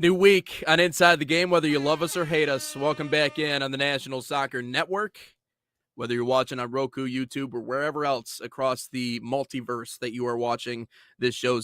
New week on Inside the Game, whether you love us or hate us. Welcome back in on the National Soccer Network. Whether you're watching on Roku, YouTube, or wherever else across the multiverse that you are watching this show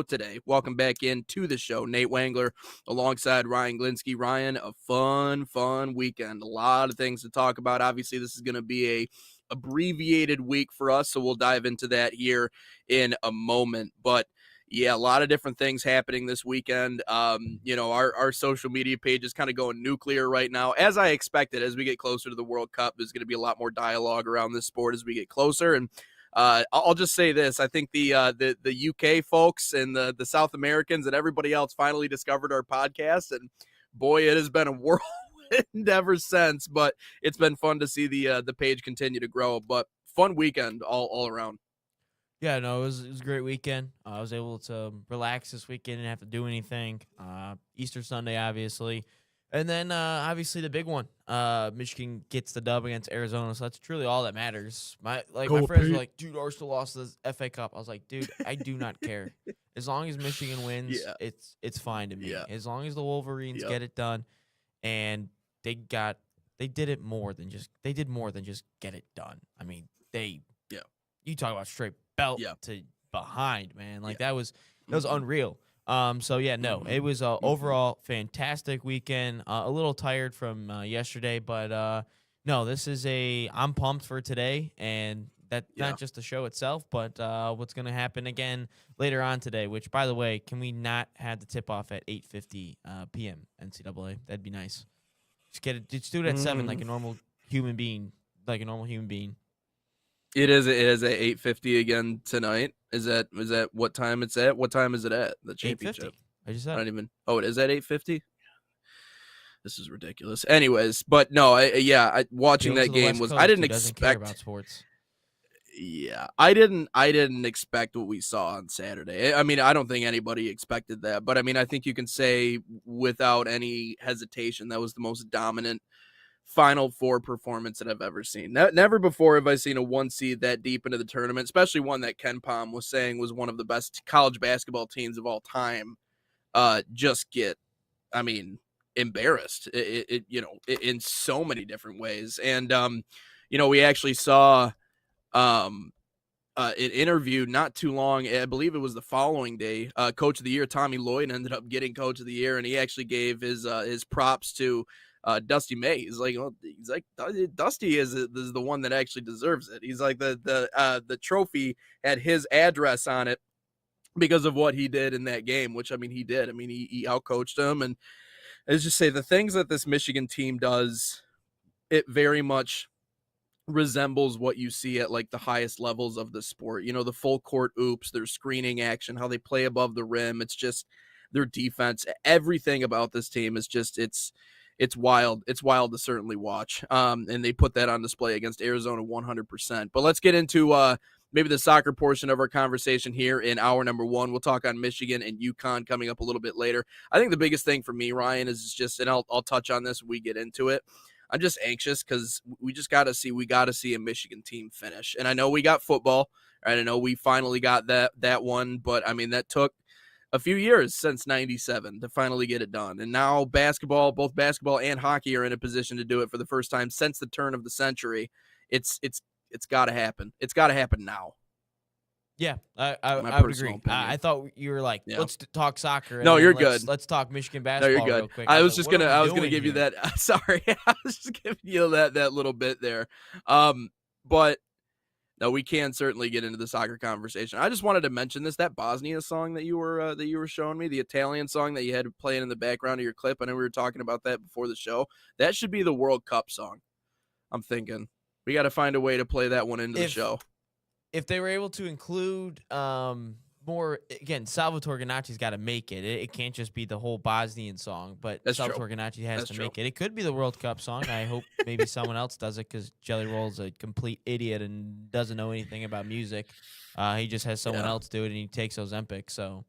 today. Welcome back into the show. Nate Wangler alongside Ryan Glinsky. Ryan, a fun weekend. A lot of things to talk about. Obviously, this is going to be a abbreviated week for us, so we'll dive into that here in a moment. But yeah, a lot of different things happening this weekend. Our social media page is kind of going nuclear right now. As I expected, as we get closer to the World Cup, there's going to be a lot more dialogue around this sport as we get closer. And I'll just say this. I think the UK folks and the South Americans and everybody else finally discovered our podcast. And boy, it has been a whirlwind ever since. But it's been fun to see the page continue to grow. But fun weekend all around. Yeah, no, it was a great weekend. I was able to relax this weekend and have to do anything. Easter Sunday, obviously. And then, obviously, the big one. Michigan gets the dub against Arizona, so that's truly all that matters. My friends were like, dude, Arsenal lost the FA Cup. I was like, dude, I do not care. As long as Michigan wins, it's fine to me. Yeah. As long as the Wolverines get it done. And they did more than just get it done. I mean, you talk about straight belt to behind, man. That was unreal. It was overall fantastic weekend. A little tired from yesterday, but this is I'm pumped for today, and not just the show itself, but what's going to happen again later on today, which, by the way, can we not have the tip-off at 8:50 p.m. NCAA? That'd be nice. Just do it at 7 like a normal human being, It is at 8:50 again tonight. Is that what time it's at? What time is it at? The championship. 8:50. I just said. I don't even. Oh, it is at 8:50. This is ridiculous. Anyways, but no, watching that game was. I didn't expect. Care about sports. Yeah, I didn't expect what we saw on Saturday. I mean, I don't think anybody expected that, but I mean, I think you can say without any hesitation that was the most dominant Final Four performance that I've ever seen. Never before have I seen a one seed that deep into the tournament, especially one that Ken Pom was saying was one of the best college basketball teams of all time. Just get, embarrassed. In so many different ways. And we actually saw an interview not too long. I believe it was the following day. Coach of the Year Tommy Lloyd ended up getting Coach of the Year, and he actually gave his props to Dusty May. He's like Dusty is the one that actually deserves it. He's like the trophy had his address on it because of what he did in that game, which he did. He outcoached him, and let's just say the things that this Michigan team does, it very much resembles what you see at like the highest levels of the sport. The full court oops, their screening action, how they play above the rim. It's just their defense. Everything about this team is just it's wild. It's wild to certainly watch. And they put that on display against Arizona 100%. But let's get into maybe the soccer portion of our conversation here in hour number one. We'll talk on Michigan and UConn coming up a little bit later. I think the biggest thing for me, Ryan, is just, and I'll touch on this when we get into it. I'm just anxious because we got to see a Michigan team finish. And I know we got football, right? I know we finally got that one, but that took a few years since 97 to finally get it done. And now both basketball and hockey are in a position to do it for the first time since the turn of the century. It's got to happen. It's got to happen now. Yeah, I would agree. I thought you were like, let's talk soccer. No, you're good. Let's talk Michigan basketball. No, you're good. Real quick. I was gonna give you that. Sorry, I was just giving you that little bit there. But no, we can certainly get into the soccer conversation. I just wanted to mention that Bosnia song that you were showing me, the Italian song that you had playing in the background of your clip. I know we were talking about that before the show. That should be the World Cup song. I'm thinking we got to find a way to play that one into the show. If they were able to include more, again, Salvatore Ganacci's got to make it. It can't just be the whole Bosnian song, but Salvatore Ganacci has to make it. It could be the World Cup song. I hope maybe someone else does it because Jelly Roll's a complete idiot and doesn't know anything about music. He just has someone else do it, and he takes Ozempic. So,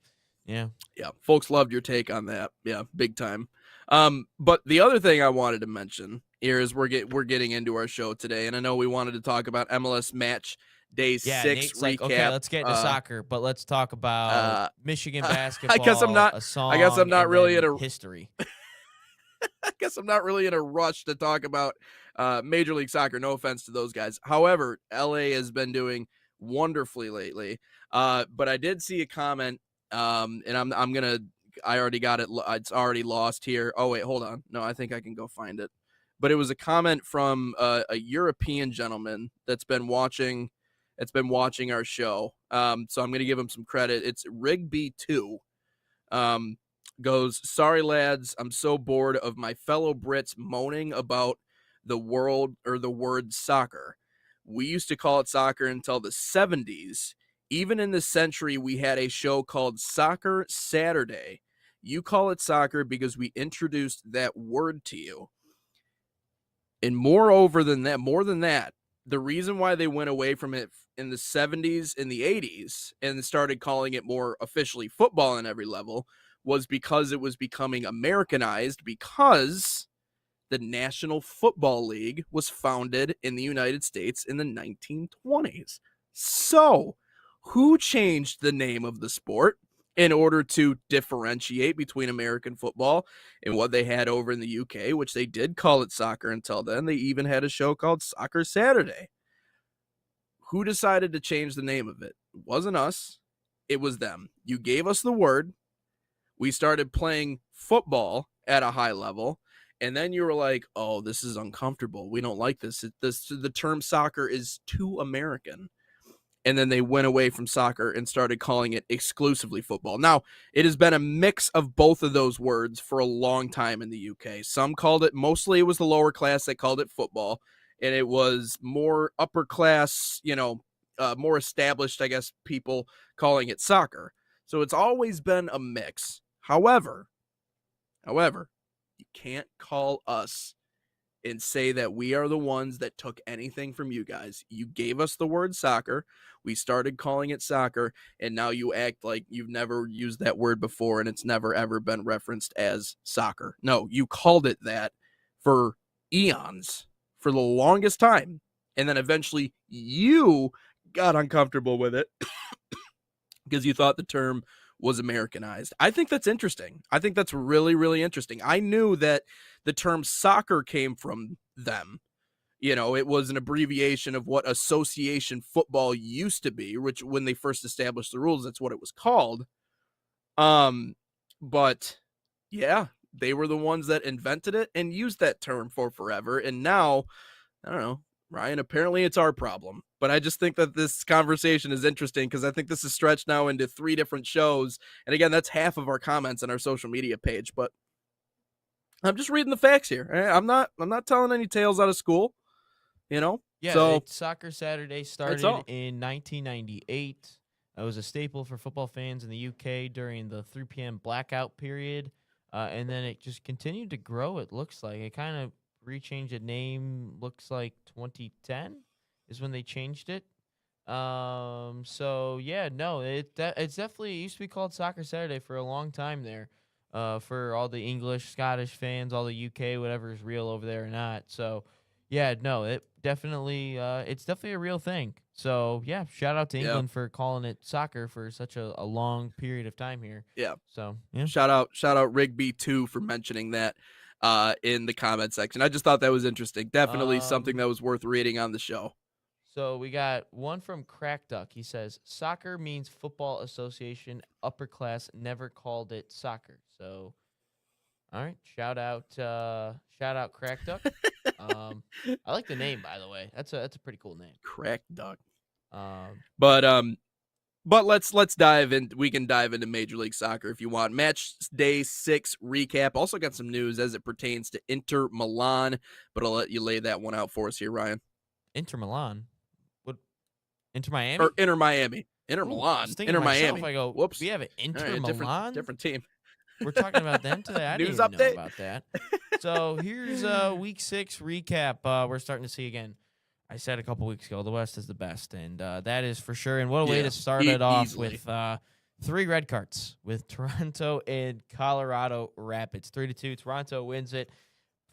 yeah. Yeah, folks loved your take on that. Yeah, big time. But the other thing I wanted to mention here is we're getting into our show today, and I know we wanted to talk about MLS match day Yeah, 6 Nate's like, okay, recap. let's get into soccer, but let's talk about Uh, Michigan I guess I'm basketball, not. a I guess I'm song, not and really in then a. history. I guess I'm not really in a rush to talk about Major League Soccer. No offense to those guys. However, LA has been doing wonderfully lately. But I did see a comment, and I'm gonna. I already got it. It's already lost here. Oh wait, hold on. No, I think I can go find it. But it was a comment from a European gentleman that's been watching. It's been watching our show. So I'm gonna give him some credit. It's Rigby2. Um, Goes, sorry lads, I'm so bored of my fellow Brits moaning about the world or the word soccer. We used to call it soccer until the 70s. Even in this century, we had a show called Soccer Saturday. You call it soccer because we introduced that word to you. And moreover than that, more than that, the reason why they went away from it in the 70s and the 80s and started calling it more officially football on every level was because it was becoming Americanized, because the National Football League was founded in the United States in the 1920s. So, who changed the name of the sport in order to differentiate between American football and what they had over in the UK, which they did call it soccer until then? They even had a show called Soccer Saturday. Who decided to change the name of it? It wasn't us. It was them. You gave us the word. We started playing football at a high level. And then you were like, oh, this is uncomfortable. We don't like this. The term soccer is too American. And then they went away from soccer and started calling it exclusively football. Now, it has been a mix of both of those words for a long time in the UK. Some called it, mostly it was the lower class that called it football. And it was more upper class, more established, I guess, people calling it soccer. So it's always been a mix. However, you can't call us and say that we are the ones that took anything from you guys. You gave us the word soccer. We started calling it soccer, and now you act like you've never used that word before and it's never ever been referenced as soccer. No, you called it that for eons, for the longest time. And then eventually you got uncomfortable with it because you thought the term was Americanized. I think that's interesting. I think that's really, really interesting. I knew that the term soccer came from them. It was an abbreviation of what association football used to be, which when they first established the rules, that's what it was called. But yeah, they were the ones that invented it and used that term for forever. And now, I don't know, Ryan, apparently it's our problem. But I just think that this conversation is interesting because I think this is stretched now into 3 different shows. And again, that's half of our comments on our social media page. But I'm just reading the facts here. I'm not telling any tales out of school, Yeah, So Soccer Saturday it's started all. in 1998. It was a staple for football fans in the UK during the 3 p.m. blackout period. And then it just continued to grow, it looks like. It kind of rechanged the name, looks like 2010 is when they changed it. So yeah, no, it's definitely, it used to be called Soccer Saturday for a long time there. For all the English, Scottish fans, all the UK, whatever is real over there or not. So yeah, no, it's definitely a real thing. So yeah, shout out to Yeah, England for calling it soccer for such a long period of time here. yeah. So yeah. Shout out Rigby too for mentioning that in the comment section. I just thought that was interesting. Definitely something Um, that was worth reading on the show. so we got one from Crack Duck. He says soccer means football association. Upper class never called it soccer. So all right, shout out Crack Duck. I like the name, by the way. That's a pretty cool name. Crack duck. Um, But let's dive in. We can dive into Major League Soccer if you want. Match day 6 recap. Also got some news as it pertains to Inter Milan, but I'll let you lay that one out for us here, Ryan. Inter Milan. What? Inter Miami? Or Inter Miami. Inter Ooh, I was Milan. thinking Inter to myself, Miami. I go, Whoops. we have an All Inter right, Milan? different team. We're talking about them today. I didn't News even know update. about that. So here's week 6 recap. We're starting to see again. I said a couple weeks ago, the West is the best, and that is for sure. And what a way to start it off Easily. with 3 red cards with Toronto and Colorado Rapids. 3-2. Toronto wins it.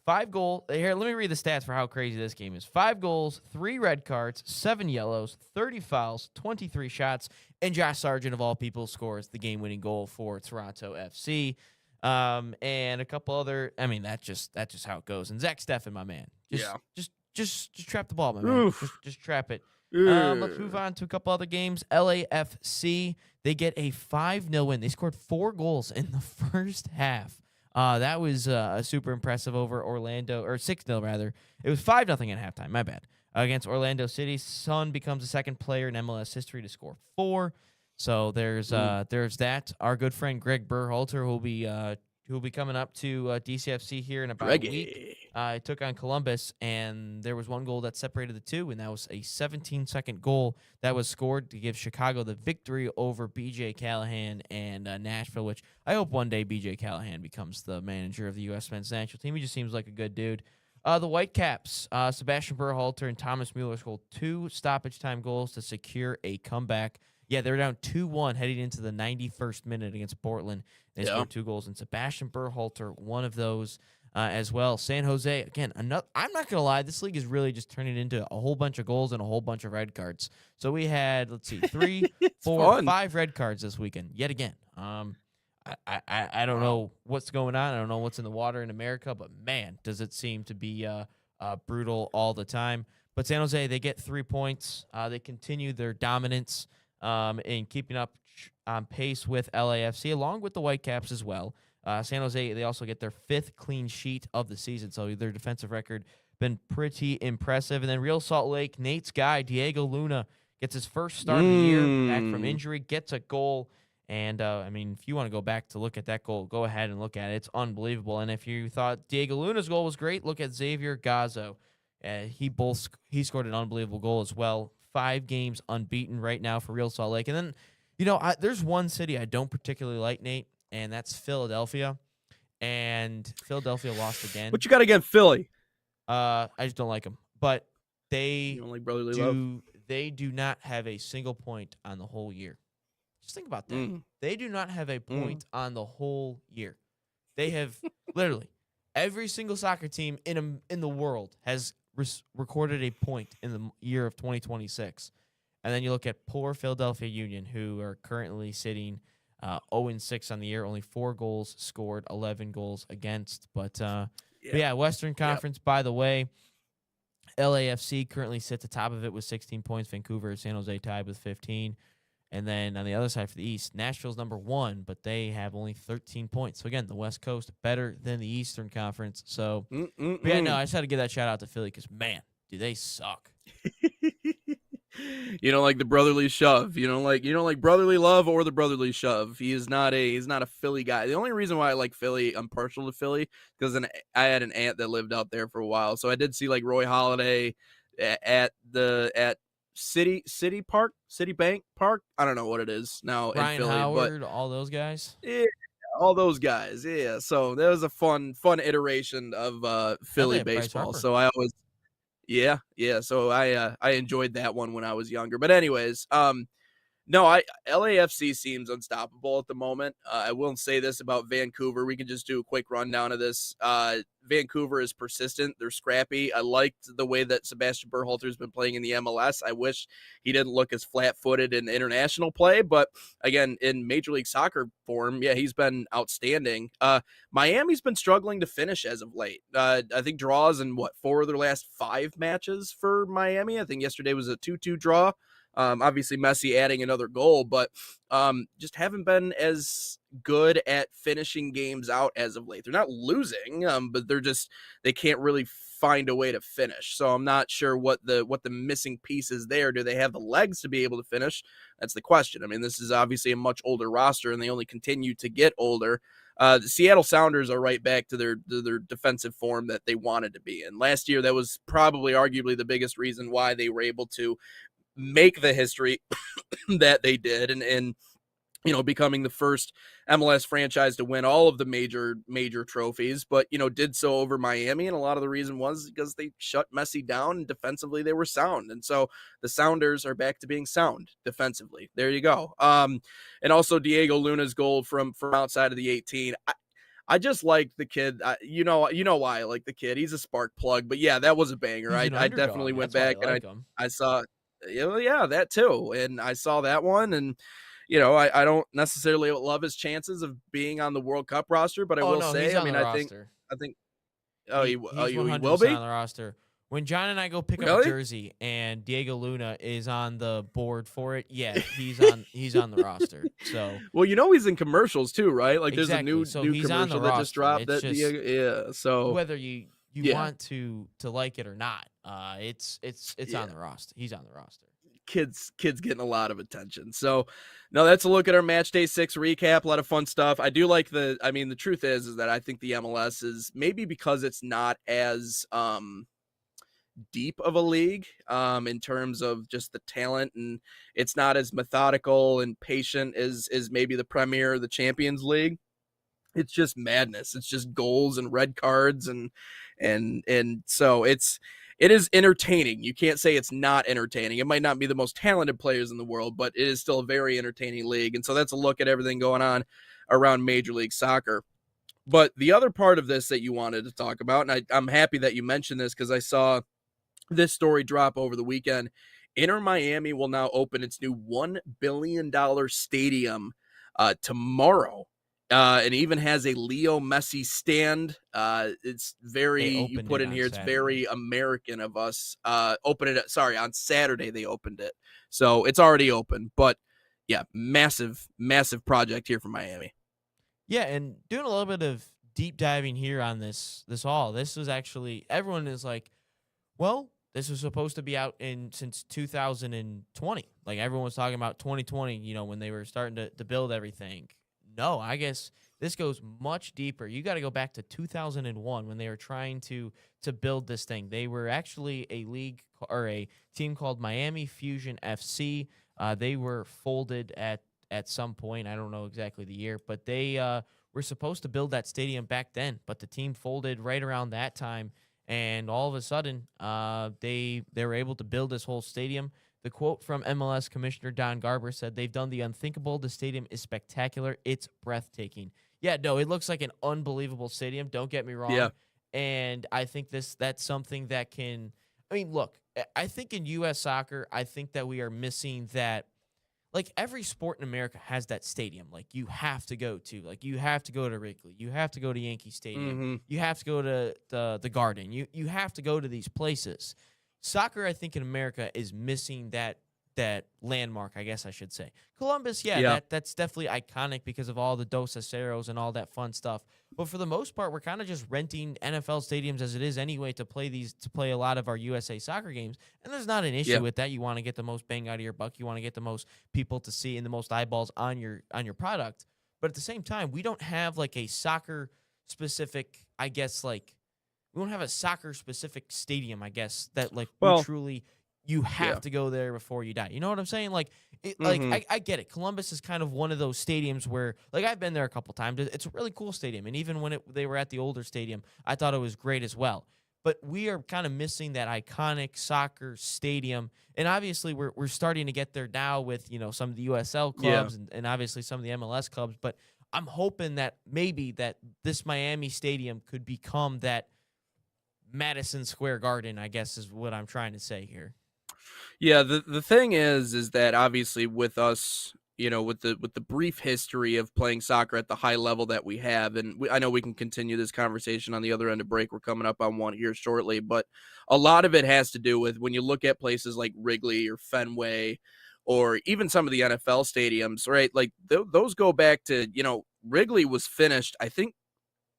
Here, let me read the stats for how crazy this game is. 5 goals, 3 red cards, 7 yellows, 30 fouls, 23 shots, and Josh Sargent, of all people, scores the game-winning goal for Toronto FC. And a couple other. I mean, that's just how it goes. And Zach Steffen, my man, Yeah. just trap the ball, my man. Oof. Just trap it. Yeah. Let's move on to a couple other games. LAFC, they get a 5-0 win. They scored 4 goals in the first half. That was super impressive over Orlando, or 6-0 rather. It was 5-0 at halftime. My bad. Against Orlando City, Son becomes the second player in MLS history to score 4. So there's that. Our good friend Greg Berhalter, who will be coming up to DCFC here in about a week. Took on Columbus, and there was one goal that separated the two, and that was a 17-second goal that was scored to give Chicago the victory over B.J. Callahan and Nashville, which I hope one day B.J. Callahan becomes the manager of the U.S. men's national team. He just seems like a good dude. The Whitecaps, Sebastian Berhalter and Thomas Mueller scored 2 stoppage time goals to secure a comeback. Yeah, they were down 2-1 heading into the 91st minute against Portland. They scored 2 goals, and Sebastian Berhalter, one of those as well. San Jose, again, another. I'm not going to lie, this league is really just turning into a whole bunch of goals and a whole bunch of red cards. So we had, 3, 4, 5 red cards this weekend, yet again. I don't know what's going on. I don't know what's in the water in America, but, man, does it seem to be brutal all the time. But San Jose, they get 3 points. They continue their dominance in keeping up on pace with LAFC, along with the Whitecaps as well. San Jose, they also get their 5th clean sheet of the season, so their defensive record been pretty impressive. And then Real Salt Lake, Nate's guy, Diego Luna, gets his first start of the year back from injury, gets a goal. And, I mean, if you want to go back to look at that goal, go ahead and look at it. It's unbelievable. And if you thought Diego Luna's goal was great, look at Xavier Gazzo. He scored an unbelievable goal as well. 5 games unbeaten right now for Real Salt Lake. And then, there's one city I don't particularly like, Nate, and that's Philadelphia. And Philadelphia lost again. What you got against Philly? I just don't like them. But You don't like brotherly love? they do not have a single point on the whole year. Just think about that. They do not have a point on the whole year. They have literally every single soccer team in the world has recorded a point in the year of 2026. And then you look at poor Philadelphia Union, who are currently sitting 0-6 on the year, only 4 goals scored, 11 goals against. But Western Conference, by the way, LAFC currently sits atop of it with 16 points. Vancouver, San Jose tied with 15. And then on the other side for the East, Nashville's number 1, but they have only 13 points. So, again, the West Coast better than the Eastern Conference. So, I just had to give that shout out to Philly because, man, do they suck. You don't like the brotherly shove. You don't like brotherly love or the brotherly shove. He's not a Philly guy. The only reason why I like Philly, I'm partial to Philly, because I had an aunt that lived out there for a while. So I did see like Roy Halladay at Citibank Park. I don't know what it is now Ryan in Philly, Howard, all those guys. Yeah, all those guys. Yeah. So that was a fun iteration of Philly baseball. So I always So I enjoyed that one when I was younger. But anyways, LAFC seems unstoppable at the moment. I will say this about Vancouver. We can just do a quick rundown of this. Vancouver is persistent. They're scrappy. I liked the way that Sebastian Berhalter has been playing in the MLS. I wish he didn't look as flat-footed in international play, but again, in Major League Soccer form, he's been outstanding. Miami's been struggling to finish as of late. I think draws in 4 of their last 5 matches for Miami. I think yesterday was a 2-2 draw. Obviously Messi adding another goal, but just haven't been as good at finishing games out as of late. They're not losing, but they can't really find a way to finish. So I'm not sure what the missing piece is there. Do they have the legs to be able to finish? That's the question. I mean, this is obviously a much older roster, and they only continue to get older. The Seattle Sounders are right back to their defensive form that they wanted to be in. Last year, that was probably arguably the biggest reason why they were able to make the history that they did and becoming the first MLS franchise to win all of the major trophies, but did so over Miami. And a lot of the reason was because they shut Messi down, and defensively they were sound. And so the Sounders are back to being sound defensively. There you go. And also Diego Luna's goal from outside of the 18. I just like the kid. You know why I like the kid. He's a spark plug. But yeah, that was a banger. He's I an I definitely underdog. went That's why I back and like him. I saw, yeah, that too, and I saw that one, and I don't necessarily love his chances of being on the World Cup roster, but I Oh will no, he's say, I on mean, the roster. I think, He's he will 100% be on the roster. When John and I go pick up a really. jersey and Diego Luna is on the board for it, yeah, he's on the roster. So Well, he's in commercials too, right? Like there's a exactly. So new he's on the commercial that just roster. dropped It's that just yeah. So whether you yeah, want to like it or not. It's on yeah. the roster. He's on the roster. Kids getting a lot of attention. So no, that's a look at our match day 6 recap. A lot of fun stuff. I do like the truth is that I think the MLS is, maybe because it's not as deep of a league in terms of just the talent, and it's not as methodical and patient as maybe the Premier or the Champions League. It's just madness. It's just goals and red cards, and so it is entertaining. You can't say it's not entertaining. It might not be the most talented players in the world, but it is still a very entertaining league. And so that's a look at everything going on around Major League Soccer. But the other part of this that you wanted to talk about, and I'm happy that you mentioned this because I saw this story drop over the weekend. Inter Miami will now open its new $1 billion stadium tomorrow. And even has a Leo Messi stand. It's They very, you opened put it in on here, it's very Saturday. American of us. Sorry, on Saturday they opened it. So it's already open. But yeah, massive, massive project here for Miami. Yeah, and doing a little bit of deep diving here on this was actually everyone is like, well, this was supposed to be out in since 2020. Like everyone was talking about 2020, when they were starting to build everything. No, I guess this goes much deeper. You got to go back to 2001 when they were trying to build this thing. They were actually a league or a team called Miami Fusion FC. They were folded at some point. I don't know exactly the year, but they were supposed to build that stadium back then, but the team folded right around that time, and all of a sudden, they were able to build this whole stadium. The quote from MLS Commissioner Don Garber said, "They've done the unthinkable. The stadium is spectacular. It's breathtaking." Yeah, no, it looks like an unbelievable stadium. Don't get me Yeah. wrong, and I think that's something that can. I mean, look, I think in U.S. soccer, I think that we are missing that, like every sport in America has that stadium. Like you have to go to. Like you have to go to Wrigley. You have to go to Yankee Stadium. Mm-hmm. You have to go to the Garden. You have to go to these places. Soccer, I think in America is missing that landmark, I guess I should say. Columbus, yeah, Yeah. that's definitely iconic because of all the Dos Aceros and all that fun stuff. But for the most part, we're kind of just renting NFL stadiums as it is anyway to play a lot of our USA soccer games. And there's not an issue Yeah. with that. You want to get the most bang out of your buck. You want to get the most people to see and the most eyeballs on your product. But at the same time, we don't have like a soccer specific, I guess, like we don't have a soccer specific stadium, I guess, that like we Well, truly you yeah. have to go there before you die. You know what I'm saying? Like Mm-hmm. I get it. Columbus is kind of one of those stadiums where like I've been there a couple times. It's a really cool stadium. And even when they were at the older stadium, I thought it was great as well. But we are kind of missing that iconic soccer stadium. And obviously we're starting to get there now with, some of the USL Yeah. clubs and obviously some of the MLS clubs. But I'm hoping that maybe that this Miami stadium could become that Madison Square Garden, I guess is what I'm trying to say here. Yeah, the thing is that obviously with us, with the brief history of playing soccer at the high level that we have, and I know we can continue this conversation on the other end of break. We're coming up on one here shortly, but a lot of it has to do with when you look at places like Wrigley or Fenway, or even some of the NFL stadiums, right? Like those go back to, Wrigley was finished, I think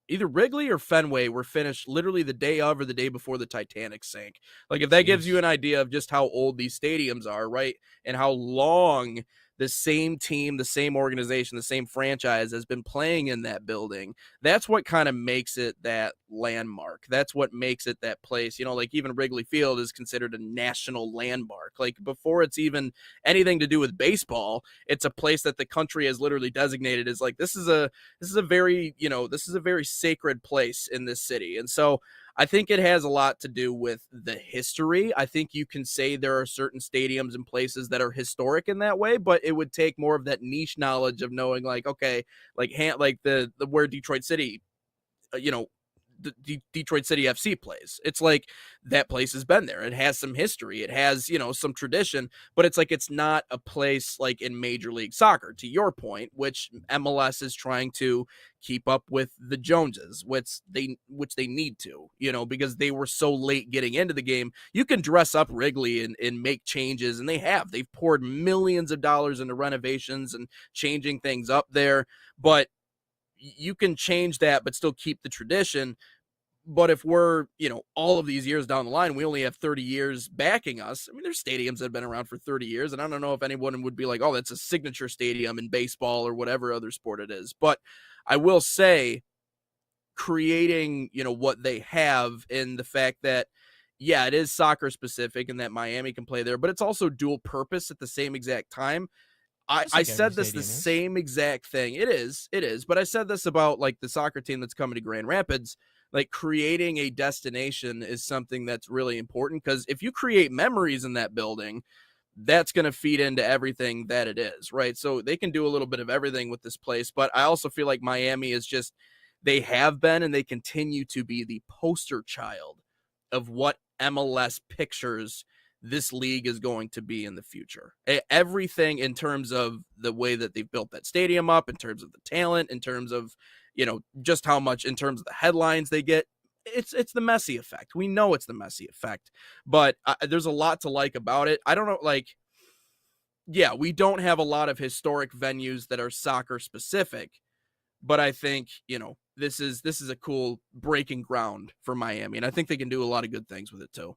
either Wrigley or Fenway were finished literally the day of or the day before the Titanic sank. Like, if that gives you Jeez. an idea of just how old these stadiums are, right? And how long the same team, the same organization, the same franchise has been playing in that building. That's what kind of makes it that landmark. That's what makes it that place. Like even Wrigley Field is considered a national landmark. Like before it's even anything to do with baseball, it's a place that the country has literally designated as like this is a very this is a very sacred place in this city. And so I think it has a lot to do with the history. I think you can say there are certain stadiums and places that are historic in that way, but it would take more of that niche knowledge of knowing like, okay, like the where Detroit City the Detroit City FC plays. It's like that place has been there. It has some history. It has, some tradition, but it's like it's not a place like in Major League Soccer, to your point, which MLS is trying to keep up with the Joneses, which they need to, because they were so late getting into the game. You can dress up Wrigley and make changes, and they've poured millions of dollars into renovations and changing things up there, but you can change that but still keep the tradition. But if we're, all of these years down the line, we only have 30 years backing us. I mean, there's stadiums that have been around for 30 years, and I don't know if anyone would be like, oh, that's a signature stadium in baseball or whatever other sport it is. But I will say, creating, what they have, in the fact that, yeah, it is soccer specific and that Miami can play there, but it's also dual purpose at the same exact time. I said this the same exact thing. It is. But I said this about like the soccer team that's coming to Grand Rapids. Like, creating a destination is something that's really important, because if you create memories in that building, that's going to feed into everything that it is, right? So they can do a little bit of everything with this place. But I also feel like Miami is just, they have been and they continue to be the poster child of what MLS pictures this league is going to be in the future. Everything in terms of the way that they've built that stadium up, in terms of the talent, in terms of, just how much, in terms of the headlines they get. It's the Messi effect. We know it's the Messi effect, but there's a lot to like about it. I don't know, like, yeah, we don't have a lot of historic venues that are soccer specific, but I think, this is a cool breaking ground for Miami, and I think they can do a lot of good things with it too.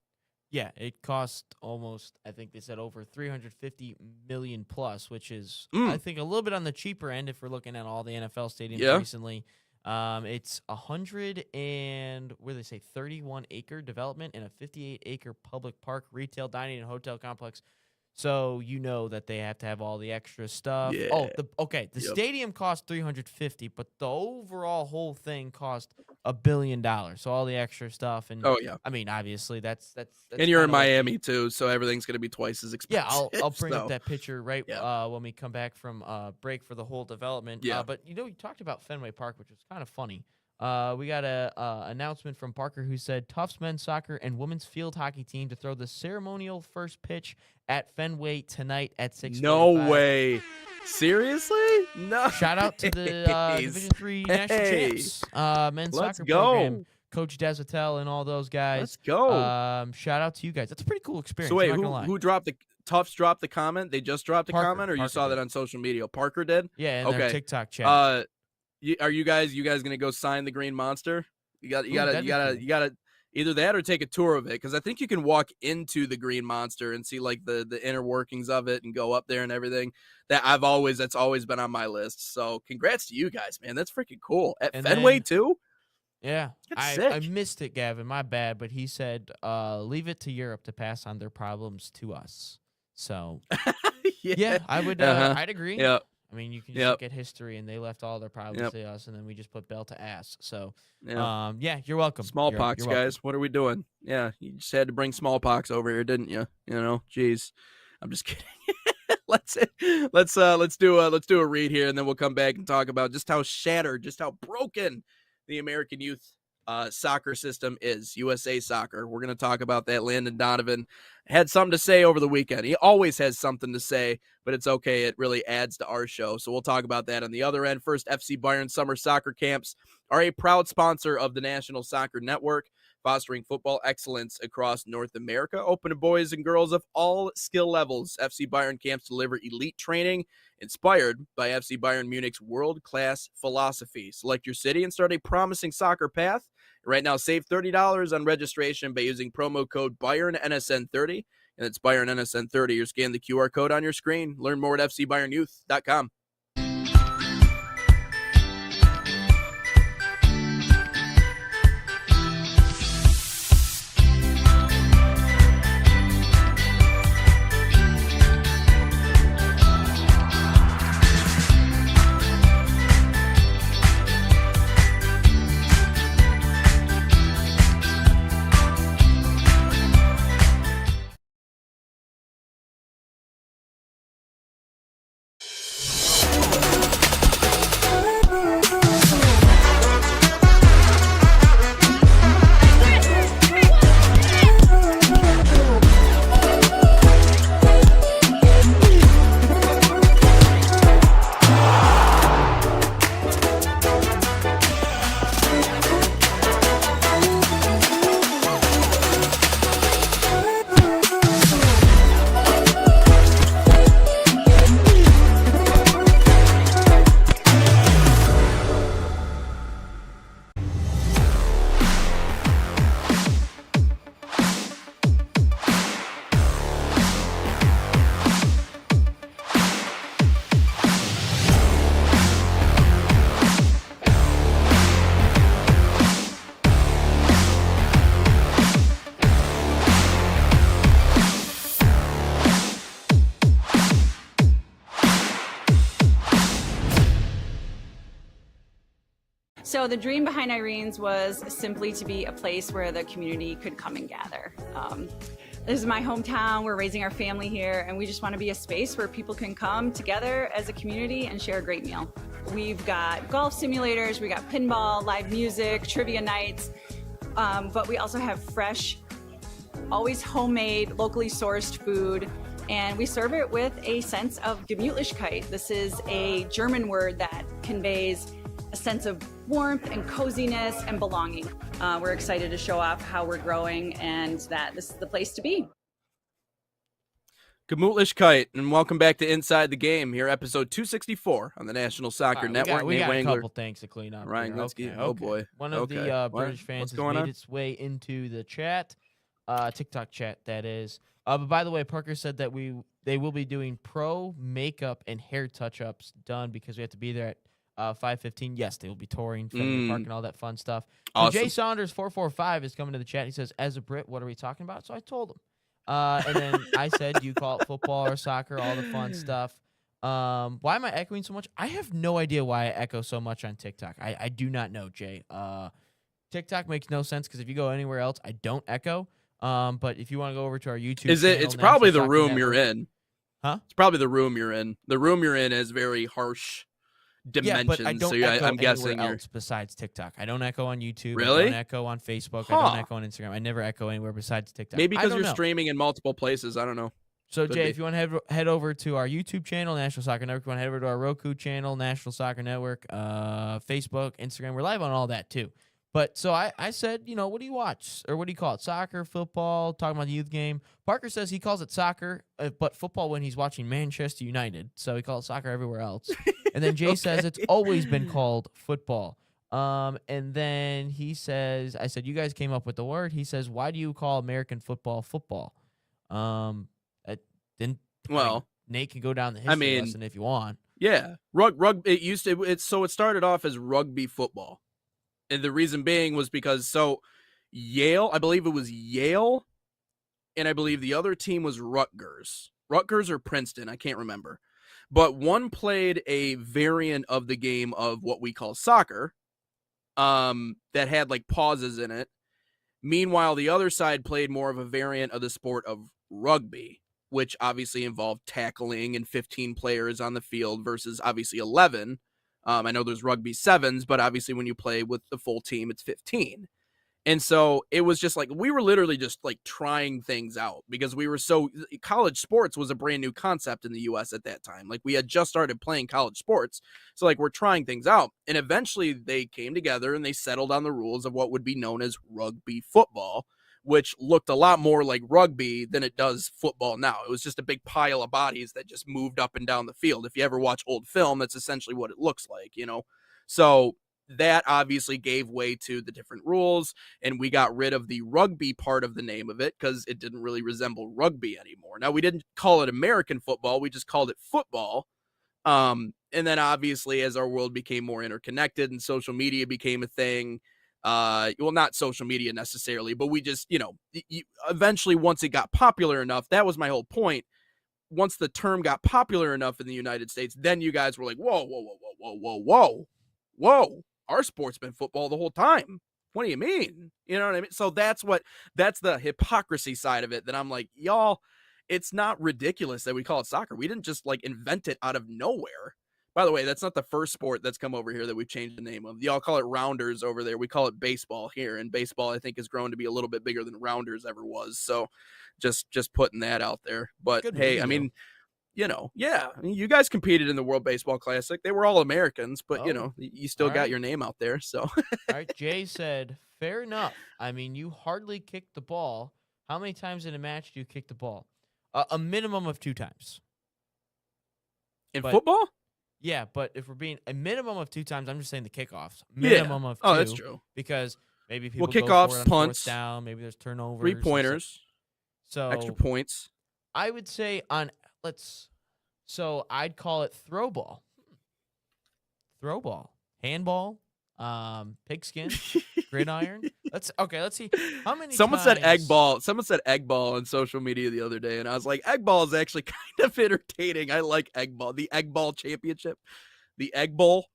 Yeah, it cost almost, I think they said over 350 million plus, which is I think a little bit on the cheaper end if we're looking at all the NFL stadiums recently. It's 31 acre development and a 58 acre public park, retail, dining, and hotel complex. So that they have to have all the extra stuff. Yeah. Oh, the stadium cost 350, but the overall whole thing cost $1 billion. So all the extra stuff, and I mean, obviously that's and you're in Miami too, so everything's gonna be twice as expensive. Yeah, I'll bring up that picture when we come back from break for the whole development. Yeah. But you talked about Fenway Park, which was kind of funny. We got a announcement from Parker who said Tufts men's soccer and women's field hockey team to throw the ceremonial first pitch at Fenway tonight at 6:45. No way. Seriously? No. Shout out to the Division III national champs men's soccer program, Coach Desatel and all those guys. Let's go. Shout out to you guys. That's a pretty cool experience. So wait, who dropped the Tufts dropped the comment? They just dropped the comment, or you saw that on social media? Parker did? Yeah, in their TikTok chat. Are you guys gonna go sign the Green Monster? You gotta either that or take a tour of it, because I think you can walk into the Green Monster and see like the inner workings of it and go up there and everything. That's always been on my list. So congrats to you guys, man. That's freaking cool. At Fenway too? Yeah. I missed it, Gavin. My bad. But he said leave it to Europe to pass on their problems to us. So yeah, I would I'd agree. Yeah. I mean, you can just look at history, and they left all their problems to us, and then we just put bell to ass. So, you're welcome. Smallpox, you're guys. welcome. What are we doing? Yeah, you just had to bring smallpox over here, didn't you? Jeez. I'm just kidding. let's do a read here, and then we'll come back and talk about just how shattered, just how broken the American youth soccer system is. USA Soccer. We're going to talk about that. Landon Donovan had something to say over the weekend. He always has something to say, but it's okay. It really adds to our show. So we'll talk about that on the other end. First, FC Bayern Summer Soccer Camps are a proud sponsor of the National Soccer Network, fostering football excellence across North America, open to boys and girls of all skill levels. FC Bayern camps deliver elite training inspired by FC Bayern Munich's world-class philosophy. Select your city and start a promising soccer path. Right now, save $30 on registration by using promo code BayernNSN30, and it's BayernNSN30, or scan the QR code on your screen. Learn more at FCBayernYouth.com. So the dream behind Irene's was simply to be a place where the community could come and gather. This is my hometown. We're raising our family here, and we just want to be a space where people can come together as a community and share a great meal. We've got golf simulators, we got pinball, live music, trivia nights, but we also have fresh, always homemade, locally sourced food, and we serve it with a sense of Gemütlichkeit. This is a German word that conveys a sense of warmth and coziness and belonging. We're excited to show off how we're growing and that this is the place to be. Gemütlichkeit, and welcome back to Inside the Game, here episode 264 on the National Soccer Network. We Nate got a Wangler, couple things to clean up. Ryan Glinsky. Oh boy. One of the British fans has made its way into the chat, TikTok chat, that is. But by the way, Parker said that they will be doing pro makeup and hair touch-ups done because we have to be there at 5:15. Yes, they will be touring Fenway Park and all that fun stuff. Awesome. So Jay Saunders 445 is coming to the chat. He says, "As a Brit, what are we talking about?" So I told him, and then I said, "You call it football or soccer, all the fun stuff." Why am I echoing so much? I have no idea why I echo so much on TikTok. I do not know, Jay. TikTok makes no sense because if you go anywhere else, I don't echo. But if you want to go over to our YouTube, it's probably the room Network, you're in. Huh? It's probably the room you're in. The room you're in has very harsh dimensions. Yeah, but I don't so echo I'm guessing else besides TikTok. I don't echo on YouTube. Really? I don't echo on Facebook. I don't echo on Instagram. I never echo anywhere besides TikTok. Maybe because you're streaming in multiple places. I don't know. So, Jay, if you want to head over to our YouTube channel, National Soccer Network, if you want to head over to our Roku channel, National Soccer Network, Facebook, Instagram, we're live on all that too. But so I said, what do you watch? Or what do you call it? Soccer, football, talking about the youth game. Parker says he calls it soccer, but football when he's watching Manchester United. So he calls it soccer everywhere else. And then Jay says it's always been called football. And then he says, I said, you guys came up with the word. He says, why do you call American football football? Nate can go down the history lesson if you want. Yeah. It started off as rugby football. And the reason being was because Yale, I believe it was Yale, and I believe the other team was Rutgers or Princeton, I can't remember. But one played a variant of the game of what we call soccer, that had like pauses in it. Meanwhile, the other side played more of a variant of the sport of rugby, which obviously involved tackling and 15 players on the field versus obviously 11. I know there's rugby sevens, but obviously when you play with the full team, it's 15. And so it was just like, we were literally just like trying things out because college sports was a brand new concept in the US at that time. Like we had just started playing college sports. So like we're trying things out. And eventually they came together and they settled on the rules of what would be known as rugby football, which looked a lot more like rugby than it does football now. It was just a big pile of bodies that just moved up and down the field. If you ever watch old film, that's essentially what it looks like, So that obviously gave way to the different rules, and we got rid of the rugby part of the name of it because it didn't really resemble rugby anymore. Now, we didn't call it American football. We just called it football. And then obviously as our world became more interconnected and social media became a thing, not social media necessarily, but we just, eventually once it got popular enough, that was my whole point. Once the term got popular enough in the United States, then you guys were like, whoa, our sport's been football the whole time. What do you mean? You know what I mean? So that's the hypocrisy side of it that I'm like, y'all, it's not ridiculous that we call it soccer. We didn't just like invent it out of nowhere. By the way, that's not the first sport that's come over here that we've changed the name of. Y'all call it rounders over there. We call it baseball here, and baseball, I think, has grown to be a little bit bigger than rounders ever was. So just putting that out there. But good hey, movie, I mean, you guys competed in the World Baseball Classic. They were all Americans, but you still got your name out there. So all right, Jay said, fair enough. I mean, you hardly kicked the ball. How many times in a match do you kick the ball? A minimum of 2 times. In football? Yeah, but if we're being a minimum of 2 times, I'm just saying the kickoffs. Minimum of 2. Oh, that's true. Because maybe people kickoffs, go for it on punts, down, maybe there's turnovers, 3-pointers, so extra points. I would say I'd call it throw ball, handball, pigskin, gridiron. Let's see how many. Someone said egg ball. Someone said egg ball on social media the other day, and I was like, egg ball is actually kind of entertaining. I like egg ball. The egg ball championship, the egg bowl.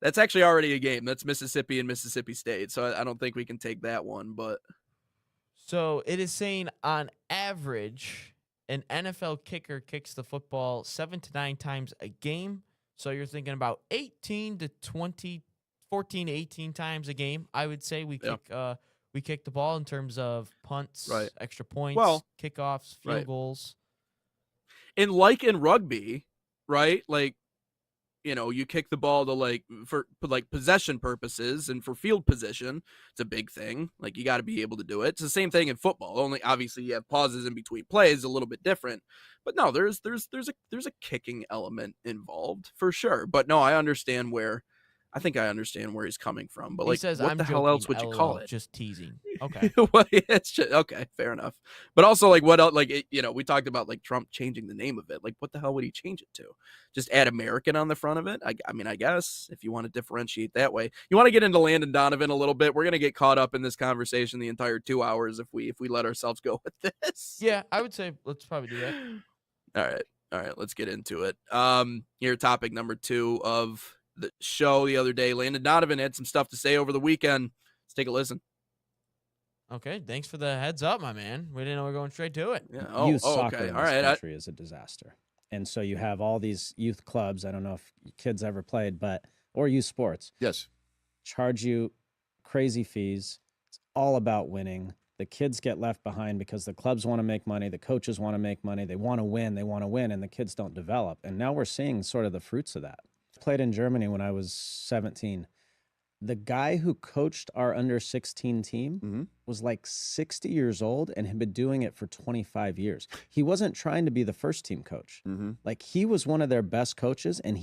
That's actually already a game. That's Mississippi and Mississippi State. So I don't think we can take that one, but So it is saying on average, an NFL kicker kicks the football 7 to 9 times a game. So you're thinking about 18 to 20, 14 to 18 times a game. I would say we kick the ball in terms of punts, Right. extra points, Well, kickoffs, field right. goals. in rugby, right? Like, you kick the ball to for possession purposes and for field position. It's a big thing. Like, you got to be able to do it. It's the same thing in football. Only obviously you have pauses in between plays, a little bit different. But no, there's a kicking element involved for sure. But no, I think I understand where he's coming from. But He says, what I'm the hell joking, else would you LOL, call it? just teasing. Okay. Well, yeah, it's just, okay, fair enough. But also, what else? We talked about Trump changing the name of it. Like, what the hell would he change it to? Just add American on the front of it? I mean, I guess if you want to differentiate that way. You want to get into Landon Donovan a little bit. We're gonna get caught up in this conversation the entire 2 hours if we let ourselves go with this. Yeah, I would say let's probably do that. All right, let's get into it. Here, topic number 2 of the show the other day. Landon Donovan had some stuff to say over the weekend. Let's take a listen. Okay, thanks for the heads up, my man. We didn't know we were going straight to it. Yeah. Youth soccer okay. in All this right. country is a disaster. And so you have all these youth clubs. I don't know if kids ever played, or youth sports. Yes. Charge you crazy fees. It's all about winning. The kids get left behind because the clubs want to make money. The coaches want to make money. They want to win. And the kids don't develop. And now we're seeing sort of the fruits of that. I played in Germany when I was 17. The guy who coached our under 16 team was like 60 years old and had been doing it for 25 years. He wasn't trying to be the first team coach. Like, he was one of their best coaches, and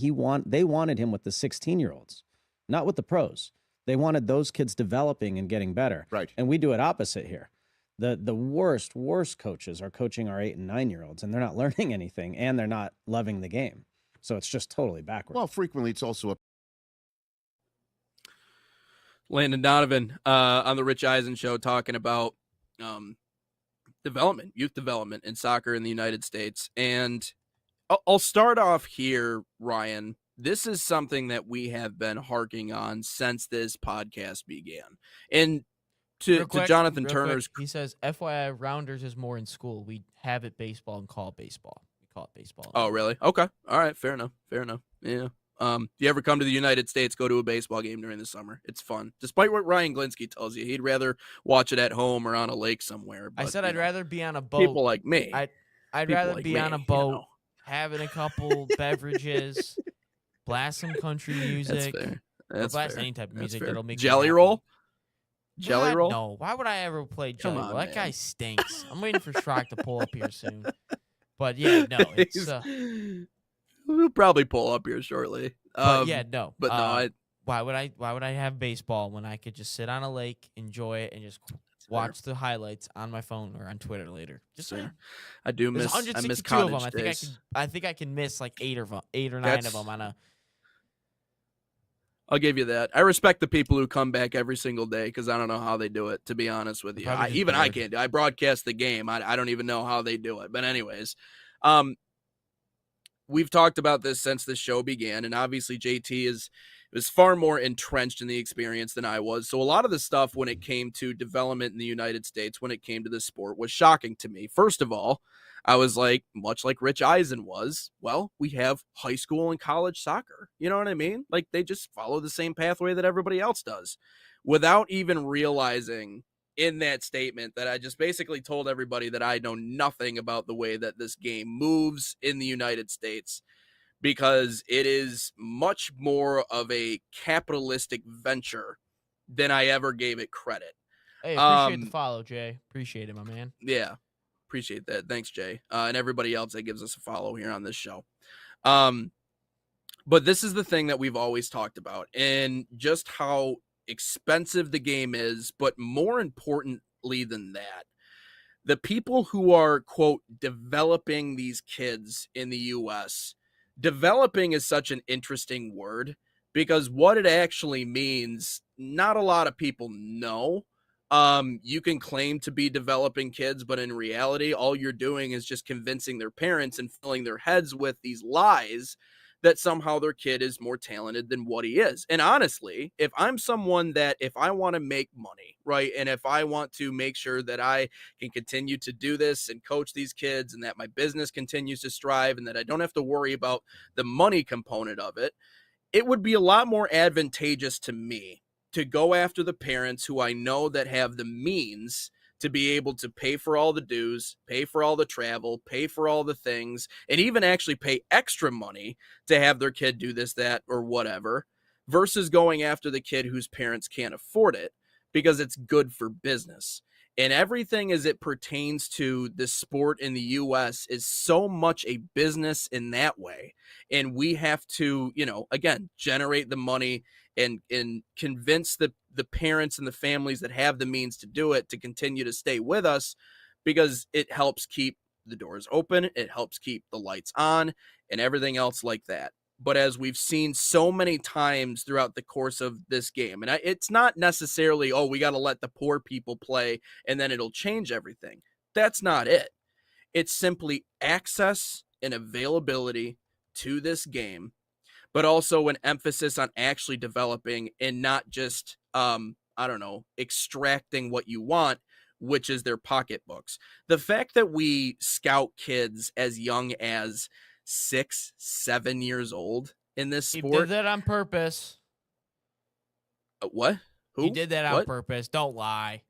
they wanted him with the 16-year-olds, not with the pros. They wanted those kids developing and getting better. Right. And we do it opposite here. The worst coaches are coaching our 8 and 9-year-olds, and they're not learning anything, and they're not loving the game. So it's just totally backwards. Well, frequently it's also a Landon Donovan on the Rich Eisen show talking about youth development in soccer in the United States. And I'll start off here, Ryan. This is something that we have been harking on since this podcast began. And to Jonathan Turner's... He says, FYI, Rounders is more in school. We have it baseball and call it baseball. We call it baseball. Oh, really? Okay. All right. Fair enough. Yeah. If you ever come to the United States, go to a baseball game during the summer. It's fun. Despite what Ryan Glinsky tells you, he'd rather watch it at home or on a lake somewhere. But, I said I'd rather be on a boat. People like me. I'd rather be on a boat, having a couple beverages, blast some country music. That's fair. Or blast any type of music that'll make Jelly me Roll? happy. Jelly Roll? No. Why would I ever play Jelly Roll? That guy stinks. I'm waiting for Schrock to pull up here soon. But yeah, no, it's we'll probably pull up here shortly. But yeah, no. But no, why would I have baseball when I could just sit on a lake, enjoy it, and just watch the highlights on my phone or on Twitter later? Just saying. I do miss. There's I miss 162 of them. college I think I can miss like 8 or 9 of them on a. I'll give you that. I respect the people who come back every single day because I don't know how they do it, to be honest with you. I can't do it. I broadcast the game. I don't even know how they do it. But anyways, we've talked about this since the show began, and obviously JT was far more entrenched in the experience than I was. So a lot of the stuff when it came to development in the United States, when it came to this sport, was shocking to me. First of all, I was like, much like Rich Eisen was, well, we have high school and college soccer. You know what I mean? Like, they just follow the same pathway that everybody else does, without even realizing in that statement that I just basically told everybody that I know nothing about the way that this game moves in the United States, because it is much more of a capitalistic venture than I ever gave it credit. Hey, appreciate the follow, Jay. Appreciate it, my man. Yeah, appreciate that. Thanks, Jay. And everybody else that gives us a follow here on this show. But this is the thing that we've always talked about, and just how expensive the game is, but more importantly than that, the people who are, quote, developing these kids in the U.S., developing is such an interesting word, because what it actually means, not a lot of people know. You can claim to be developing kids, but in reality, all you're doing is just convincing their parents and filling their heads with these lies that somehow their kid is more talented than what he is. And honestly, if I'm someone that if I want to make money, right, and if I want to make sure that I can continue to do this and coach these kids and that my business continues to strive and that I don't have to worry about the money component of it, it would be a lot more advantageous to me to go after the parents who I know that have the means to be able to pay for all the dues, pay for all the travel, pay for all the things, and even actually pay extra money to have their kid do this, that, or whatever, versus going after the kid whose parents can't afford it because it's good for business. And everything as it pertains to the sport in the US is so much a business in that way. And we have to, again, generate the money and convince the parents and the families that have the means to do it to continue to stay with us, because it helps keep the doors open, it helps keep the lights on and everything else like that. But as we've seen so many times throughout the course of this game, and it's not necessarily, oh, we got to let the poor people play and then it'll change everything. That's not it. It's simply access and availability to this game, but also an emphasis on actually developing and not just, extracting what you want, which is their pocketbooks. The fact that we scout kids as young as 6, 7 years old in this He sport. did that on purpose. What? Who? He did that on What? purpose. Don't lie.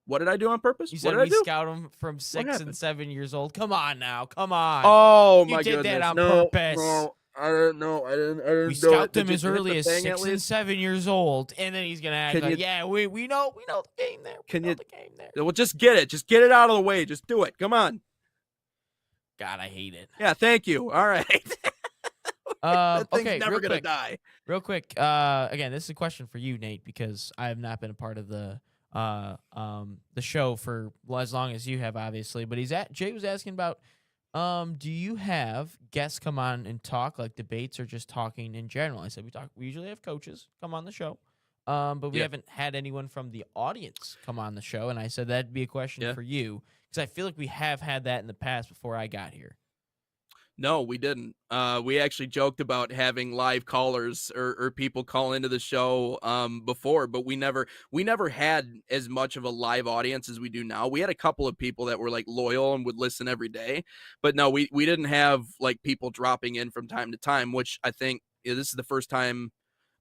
What did I do on purpose? You What said did I we do? scout him from 6 and happened? 7 years old. Come on now. Come on. Oh You my did goodness! that on no, purpose. no, I didn't know. I didn't We do it. scout Did them you as hit early the as thing at 6 and least? 7 years old, and then he's gonna act Can like, you- yeah, we know the game there. We Can know you- the game there. Well, just get it. Just get it out of the way. Just do it. Come on. God, I hate it. Yeah. Thank you. All right. That thing's Okay, never real gonna quick. die. Real quick, again, this is a question for you, Nate, because I have not been a part of the show for as long as you have, obviously. But Jay was asking about, do you have guests come on and talk, like debates or just talking in general? I said we usually have coaches come on the show, but we Yeah. haven't had anyone from the audience come on the show. And I said that'd be a question Yeah. for you because I feel like we have had that in the past before I got here. No, we didn't. We actually joked about having live callers or people call into the show before, but we never had as much of a live audience as we do now. We had a couple of people that were like loyal and would listen every day, but no, we didn't have like people dropping in from time to time, which I think this is the first time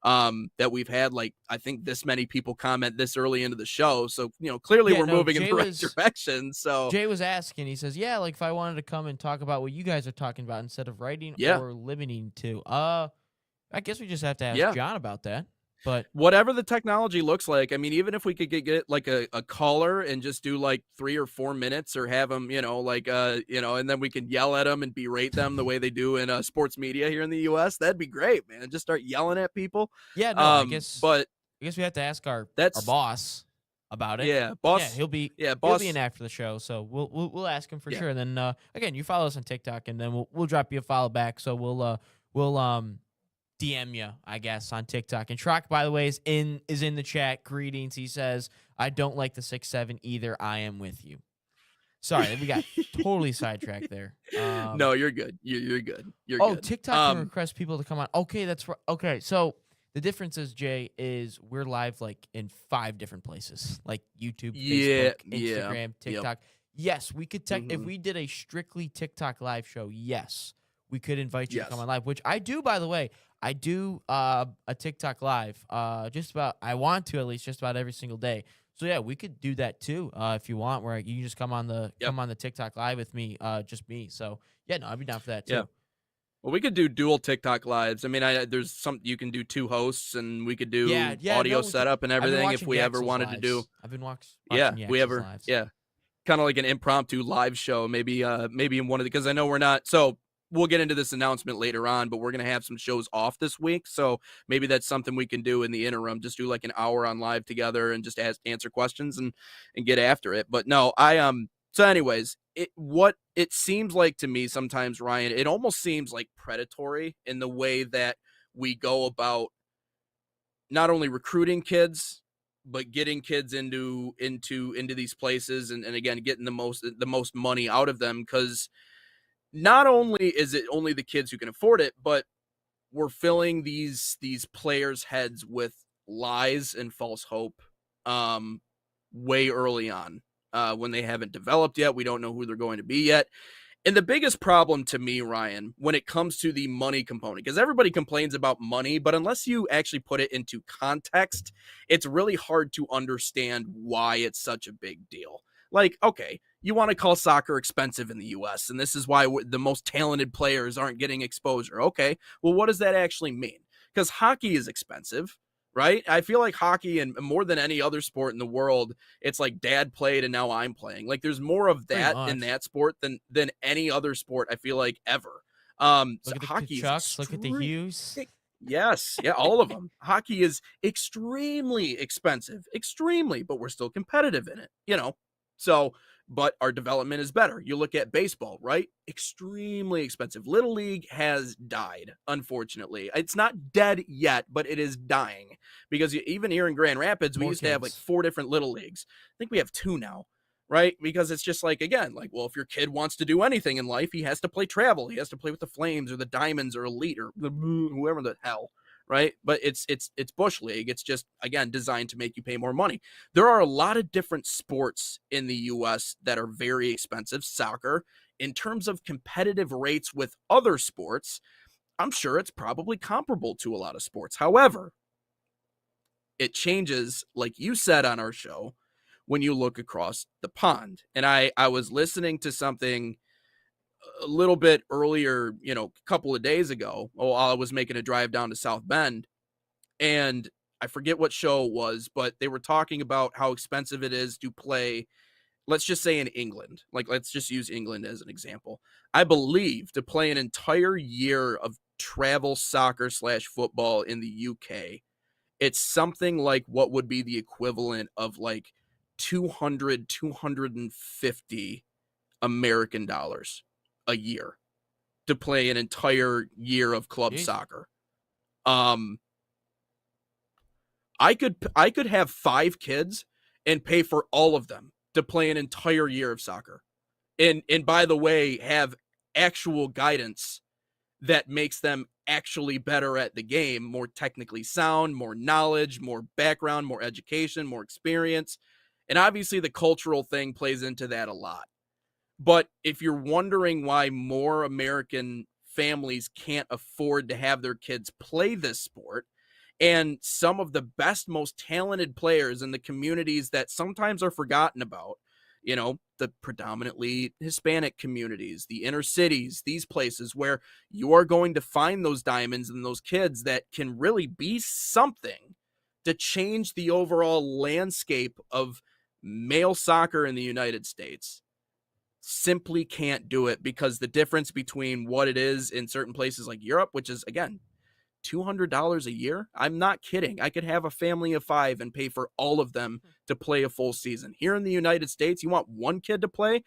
that we've had like I think this many people comment this early into the show. So clearly we're moving in the right direction. So Jay was asking, he says, yeah, like if I wanted to come and talk about what you guys are talking about instead of writing or limiting to, I guess we just have to ask John about that. But whatever the technology looks like, I mean, even if we could get like a caller and just do like 3 or 4 minutes or have them, and then we can yell at them and berate them the way they do in sports media here in the US, that'd be great, man. Just start yelling at people. Yeah, no, I guess we have to ask our boss about it. Yeah, boss. Yeah, he'll be in after the show, so we'll ask him for sure. And then again, you follow us on TikTok, and then we'll drop you a follow back. So we'll DM you, I guess, on TikTok. And Trock, by the way, is in the chat. Greetings. He says, I don't like the 6'7" either. I am with you. Sorry, we got totally sidetracked there. No, you're good. You're good. You're good. TikTok can request people to come on. Okay, that's right. Okay, so the difference is, Jay, is we're live like in 5 different places, like YouTube, Facebook, Instagram, TikTok. Yes, we could if we did a strictly TikTok live show, yes, we could invite you to come on live, which I do, by the way. I do a TikTok live, I want to at least just about every single day. So yeah, we could do that too if you want, where you can just come on the TikTok live with me, just me. So yeah, no, I'd be down for that too. Yeah. Well, we could do dual TikTok lives. I mean, there's some you can do 2 hosts, and we could do audio setup and everything if we ever wanted to do. I've been watching. Lives. Kind of like an impromptu live show, maybe in one of because I know we're not so. We'll get into this announcement later on, but we're going to have some shows off this week. So maybe that's something we can do in the interim. Just do like an hour on live together and just answer questions and get after it. But no, so anyways, what it seems like to me sometimes, Ryan, it almost seems like predatory in the way that we go about not only recruiting kids, but getting kids into these places and again, getting the most money out of them. Because not only is it only the kids who can afford it, but we're filling these players' heads with lies and false hope way early on when they haven't developed yet. We don't know who they're going to be yet. And the biggest problem to me, Ryan, when it comes to the money component, because everybody complains about money, but unless you actually put it into context, it's really hard to understand why it's such a big deal. Like, okay, you want to call soccer expensive in the US, and this is why the most talented players aren't getting exposure. Okay, well, what does that actually mean? Because hockey is expensive, right? I feel like hockey, and more than any other sport in the world, it's like dad played and now I'm playing. Like there's more of that in that sport than any other sport, I feel like, ever. Look So at the hockey Kachucks, look at the Hughes. Yes, yeah, all of them. Hockey is extremely expensive, extremely, but we're still competitive in it, you know. So, but our development is better. You look at baseball, right? Extremely expensive. Little League has died, unfortunately. It's not dead yet, but it is dying because even here in Grand Rapids, we used to have like 4 different Little Leagues. I think we have 2 now, right? Because it's just like, again, like, well, if your kid wants to do anything in life, he has to play travel. He has to play with the Flames or the Diamonds or Elite or whoever the hell. Right. But it's Bush League. It's just, again, designed to make you pay more money. There are a lot of different sports in the US that are very expensive. Soccer, in terms of competitive rates with other sports, I'm sure it's probably comparable to a lot of sports. However, it changes, like you said on our show, when you look across the pond. And I was listening to something a little bit earlier, you know, a couple of days ago, while I was making a drive down to South Bend, and I forget what show it was, but they were talking about how expensive it is to play, let's just say in England. Like, let's just use England as an example. I believe to play an entire year of travel soccer / football in the UK, it's something like what would be the equivalent of like 250 American dollars a year to play an entire year of club soccer. I could have 5 kids and pay for all of them to play an entire year of soccer. And by the way, have actual guidance that makes them actually better at the game, more technically sound, more knowledge, more background, more education, more experience. And obviously the cultural thing plays into that a lot. But if you're wondering why more American families can't afford to have their kids play this sport, and some of the best, most talented players in the communities that sometimes are forgotten about, you know, the predominantly Hispanic communities, the inner cities, these places where you are going to find those diamonds and those kids that can really be something to change the overall landscape of male soccer in the United States, simply can't do it because the difference between what it is in certain places like Europe, which is, again, $200 a year. I'm not kidding. I could have a family of 5 and pay for all of them to play a full season. Here in the United States, you want one kid to play,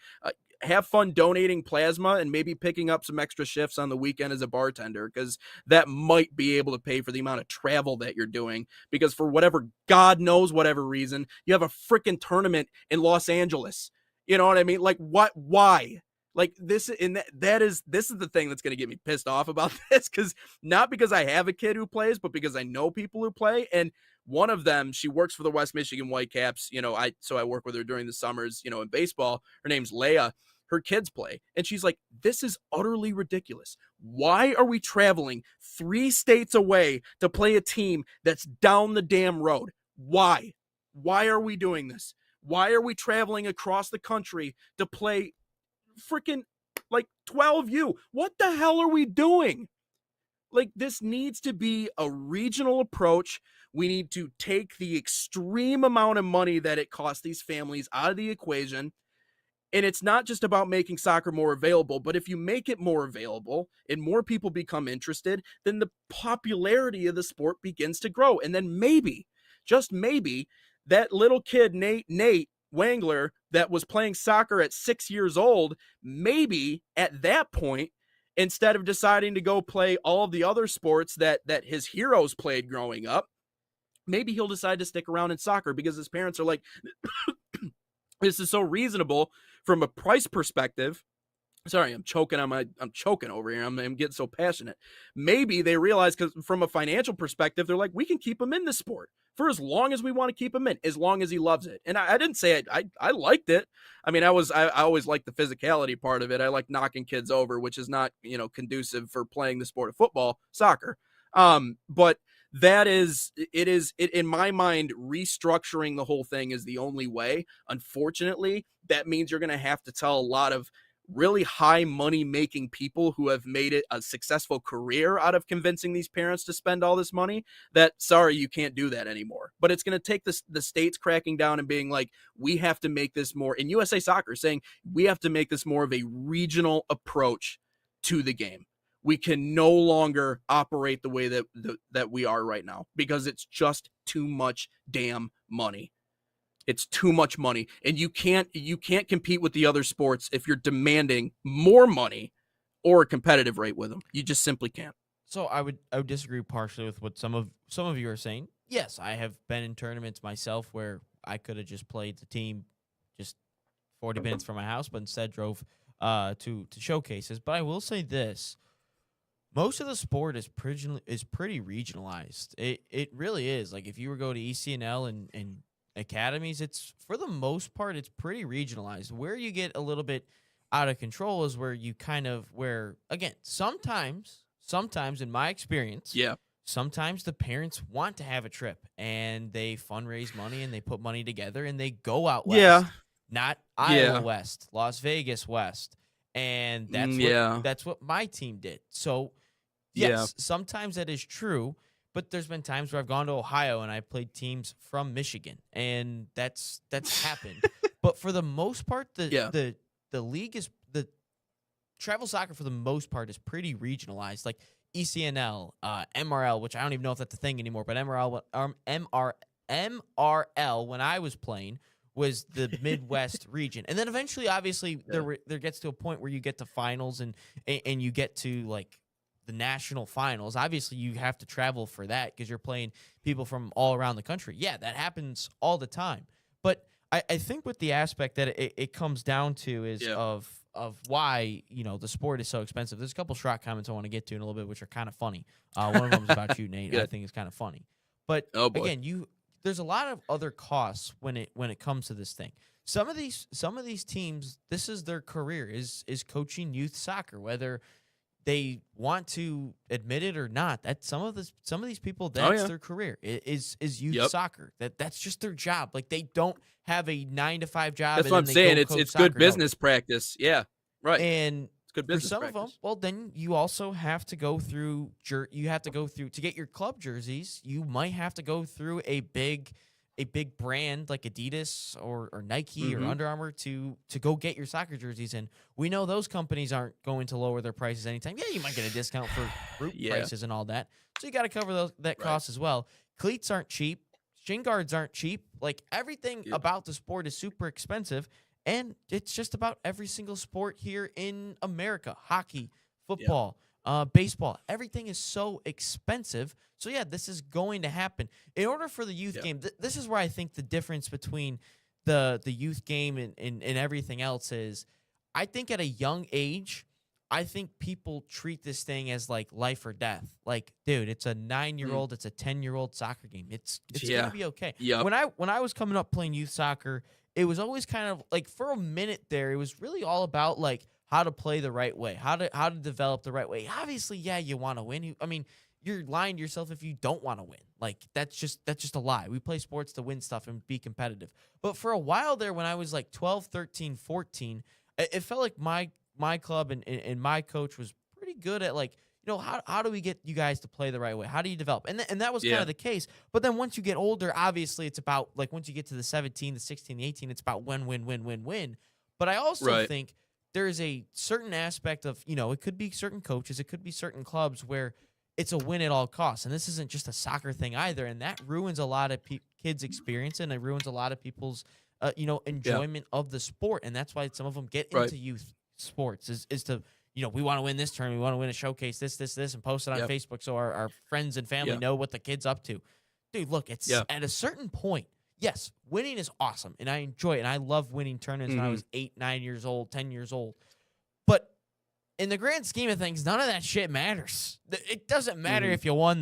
have fun donating plasma and maybe picking up some extra shifts on the weekend as a bartender, because that might be able to pay for the amount of travel that you're doing, because for whatever, God knows whatever reason, you have a freaking tournament in Los Angeles. You know what I mean? Like, what? Why? Like, this, and this is the thing that's going to get me pissed off about this, because not because I have a kid who plays, but because I know people who play. And one of them, she works for the West Michigan Whitecaps. You know, so I work with her during the summers, you know, in baseball. Her name's Leia. Her kids play. And she's like, this is utterly ridiculous. Why are we traveling 3 states away to play a team that's down the damn road? Why? Why are we doing this? Why are we traveling across the country to play freaking like 12U? What the hell are we doing? Like, this needs to be a regional approach. We need to take the extreme amount of money that it costs these families out of the equation. And it's not just about making soccer more available, but if you make it more available and more people become interested, then the popularity of the sport begins to grow. And then maybe, just maybe, that little kid, Nate Wangler, that was playing soccer at 6 years old, maybe at that point, instead of deciding to go play all of the other sports that his heroes played growing up, maybe he'll decide to stick around in soccer because his parents are like, this is so reasonable from a price perspective. Sorry, I'm choking over here. I'm getting so passionate. Maybe they realize, because from a financial perspective, they're like, we can keep him in this sport for as long as we want to keep him in, as long as he loves it. And I didn't say it. I liked it. I mean, I always liked the physicality part of it. I like knocking kids over, which is not, conducive for playing the sport of football, soccer. But it in my mind, restructuring the whole thing is the only way. Unfortunately, that means you're going to have to tell a lot of really high money making people who have made it a successful career out of convincing these parents to spend all this money that, sorry, you can't do that anymore. But it's going to take the states cracking down and being like, we have to make this more, in USA Soccer saying, we have to make this more of a regional approach to the game. We can no longer operate the way that we are right now, because it's just too much damn money. It's too much money, and you can't compete with the other sports if you're demanding more money or a competitive rate with them. You just simply can't. So I would disagree partially with what some of you are saying. Yes, I have been in tournaments myself where I could have just played the team just 40 minutes from my house, but instead drove to showcases. But I will say this: most of the sport is pretty regionalized. It really is. Like, if you were to go to ECNL and academies, it's, for the most part, it's pretty regionalized. Where you get a little bit out of control is where again, sometimes in my experience, sometimes the parents want to have a trip and they fundraise money and they put money together and they go out west, not Iowa West, Las Vegas West, and that's what my team did. So yes, sometimes that is true. But there's been times where I've gone to Ohio and I played teams from Michigan, and that's happened. But for the most part, the league is, the travel soccer for the most part is pretty regionalized. Like ECNL, MRL, which I don't even know if that's a thing anymore, but MRL when I was playing was the Midwest region, and then eventually, obviously, there gets to a point where you get to finals and you get to like the national finals. Obviously, you have to travel for that because you're playing people from all around the country. Yeah, that happens all the time. But I think with the aspect that it comes down to is of why, the sport is so expensive. There's a couple Schrock comments I want to get to in a little bit, which are kind of funny. One of them is about you, Nate. I think it's kind of funny. But again, there's a lot of other costs when it comes to this thing. Some of these teams, this is their career, is coaching youth soccer, whether they want to admit it or not. That some of these people, that's their career, is youth soccer. That's just their job. Like, they don't have a 9-to-5 job. That's what I'm saying. It's good business practice. Yeah, right. And it's good business for some practice. of them, well, then you also have to go through. To get your club jerseys. You might have to go through a big brand like Adidas or Nike or Under Armour to go get your soccer jerseys. And we know those companies aren't going to lower their prices anytime. Yeah, you might get a discount for group prices and all that. So you got to cover that cost as well. Cleats aren't cheap. Shin guards aren't cheap. Like, everything about the sport is super expensive. And it's just about every single sport here in America. Hockey, football, baseball. Everything is so expensive. So, yeah, this is going to happen. In order for the youth game, this is where I think the difference between the youth game and everything else is, I think at a young age, I think people treat this thing as like life or death. Like, dude, it's a 9-year-old, it's a 10-year-old soccer game. It's gonna be okay. When I was coming up playing youth soccer, it was always kind of like, for a minute there, it was really all about like how to play the right way, how to develop the right way. Obviously, you want to win. You're lying to yourself if you don't want to win. Like, that's just a lie. We play sports to win stuff and be competitive. But for a while there, when I was like 12, 13, 14, it felt like my club and my coach was pretty good at, like, how do we get you guys to play the right way? How do you develop? And that was kind of the case. But then once you get older, obviously it's about, like, once you get to the 17, the 16, the 18, it's about win. But I also think there is a certain aspect of, it could be certain coaches, it could be certain clubs where it's a win at all costs. And this isn't just a soccer thing either. And that ruins a lot of kids' experience, and it ruins a lot of people's, enjoyment of the sport. And that's why some of them get into youth sports is to, we want to win this tournament, we want to win a showcase, this, and post it on Facebook so our friends and family know what the kid's up to. Dude, look, it's at a certain point, yes, winning is awesome, and I enjoy it, and I love winning tournaments when I was 8, 9 years old, 10 years old. But in the grand scheme of things, none of that shit matters. It doesn't matter Mhm. if you won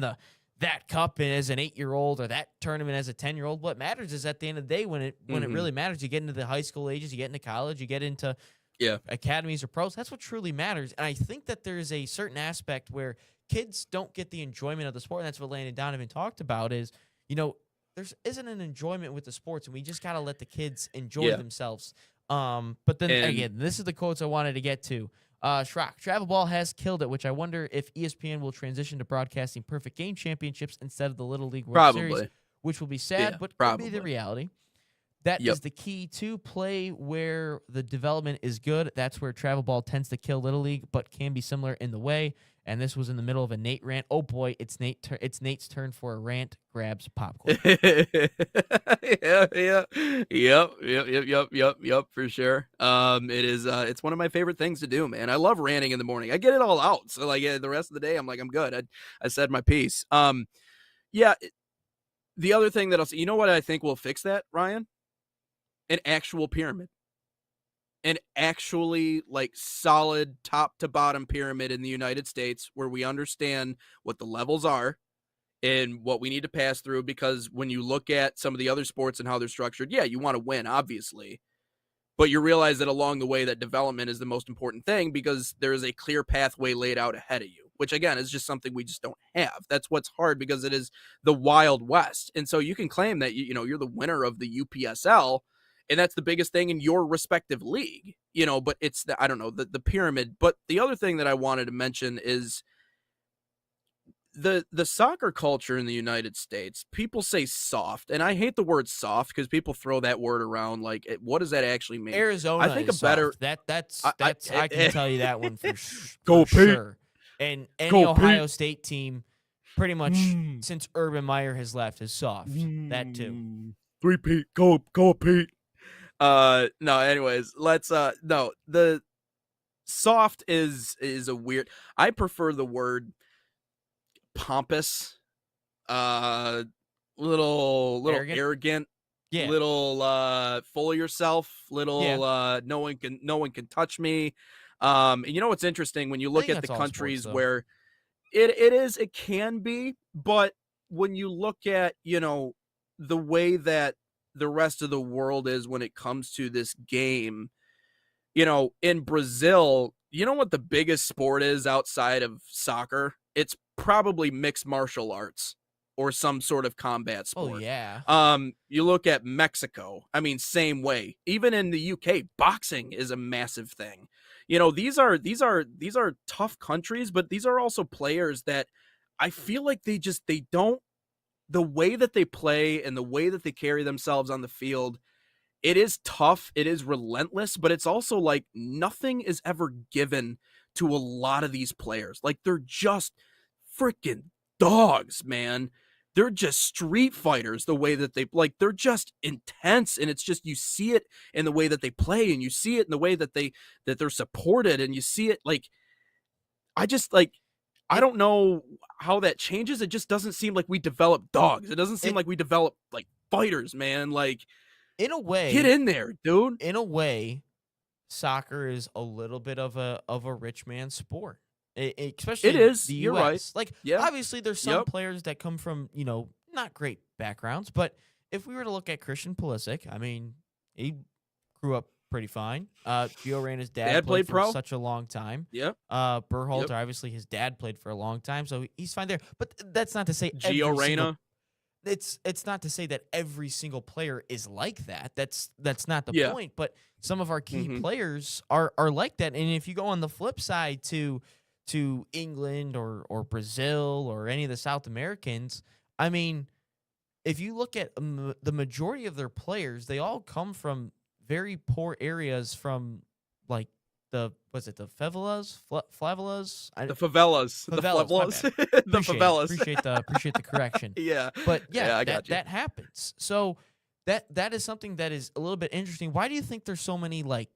that cup as an 8-year-old or that tournament as a 10-year-old. What matters is at the end of the day when it Mhm. really matters, you get into the high school ages, you get into college, you get into Yeah. academies or pros. That's what truly matters. And I think that there's a certain aspect where kids don't get the enjoyment of the sport. And that's what Landon Donovan talked about is, there isn't an enjoyment with the sports, and we just got to let the kids enjoy Yeah. themselves. But then And again, this is the quotes I wanted to get to. Schrock, travel ball has killed it, which I wonder if ESPN will transition to broadcasting perfect game championships instead of the Little League World Series, probably. which will be sad, Yeah, but could probably. be the reality. That is Yep. the key to play where the development is good. That's where travel ball tends to kill Little League, but can be similar in the way. And this was in the middle of a Nate rant. Oh boy, it's Nate's turn for a rant. Grabs popcorn. Yeah. Yep, for sure. It is, it's one of my favorite things to do, man. I love ranting in the morning. I get it all out. So like the rest of the day, I'm like, I'm good. I said my piece. Yeah. The other thing that I'll say, you know what I think will fix that, Ryan? An actual pyramid. An actually like solid top to bottom pyramid in the United States where we understand what the levels are and what we need to pass through, because when you look at some of the other sports and how they're structured, yeah, you want to win, obviously. But you realize that along the way that development is the most important thing because there is a clear pathway laid out ahead of you, which again is just something we just don't have. That's what's hard because it is the Wild West. And so you can claim that you're the winner of the UPSL and that's the biggest thing in your respective league, but it's I don't know, the pyramid. But the other thing that I wanted to mention is the soccer culture in the United States. People say soft, and I hate the word soft because people throw that word around like, what does that actually mean? Arizona, I think is a better soft. That's I can tell you that one for Go, Pete. sure. And any Go, Ohio Pete. State team, pretty much since Urban Meyer has left, is soft. That too. 3 Pete, go Pete. No, anyways, let's no, the soft is a weird. I prefer the word pompous, little arrogant, Yeah. little full of yourself, little no one can touch me. And you know what's interesting when you look think at the that's all countries sports, though. where it can be, but when you look at the way that the rest of the world is when it comes to this game, in Brazil, you know what the biggest sport is outside of soccer? It's probably mixed martial arts or some sort of combat sport. Oh yeah. You look at Mexico, I mean, same way. Even in the UK, boxing is a massive thing. These are tough countries, but these are also players that I feel like they don't, the way that they play and the way that they carry themselves on the field, it is tough, it is relentless, but it's also like nothing is ever given to a lot of these players. Like they're just freaking dogs, man. They're just street fighters the way that they're just intense, and it's just you see it in the way that they play and you see it in the way that they're supported, and you see it like I don't know how that changes. It just doesn't seem like we develop dogs. It doesn't seem like we develop like fighters, man. Like in a way, get in there, dude. In a way, soccer is a little bit of a rich man's sport. Especially It is. the US. You're right. Like Yeah. obviously there's some players that come from, not great backgrounds, but if we were to look at Christian Pulisic, I mean, he grew up pretty fine. Gio Reyna's dad played for pro such a long time. Yep. Berhalter, obviously his dad played for a long time, so he's fine there. But that's not to say Gio Reyna. It's not to say that every single player is like that. That's not the point. But some of our key players are like that. And if you go on the flip side to England or Brazil or any of the South Americans, I mean, if you look at the majority of their players, they all come from very poor areas, from like the favelas, favelas, The favelas. The favelas. Appreciate the correction. Yeah. But I got you. that happens. So that is something that is a little bit interesting. Why do you think there's so many like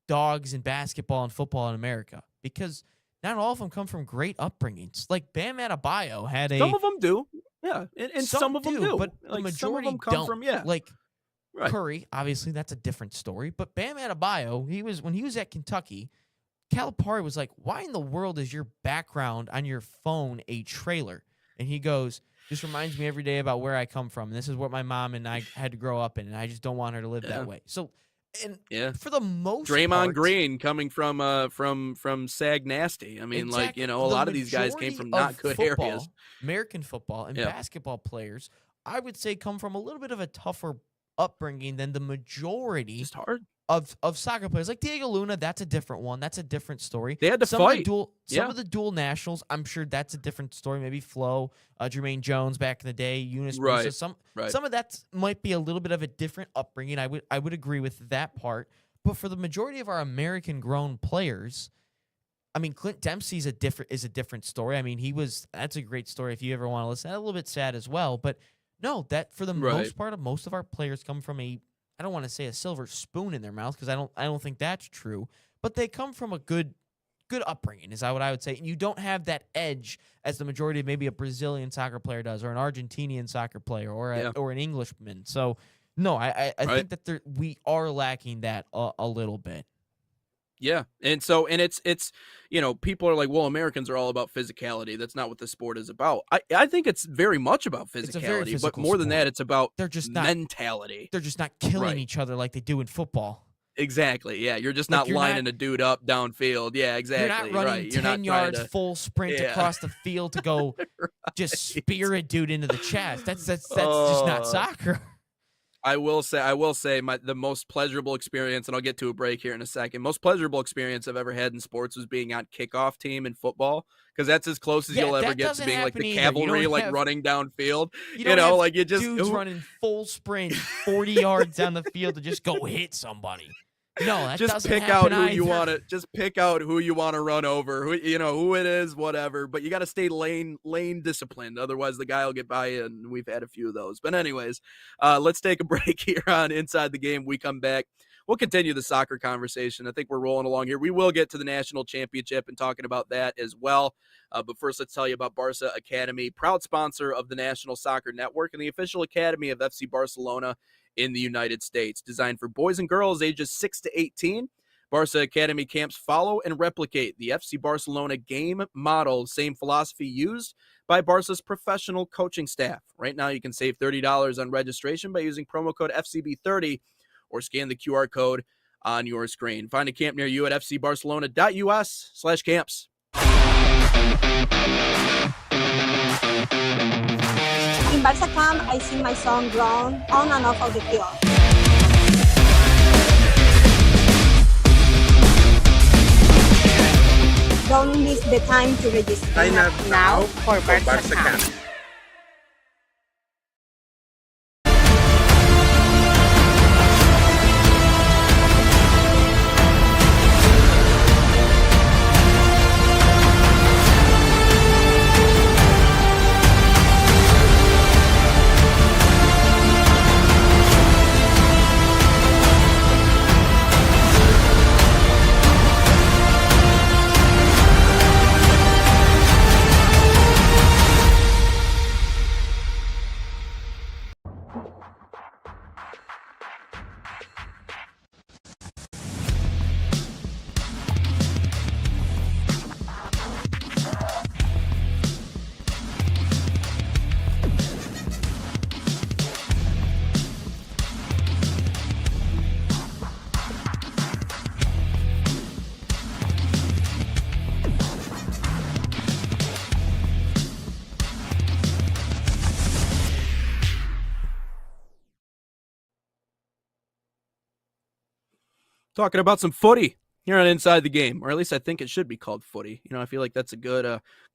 dogs in basketball and football in America? Because not all of them come from great upbringings. Like Bam Adebayo had some of them do. Yeah. And some of them do. But like, the majority some of them come don't. from, yeah. Like Right. Curry, obviously that's a different story. But Bam Adebayo, when he was at Kentucky, Calipari was like, why in the world is your background on your phone a trailer? And he goes, just reminds me every day about where I come from. And this is what my mom and I had to grow up in. And I just don't want her to live that way. So, and for the most Draymond part, Green coming from Sag Nasty. I mean, like, exactly, a the lot of these guys came majority from not of good football, areas. American football and Yeah. basketball players, I would say, come from a little bit of a tougher upbringing than the majority Just hard. of soccer players. Like Diego Luna, that's a different one. That's a different story. They had to Some fight. Of the dual nationals, I'm sure that's a different story. Maybe Flo, Jermaine Jones back in the day, Eunice Right, Musa. right. Some of that might be a little bit of a different upbringing. I would agree with that part. But for the majority of our American-grown players, I mean, Clint Dempsey is a different story. I mean, that's a great story if you ever want to listen. That's a little bit sad as well, but no, that for the most part, most of our players come from I don't want to say a silver spoon in their mouth because I don't think that's true, but they come from a good upbringing is what I would say. And you don't have that edge as the majority of maybe a Brazilian soccer player does, or an Argentinian soccer player, or an Englishman. So no, I think that we are lacking that a little bit. Yeah. And it's people are like, well, Americans are all about physicality. That's not what the sport is about. I think it's very much about It's a very physicality, but physical more than sport. that, it's about They're just not mentality. They're just not killing each other like they do in football. Exactly. Yeah. You're just Like, not you're lining not- a dude up downfield. Yeah, exactly. You're not running right. 10 You're not yards trying to, full sprint across the field to go just spear a dude into the chest. That's just not soccer. I will say the most pleasurable experience, and I'll get to a break here in a second. Most pleasurable experience I've ever had in sports was being on kickoff team in football, because that's as close as you'll ever get to being like the cavalry, like running downfield. Like you just dudes running full sprint 40 yards down the field to just go hit somebody. No, that just doesn't pick happen out who you either. want to. Just pick out who you want to run over. Who it is, whatever. But you got to stay lane disciplined. Otherwise, the guy will get by you. And we've had a few of those. But anyways, let's take a break here on Inside the Game. We come back, we'll continue the soccer conversation. I think we're rolling along here. We will get to the national championship and talking about that as well. But first, let's tell you about Barca Academy, proud sponsor of the National Soccer Network and the official academy of FC Barcelona in the United States. Designed for boys and girls ages 6 to 18, Barca Academy camps follow and replicate the FC Barcelona game model, same philosophy used by Barca's professional coaching staff. Right now, you can save $30 on registration by using promo code FCB30 or scan the QR code on your screen. Find a camp near you at fcbarcelona.us/camps. In Barca camp, I see my son grown on and off of the field. Don't miss the time to register. Sign up now for Barca camp. Talking about some footy here on Inside the Game, or at least I think it should be called footy. I feel like that's a good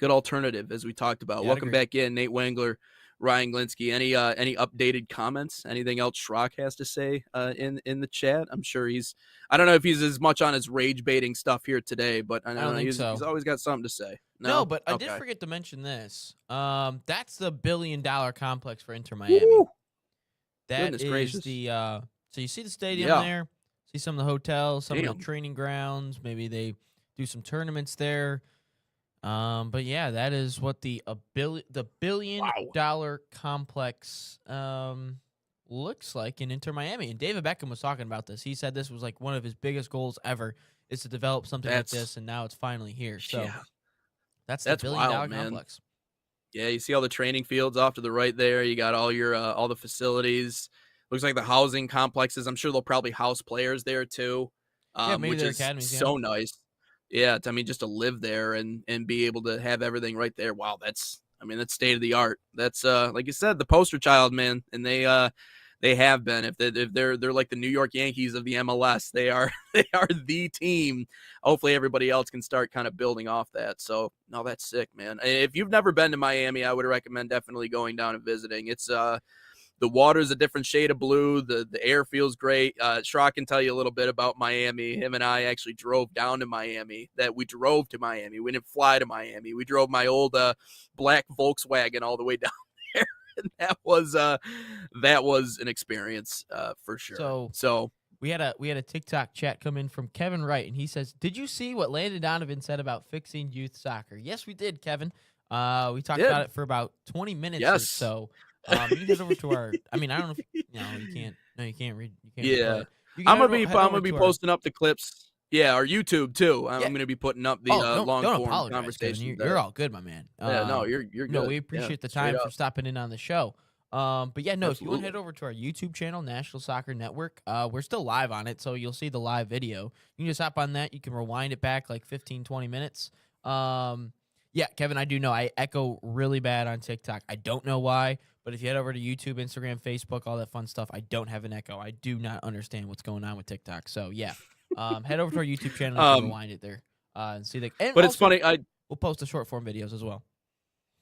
alternative, as we talked about. Yeah, Welcome back in, Nate Wangler, Ryan Glinsky. Any updated comments? Anything else Schrock has to say in the chat? I'm sure I don't know if he's as much on his rage baiting stuff here today, but I don't know he's always got something to say. No, but I did forget to mention this. That's the $1 billion complex for Inter Miami. Woo! That Goodness is gracious. so you see the stadium Yeah. there, see some of the hotels, some of Damn. the training grounds. Maybe they do some tournaments there. But yeah, that is what the $1 billion complex looks like in Inter Miami. And David Beckham was talking about this. He said this was like one of his biggest goals ever, is to develop something like That's this, and now it's finally here. So yeah, that's the that's billion-dollar wild, man. complex. Yeah, you see all the training fields off to the right there. You got all your all the facilities. Looks like the housing complexes. I'm sure they'll probably house players there too, Yeah, maybe which their is academies. Yeah. so nice. Yeah, I mean, just to live there and be able to have everything right there. Wow, that's state of the art. That's like you said, the poster child, man, and they have been. If they're like the New York Yankees of the MLS, they are they are the team. Hopefully, everybody else can start kind of building off that. So, no, that's sick, man. If you've never been to Miami, I would recommend definitely going down and visiting. It's the water's a different shade of blue. The air feels great. Schrock can tell you a little bit about Miami. Him and I actually drove down to Miami. We drove to Miami. We didn't fly to Miami. We drove my old black Volkswagen all the way down there. And that was an experience for sure. So we had a TikTok chat come in from Kevin Wright, and he says, "Did you see what Landon Donovan said about fixing youth soccer?" Yes, we did, Kevin. We talked about it for about 20 minutes or so. You can head over to our. I mean, I don't know if you can't. No, you can't read. You can't. yeah, I'm I'm gonna be posting up the clips. Yeah, our YouTube too. I'm gonna be putting up the long form conversation. You're all good, my man. No, you're good. No, we appreciate the time for stopping in on the show. But yeah, no, if you want to head over to our YouTube channel, National Soccer Network, we're still live on it, so you'll see the live video. You can just hop on that. You can rewind it back like 15, 20 minutes. Yeah, Kevin, I do know I echo really bad on TikTok. I don't know why, but if you head over to YouTube, Instagram, Facebook, all that fun stuff, I don't have an echo. I do not understand what's going on with TikTok. So yeah, head over to our YouTube channel and rewind it there and see the. And but also, it's funny. We'll post the short form videos as well.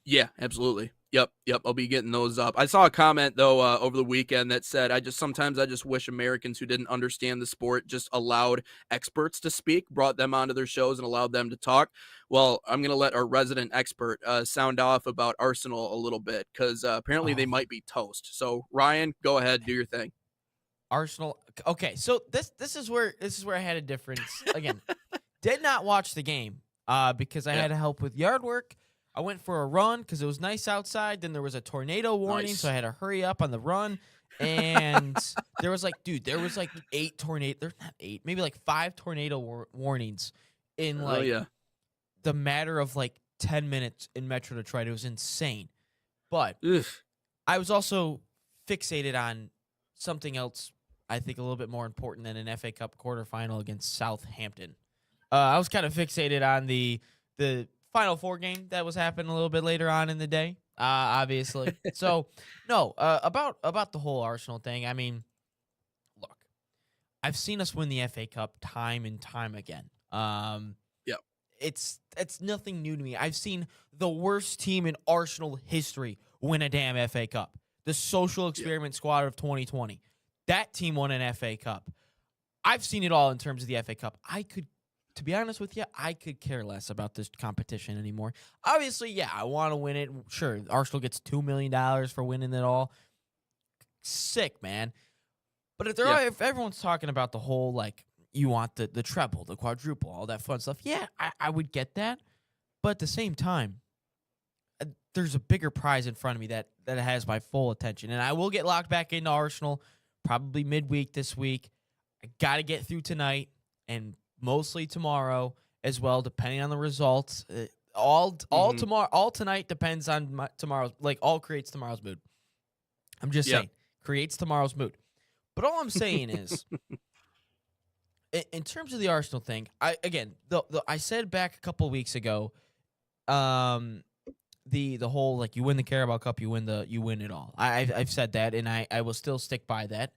Yeah, absolutely. Yep. I'll be getting those up. I saw a comment though over the weekend that said, sometimes I just wish Americans who didn't understand the sport just allowed experts to speak, brought them onto their shows and allowed them to talk. Well, I'm going to let our resident expert sound off about Arsenal a little bit because apparently they might be toast. So Ryan, go ahead, do your thing. Arsenal. Okay, so this is where I had a difference. Again, did not watch the game because I had to help with yard work. I went for a run because it was nice outside. Then there was a tornado warning, so I had to hurry up on the run. And there was like 8 tornadoes. There's not 8, maybe like 5 tornado warnings in the matter of like 10 minutes in Metro Detroit. It was insane. But I was also fixated on something else, I think a little bit more important than an FA Cup quarterfinal against Southampton. I was kind of fixated on the Final Four game that was happening a little bit later on in the day, obviously. So, no, about the whole Arsenal thing, I mean, look, I've seen us win the FA Cup time and time again. It's nothing new to me. I've seen the worst team in Arsenal history win a damn FA Cup. The social experiment squad of 2020. That team won an FA Cup. I've seen it all in terms of the FA Cup. To be honest with you, I could care less about this competition anymore. Obviously, yeah, I want to win it. Sure, Arsenal gets $2 million for winning it all. Sick, man. But if everyone's talking about the whole, like, you want the treble, the quadruple, all that fun stuff, yeah, I would get that. But at the same time, there's a bigger prize in front of me that has my full attention. And I will get locked back into Arsenal probably midweek this week. I got to get through tonight and mostly tomorrow as well, depending on the results. All tomorrow, all tonight depends on tomorrow's. Like, all creates tomorrow's mood. I'm just saying, creates tomorrow's mood. But all I'm saying is, in terms of the Arsenal thing, I said back a couple of weeks ago, the whole like you win the Carabao Cup, you win it all. I've said that, and I will still stick by that.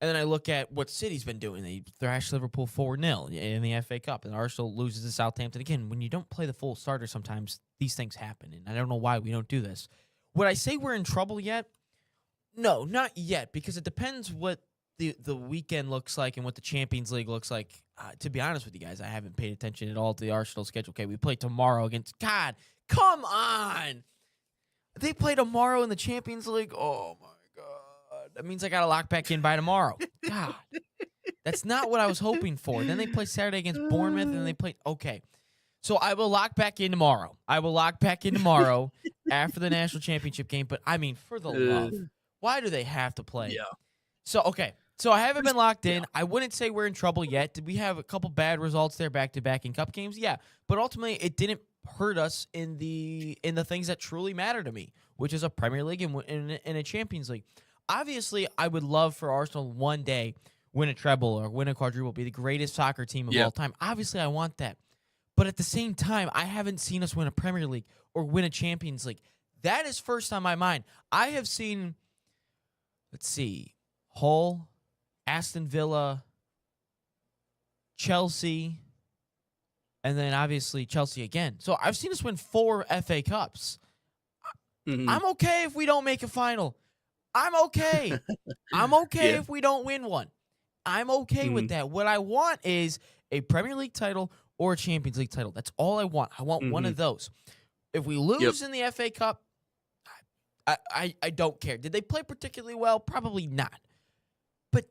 And then I look at what City's been doing. They thrashed Liverpool 4-0 in the FA Cup, and Arsenal loses to Southampton. Again, when you don't play the full starter, sometimes these things happen, and I don't know why we don't do this. Would I say we're in trouble yet? No, not yet, because it depends what the weekend looks like and what the Champions League looks like. To be honest with you guys, I haven't paid attention at all to the Arsenal schedule. Okay, we play tomorrow against... God, come on! They play tomorrow in the Champions League? Oh, my God. That means I got to lock back in by tomorrow. God, that's not what I was hoping for. Then they play Saturday against Bournemouth, and they play... Okay, so I will lock back in tomorrow. After the National Championship game. But, I mean, for the love, why do they have to play? Yeah. So, okay, So I haven't been locked in. I wouldn't say we're in trouble yet. Did we have a couple bad results there back-to-back in cup games? Yeah. But ultimately, it didn't hurt us in the things that truly matter to me, which is a Premier League and a Champions League. Obviously, I would love for Arsenal one day win a treble or win a quadruple, be the greatest soccer team of all time. Obviously, I want that. But at the same time, I haven't seen us win a Premier League or win a Champions League. That is first on my mind. I have seen, let's see, Hull, Aston Villa, Chelsea, and then obviously Chelsea again. So I've seen us win 4 FA Cups. I'm okay if we don't make a final. I'm okay. I'm okay if we don't win one. I'm okay with that. What I want is a Premier League title or a Champions League title. That's all I want. I want one of those. If we lose in the FA Cup, I don't care. Did they play particularly well? Probably not. But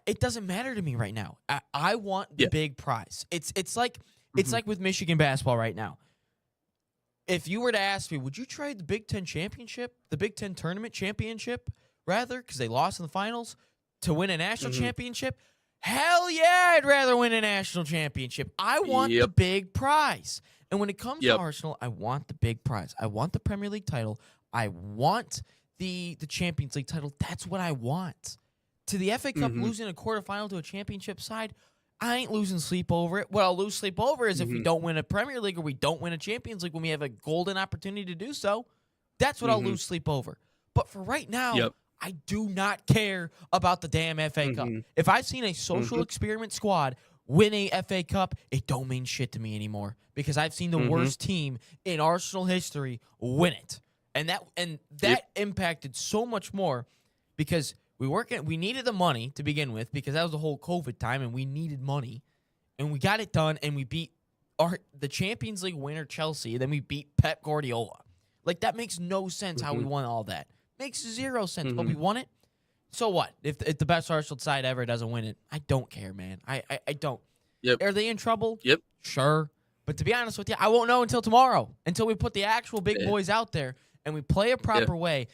it doesn't matter to me right now. I want the big prize. It's like with Michigan basketball right now. If you were to ask me, would you trade the Big Ten championship, the Big Ten tournament championship, rather, because they lost in the finals, to win a national championship? Hell yeah, I'd rather win a national championship. I want the big prize. And when it comes to Arsenal, I want the big prize. I want the Premier League title. I want the Champions League title. That's what I want. To the FA Cup, losing a quarterfinal to a championship side, I ain't losing sleep over it. What I'll lose sleep over is if we don't win a Premier League or we don't win a Champions League when we have a golden opportunity to do so. That's what I'll lose sleep over. But for right now, I do not care about the damn FA Cup. If I've seen a social experiment squad win a FA Cup, it don't mean shit to me anymore because I've seen the worst team in Arsenal history win it. And that impacted so much more because we needed the money to begin with because that was the whole COVID time and we needed money. And we got it done and we beat the Champions League winner Chelsea, and then we beat Pep Guardiola. Like that makes no sense how we won all that. Makes 0 sense, but we won it. So what? If the best Arsenal side ever doesn't win it, I don't care, man. I don't. Are they in trouble? Sure. But to be honest with you, I won't know until tomorrow, until we put the actual big boys out there and we play a proper way.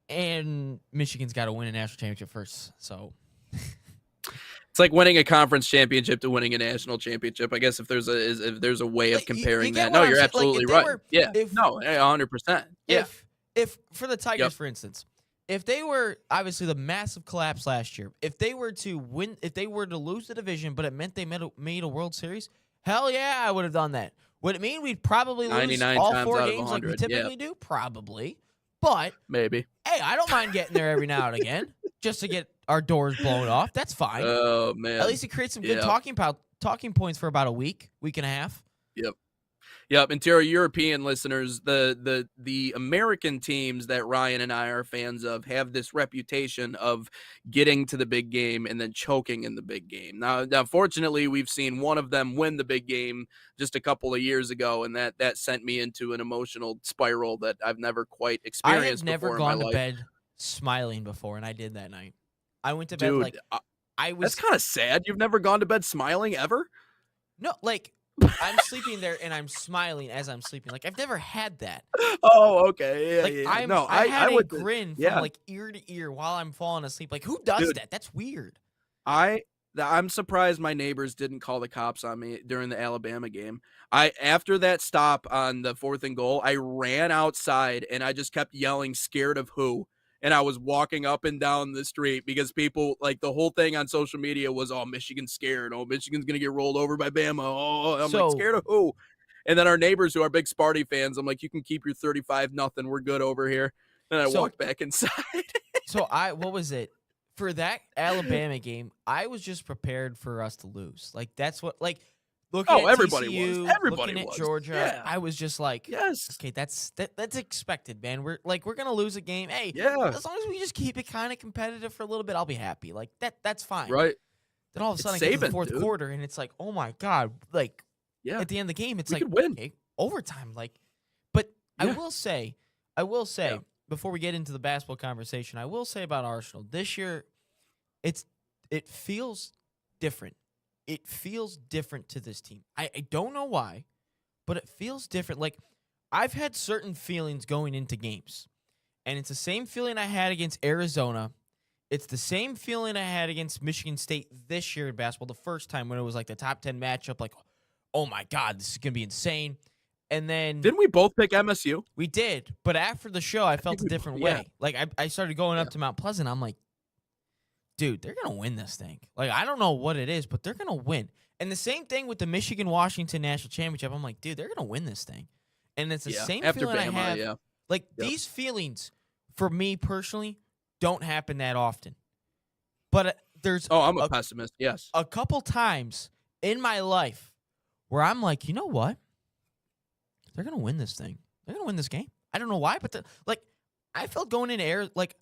And Michigan's got to win a national championship first. So it's like winning a conference championship to winning a national championship. I guess if there's a way of comparing that. No, you're absolutely right. 100%. If for the Tigers, for instance, if they were obviously the massive collapse last year, if they were to lose the division, but it meant they made a World Series, hell yeah, I would have done that. Would it mean we'd probably lose all 4 games like we typically do? Probably. But maybe. Hey, I don't mind getting there every now and again just to get our doors blown off. That's fine. Oh, man. At least it creates some good talking points for about a week and a half. Yep. And to our European listeners, the American teams that Ryan and I are fans of have this reputation of getting to the big game and then choking in the big game. Now, fortunately, we've seen one of them win the big game just a couple of years ago, and that sent me into an emotional spiral that I've never quite experienced before. I have never gone to bed smiling before, and I did that night. I went to bed I was. That's kind of sad. You've never gone to bed smiling ever? No, I'm sleeping there and I'm smiling as I'm sleeping. Like I've never had that. Oh, okay. Yeah. I had a grin from ear to ear while I'm falling asleep. Like who does that? That's weird. I'm surprised my neighbors didn't call the cops on me during the Alabama game. After that stop on the 4th and goal, I ran outside and I just kept yelling, "Scared of who?" And I was walking up and down the street because people, like, the whole thing on social media was, "Oh, Michigan's scared. Oh, Michigan's going to get rolled over by Bama. Oh," I'm like, "Scared of who?" And then our neighbors who are big Sparty fans, I'm like, "You can keep your 35-0. We're good over here." And I walked back inside. What was it? For that Alabama game, I was just prepared for us to lose. Like, that's what, looking at everybody TCU, was. Everybody looking was. at Georgia, yeah. I was just like, yes, okay, that's expected, man. We're gonna lose a game. Hey, yeah. As long as we just keep it kind of competitive for a little bit, I'll be happy. Like that's fine. Right. Then all of a sudden, I get to the fourth quarter, and it's like, oh my god, at the end of the game, it's we could win. Okay, overtime. But I will say, before we get into the basketball conversation, I will say about Arsenal this year, it feels different. It feels different to this team. I don't know why, but it feels different. Like, I've had certain feelings going into games, and it's the same feeling I had against Arizona. It's the same feeling I had against Michigan State this year in basketball, the first time when it was like the top 10 matchup, like, oh my God, this is going to be insane. And then Didn't we both pick MSU? we did, but after the show, I felt a different yeah. way. Like, I started going up to Mount Pleasant. I'm like, dude, they're going to win this thing. Like, I don't know what it is, but they're going to win. And the same thing with the Michigan-Washington National Championship. I'm like, dude, they're going to win this thing. And it's the same after feeling Bama, I have. yeah. Like, these feelings, for me personally, don't happen that often. But there's I'm a pessimist, yes. a couple times in my life where I'm like, you know what? They're going to win this thing. They're going to win this game. I don't know why, but I felt going in air, like,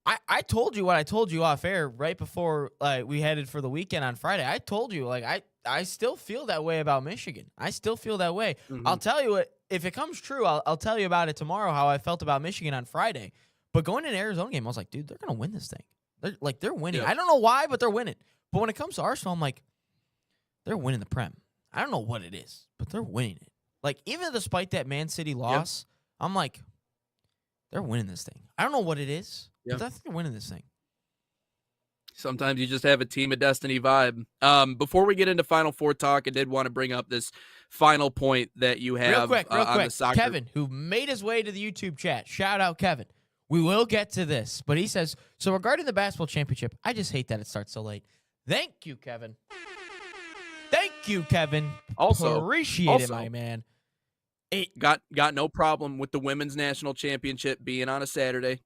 I told you what I told you off air right before we headed for the weekend on Friday. I told you, like, I still feel that way about Michigan. I still feel that way. Mhm. I'll tell you what, if it comes true, I'll tell you about it tomorrow, how I felt about Michigan on Friday. But going in the Arizona game, I was like, dude, they're going to win this thing. They're winning. Yeah. I don't know why, but they're winning. But when it comes to Arsenal, I'm like, they're winning the Prem. I don't know what it is, but they're winning it. Like, even despite that Man City loss, I'm like, they're winning this thing. I don't know what it is, but I think they're winning this thing. Sometimes you just have a team of destiny vibe. Before we get into Final Four talk, I did want to bring up this final point that you have Real quick. on the soccer. Kevin, who made his way to the YouTube chat. Shout out, Kevin. We will get to this, but he says, so regarding the basketball championship, I just hate that it starts so late. Thank you, Kevin. Thank you, Kevin. Also, appreciate it, my man. Got no problem with the women's national championship being on a Saturday.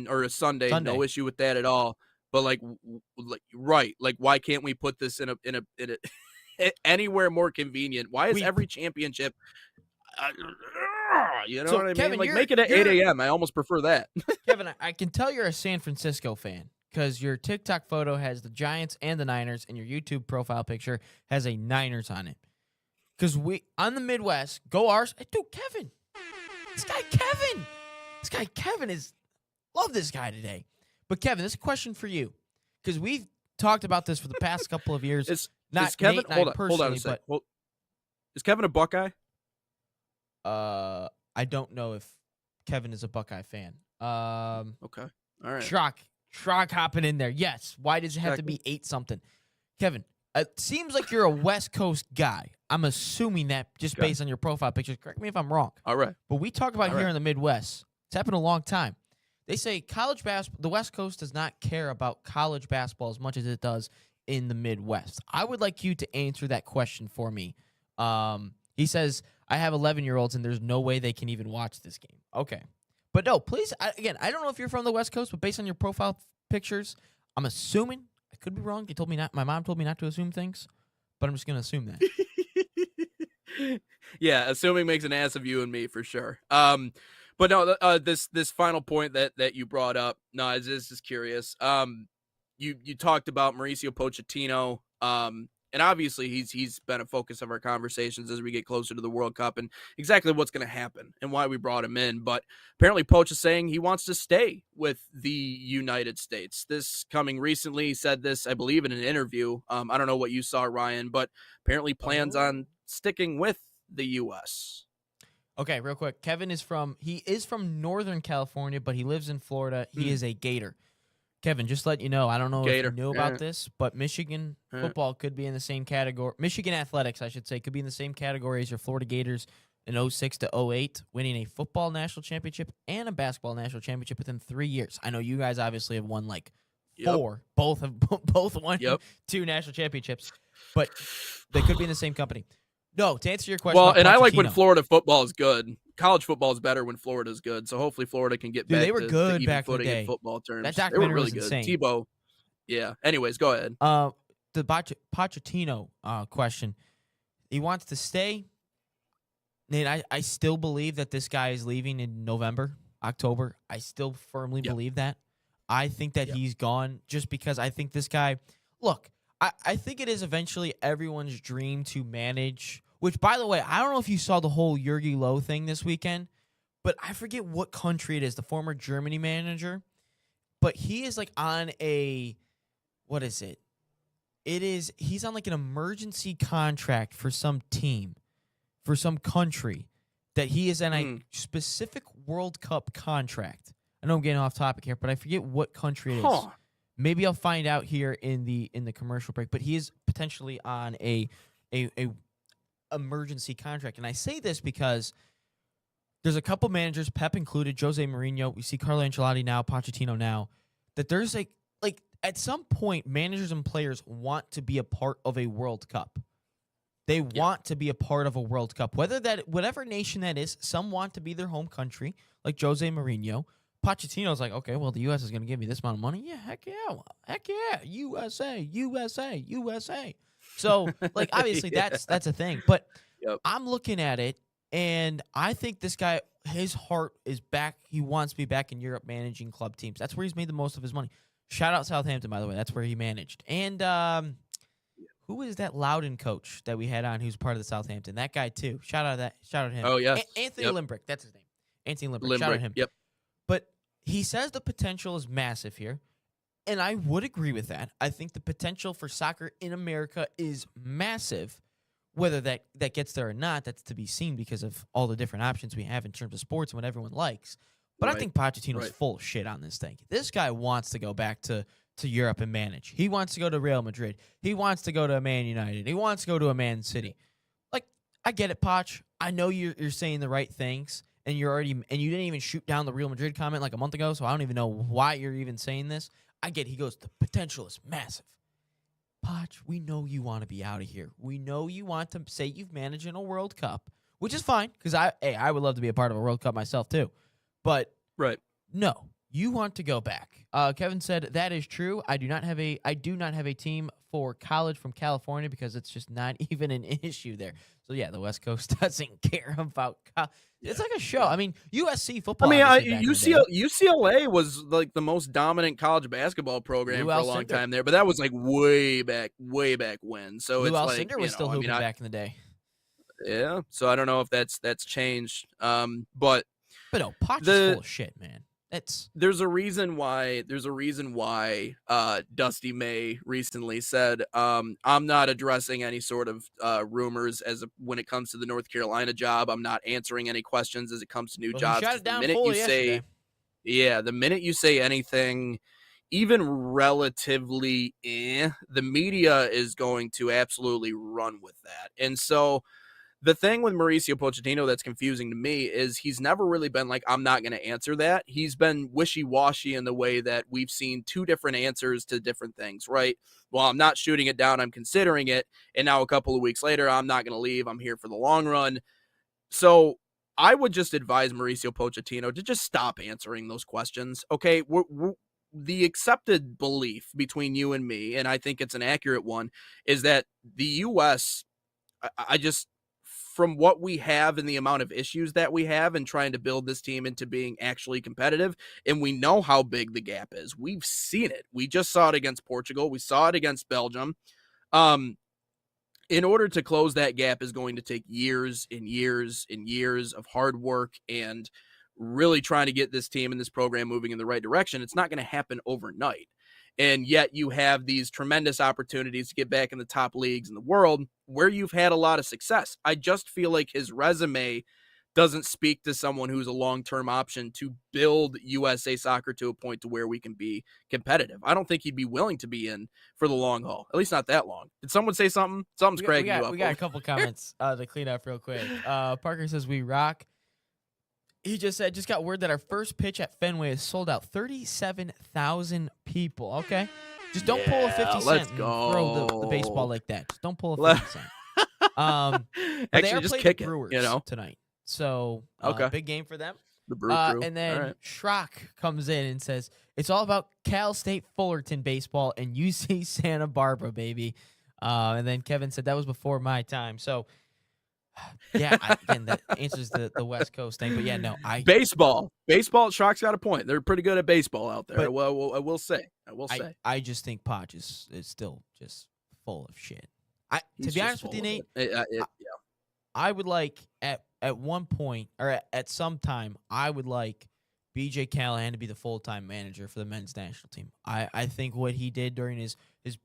Or a Sunday. No issue with that at all. But right, why can't we put this in a anywhere more convenient? Why is every championship? You know what I Kevin, mean? Like, make it at 8 a.m. I almost prefer that. Kevin, I can tell you're a San Francisco fan because your TikTok photo has the Giants and the Niners, and your YouTube profile picture has a Niners on it. Because we, on the Midwest, go ours. Dude, Kevin. This guy Kevin is, love this guy today. But Kevin, this is a question for you. Because we've talked about this for the past couple of years. Is Kevin, hold on a sec. Is Kevin a Buckeye? I don't know if Kevin is a Buckeye fan. Okay. All right. Schrock hopping in there. Yes. Why does it have to be 8-something? Kevin, it seems like you're a West Coast guy. I'm assuming that just based on your profile pictures. Correct me if I'm wrong. All right. But we talk about here in the Midwest. It's happened a long time. They say college basketball, the West Coast does not care about college basketball as much as it does in the Midwest. I would like you to answer that question for me. He says, I have 11-year-olds, and there's no way they can even watch this game. Okay. But no, please, I don't know if you're from the West Coast, but based on your profile pictures, I'm assuming, I could be wrong. My mom told me not to assume things, but I'm just going to assume that. Yeah, assuming makes an ass of you and me for sure. But no, this final point that you brought up, no, this is curious. You talked about Mauricio Pochettino, and obviously he's been a focus of our conversations as we get closer to the World Cup and exactly what's going to happen and why we brought him in. But apparently Poch is saying he wants to stay with the United States. This coming recently, he said this, I believe, in an interview. I don't know what you saw, Ryan, but apparently plans on sticking with the U.S. Okay, real quick. Kevin is from Northern California, but he lives in Florida. He is a Gator. Kevin, just let you know, I don't know if you knew about this, but Michigan football could be in the same category. Michigan athletics, I should say, could be in the same category as your Florida Gators in 06 to 08, winning a football national championship and a basketball national championship within 3 years. I know you guys obviously have won four. Both won 2 national championships, but they could be in the same company. No, to answer your question. Well, and Pochettino, I like when Florida football is good. College football is better when Florida is good. So hopefully Florida can get back they were to good even back in the footing day. in football terms. That They documentary were really was good. insane. Tebow. Yeah. Anyways, go ahead. The Pochettino question. He wants to stay. Nate, I still believe that this guy is leaving in November, October. I still firmly believe that. I think that he's gone just because I think this guy. Look, I think it is eventually everyone's dream to manage. Which, by the way, I don't know if you saw the whole Jurgi Low thing this weekend, but I forget what country it is, the former Germany manager. But he is on what is it? He's on an emergency contract for some team, for some country, that he is in a specific World Cup contract. I know I'm getting off topic here, but I forget what country it is. maybe I'll find out here in the commercial break, but he is potentially on a emergency contract. And I say this because there's a couple managers, Pep included, Jose Mourinho, we see Carlo Ancelotti now, Pochettino now, that there's like at some point managers and players want to be a part of a World Cup. They want to be a part of a World Cup. Whatever nation that is, some want to be their home country, like Jose Mourinho. Pochettino's like, okay, well, the U.S. is going to give me this amount of money. Yeah, heck yeah, USA. So, like, obviously that's a thing. But I'm looking at it, and I think this guy, his heart is back. He wants to be back in Europe managing club teams. That's where he's made the most of his money. Shout out Southampton, by the way. That's where he managed. And who is that Loudon coach that we had on who's part of the Southampton? That guy, too. Shout out him. Oh, yes. Anthony Limbrick. That's his name. Anthony Limbrick. Shout out him. Yep. But he says the potential is massive here, and I would agree with that. I think the potential for soccer in America is massive. Whether that gets there or not, that's to be seen because of all the different options we have in terms of sports and what everyone likes. But I think Pochettino's full of shit on this thing. This guy wants to go back to Europe and manage. He wants to go to Real Madrid. He wants to go to Man United. He wants to go to a Man City. Like, I get it, Poch. I know you're saying the right things. And you didn't even shoot down the Real Madrid comment like a month ago, so I don't even know why you're even saying this. I get he goes, the potential is massive. Poch, we know you want to be out of here. We know you want to say you've managed in a World Cup, which is fine, because I would love to be a part of a World Cup myself too. But no, you want to go back. Kevin said that is true. I do not have a team for college from California because it's just not even an issue there. So yeah, the West Coast doesn't care about college. It's like a show. I mean, USC football. I mean, UCLA was like the most dominant college basketball program for a long time there, but that was like way back when. So it's like Alcindor was still hooping back in the day. Yeah, so I don't know if that's changed. But no, Poch is full of shit, man. There's a reason why Dusty May recently said, I'm not addressing any sort of rumors when it comes to the North Carolina job. I'm not answering any questions as it comes to new jobs. He shut it down fully yesterday. The minute you say anything, even relatively, the media is going to absolutely run with that. And so the thing with Mauricio Pochettino that's confusing to me is he's never really been like, I'm not going to answer that. He's been wishy-washy in the way that we've seen two different answers to different things, right? Well, I'm not shooting it down. I'm considering it. And now a couple of weeks later, I'm not going to leave. I'm here for the long run. So I would just advise Mauricio Pochettino to just stop answering those questions. Okay, the accepted belief between you and me, and I think it's an accurate one, is that the U.S., from what we have and the amount of issues that we have and trying to build this team into being actually competitive, and we know how big the gap is. We've seen it. We just saw it against Portugal. We saw it against Belgium. In order to close that gap is going to take years and years and years of hard work and really trying to get this team and this program moving in the right direction. It's not going to happen overnight. And yet you have these tremendous opportunities to get back in the top leagues in the world where you've had a lot of success. I just feel like his resume doesn't speak to someone who's a long-term option to build USA soccer to a point to where we can be competitive. I don't think he'd be willing to be in for the long haul, at least not that long. Did someone say something? Something's cracking you up. We got a couple comments to clean up real quick. Parker says, we rock. He just said, just got word that our first pitch at Fenway is sold out. 37,000 people. Okay. Just don't pull a 50 cent and throw the baseball like that. Just don't pull a 50 cent. Actually, just kick Brewers, tonight. So, big game for them. The Brew Crew. And then Schrock comes in and says, it's all about Cal State Fullerton baseball and UC Santa Barbara, baby. And then Kevin said that was before my time. So, yeah, again, that answers the West Coast thing. But yeah, no, baseball. Schrock's got a point. They're pretty good at baseball out there. Well, I will say. I just think Poch is still just full of shit. To be honest with you, Nate, I would like at one point or at some time, I would like BJ Callahan to be the full-time manager for the men's national team. I think what he did during his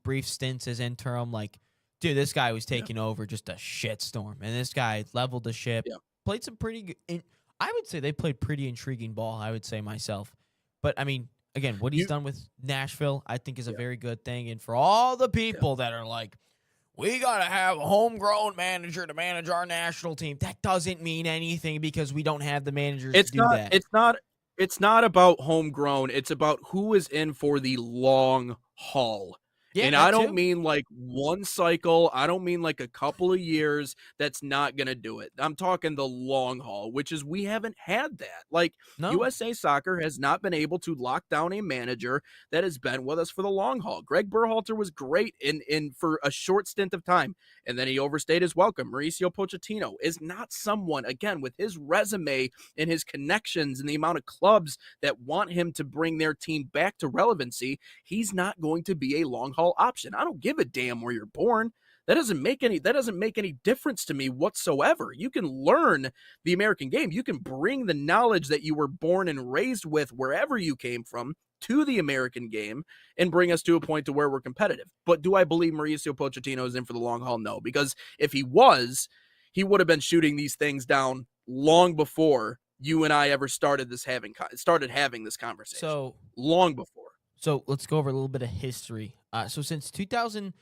brief stints as interim, like, dude, this guy was taking over just a shitstorm, and this guy leveled the ship. Yeah. Played some pretty good. I would say they played pretty intriguing ball. I would say myself, but I mean, again, what he's You done with Nashville, I think is a very good thing. And for all the people that are like, we got to have a homegrown manager to manage our national team, that doesn't mean anything because we don't have the managers to It's do not that. it's not about homegrown, it's about who is in for the long haul. Yeah, And that I don't too. mean like one cycle, I don't mean like a couple of years. That's not going to do it. I'm talking the long haul, which is we haven't had that. Like No. USA Soccer has not been able to lock down a manager that has been with us for the long haul. Greg Berhalter was great in for a short stint of time, and then he overstayed his welcome. Mauricio Pochettino is not someone, again, with his resume and his connections and the amount of clubs that want him to bring their team back to relevancy. He's not going to be a long haul option. I don't give a damn where you're born. That doesn't make any difference to me whatsoever. You can learn the American game. You can bring the knowledge that you were born and raised with wherever you came from to the American game and bring us to a point to where we're competitive. But do I believe Mauricio Pochettino is in for the long haul? No, because if he was, he would have been shooting these things down long before you and I ever started having this conversation. So long before. So let's go over a little bit of history. So since 2000,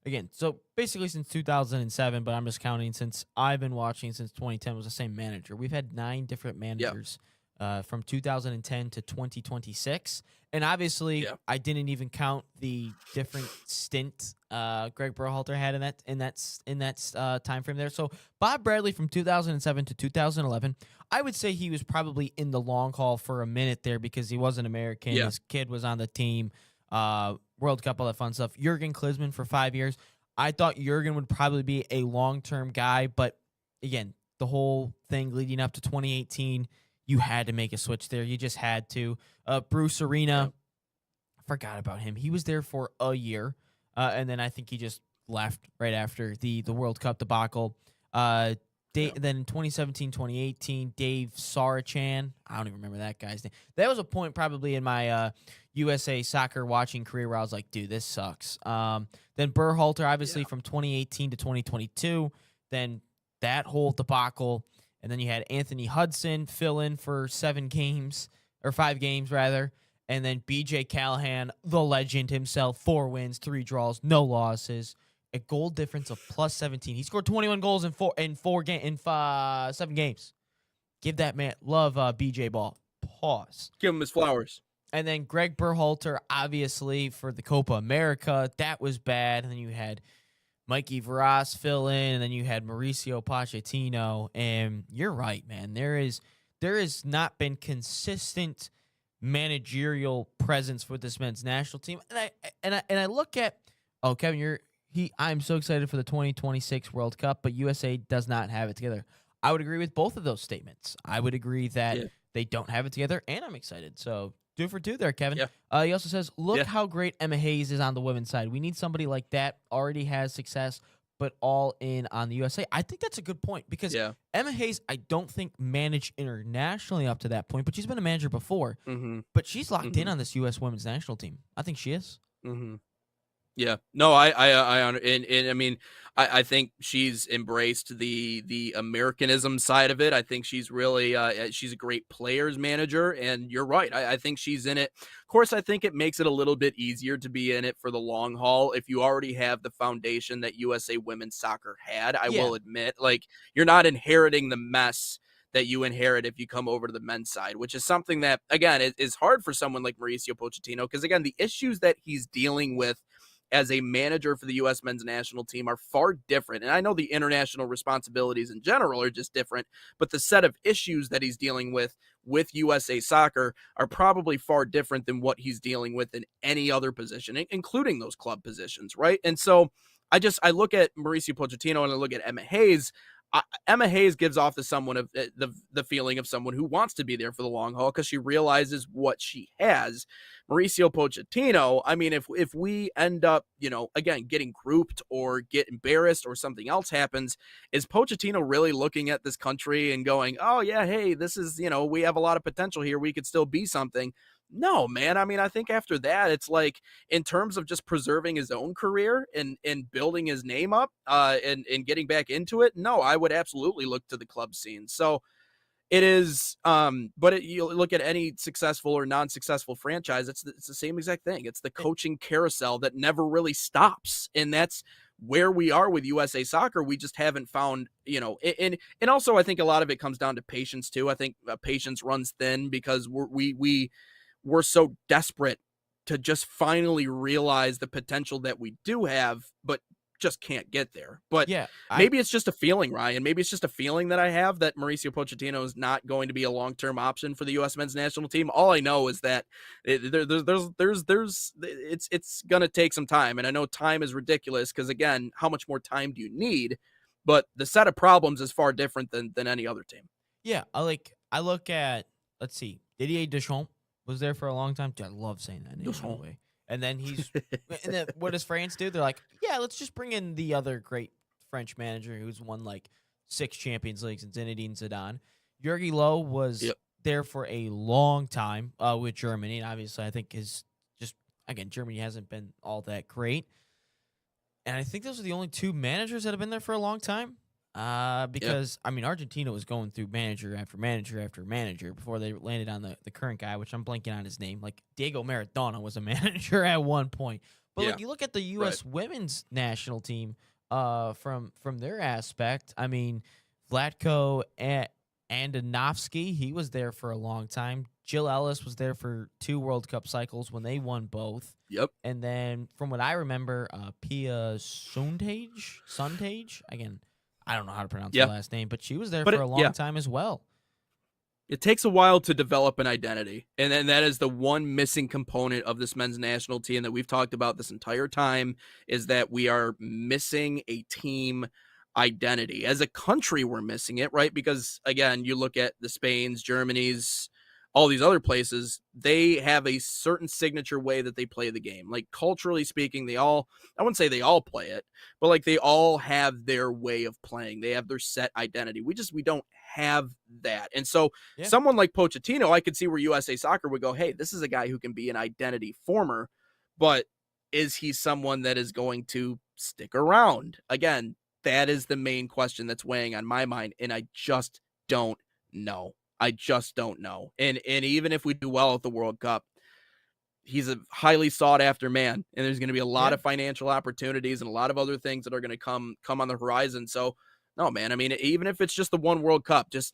again, so basically since 2007, but I'm just counting since I've been watching since 2010 was the same manager. We've had 9 different managers from 2010 to 2026. And obviously, I didn't even count the different stint Greg Berhalter had in that time frame there. So Bob Bradley from 2007 to 2011, I would say he was probably in the long haul for a minute there because he was an American. Yeah. His kid was on the team, World Cup, all that fun stuff. Jurgen Klinsmann for 5 years. I thought Jurgen would probably be a long-term guy, but again, the whole thing leading up to 2018, you had to make a switch there. You just had to. Bruce Arena, forgot about him. He was there for a year, and then I think he just left right after the World Cup debacle. Then in 2017, 2018, Dave Sarachan. I don't even remember that guy's name. That was a point probably in my USA Soccer watching career where I was like, dude, this sucks. Then Berhalter, obviously, from 2018 to 2022. Then that whole debacle. And then you had Anthony Hudson fill in for 5 games, rather. And then BJ Callahan, the legend himself, 4 wins, 3 draws, no losses, a goal difference of plus 17. He scored 21 goals in 7 games. Give that man love, BJ Ball. Pause. Give him his flowers. And then Greg Berhalter, obviously, for the Copa America, that was bad. And then you had Mikey Varas fill in, and then you had Mauricio Pochettino. And you're right, man. There has not been consistent managerial presence for this men's national team. And I look at, Kevin, I'm so excited for the 2026 World Cup, but USA does not have it together. I would agree with both of those statements. I would agree that they don't have it together, and I'm excited. So 2 for 2 there, Kevin. Yeah. He also says, look how great Emma Hayes is on the women's side. We need somebody like that, already has success, but all in on the USA. I think that's a good point because Emma Hayes, I don't think managed internationally up to that point, but she's been a manager before. Mm-hmm. But she's locked in on this U.S. women's national team. I think she is. Mm-hmm. Yeah, no, I mean, I think she's embraced the Americanism side of it. I think she's really, she's a great players manager, and you're right. I think she's in it. Of course, I think it makes it a little bit easier to be in it for the long haul if you already have the foundation that USA Women's Soccer had. I will admit, like, you're not inheriting the mess that you inherit if you come over to the men's side, which is something that, again, is hard for someone like Mauricio Pochettino, because, again, the issues that he's dealing with as a manager for the U.S. men's national team are far different. And I know the international responsibilities in general are just different, but the set of issues that he's dealing with USA Soccer are probably far different than what he's dealing with in any other position, including those club positions, right? And so I look at Mauricio Pochettino and I look at Emma Hayes. Emma Hayes gives off the feeling of someone who wants to be there for the long haul because she realizes what she has. Mauricio Pochettino, I mean, if we end up, again, getting grouped or get embarrassed or something else happens, is Pochettino really looking at this country and going, oh, yeah, hey, this is, we have a lot of potential here. We could still be something. No, man. I mean, I think after that, it's like in terms of just preserving his own career and building his name up and getting back into it. No, I would absolutely look to the club scene. So It is, but you look at any successful or non-successful franchise, it's the same exact thing. It's the coaching carousel that never really stops, and that's where we are with USA Soccer. We just haven't found, and also I think a lot of it comes down to patience too. I think patience runs thin because we're so desperate to just finally realize the potential that we do have, but just can't get there. But Yeah, maybe it's just a feeling, Ryan. Maybe it's just a feeling that I have that Mauricio Pochettino is not going to be a long-term option for the U.S. men's national team. All I know is that it's going to take some time. And I know time is ridiculous because, again, how much more time do you need? But the set of problems is far different than any other team. yeah. I look at, let's see, Didier Deschamps was there for a long time. Dude, I love saying that name. By the way. And then and then what does France do? They're like, yeah, let's just bring in the other great French manager who's won like 6 Champions Leagues, and Zinedine Zidane. Jurgen Low was there for a long time with Germany, and obviously I think Germany hasn't been all that great. And I think those are the only 2 managers that have been there for a long time. Because Argentina was going through manager after manager after manager before they landed on the current guy, which I'm blanking on his name. Like Diego Maradona was a manager at one point. But like you look at the U.S. women's national team, from their aspect. I mean, Vlatko Andonovski, he was there for a long time. Jill Ellis was there for 2 World Cup cycles when they won both. Yep. And then from what I remember, Pia Sundhage, again, I don't know how to pronounce her last name, but she was there for a long time as well. It takes a while to develop an identity, and then that is the one missing component of this men's national team that we've talked about this entire time, is that we are missing a team identity. As a country, we're missing it, right? Because, again, you look at the Spains, Germanys, all these other places, they have a certain signature way that they play the game. Like, culturally speaking, I wouldn't say they all play it, but like they all have their way of playing. They have their set identity. We don't have that. And so someone like Pochettino, I could see where USA Soccer would go, hey, this is a guy who can be an identity former, but is he someone that is going to stick around? Again, that is the main question that's weighing on my mind, and I just don't know. And even if we do well at the World Cup, he's a highly sought after man, and there's going to be a lot of financial opportunities and a lot of other things that are going to come on the horizon. So no, man, I mean, even if it's just the one World Cup, you just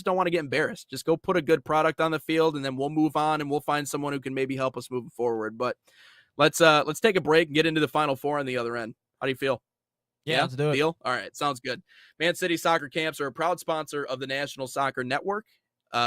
don't want to get embarrassed. Just go put a good product on the field, and then we'll move on and we'll find someone who can maybe help us move forward. But let's take a break and get into the Final Four on the other end. How do you feel? Yeah, let's do it. Deal? All right, sounds good. Man City Soccer Camps are a proud sponsor of the National Soccer Network,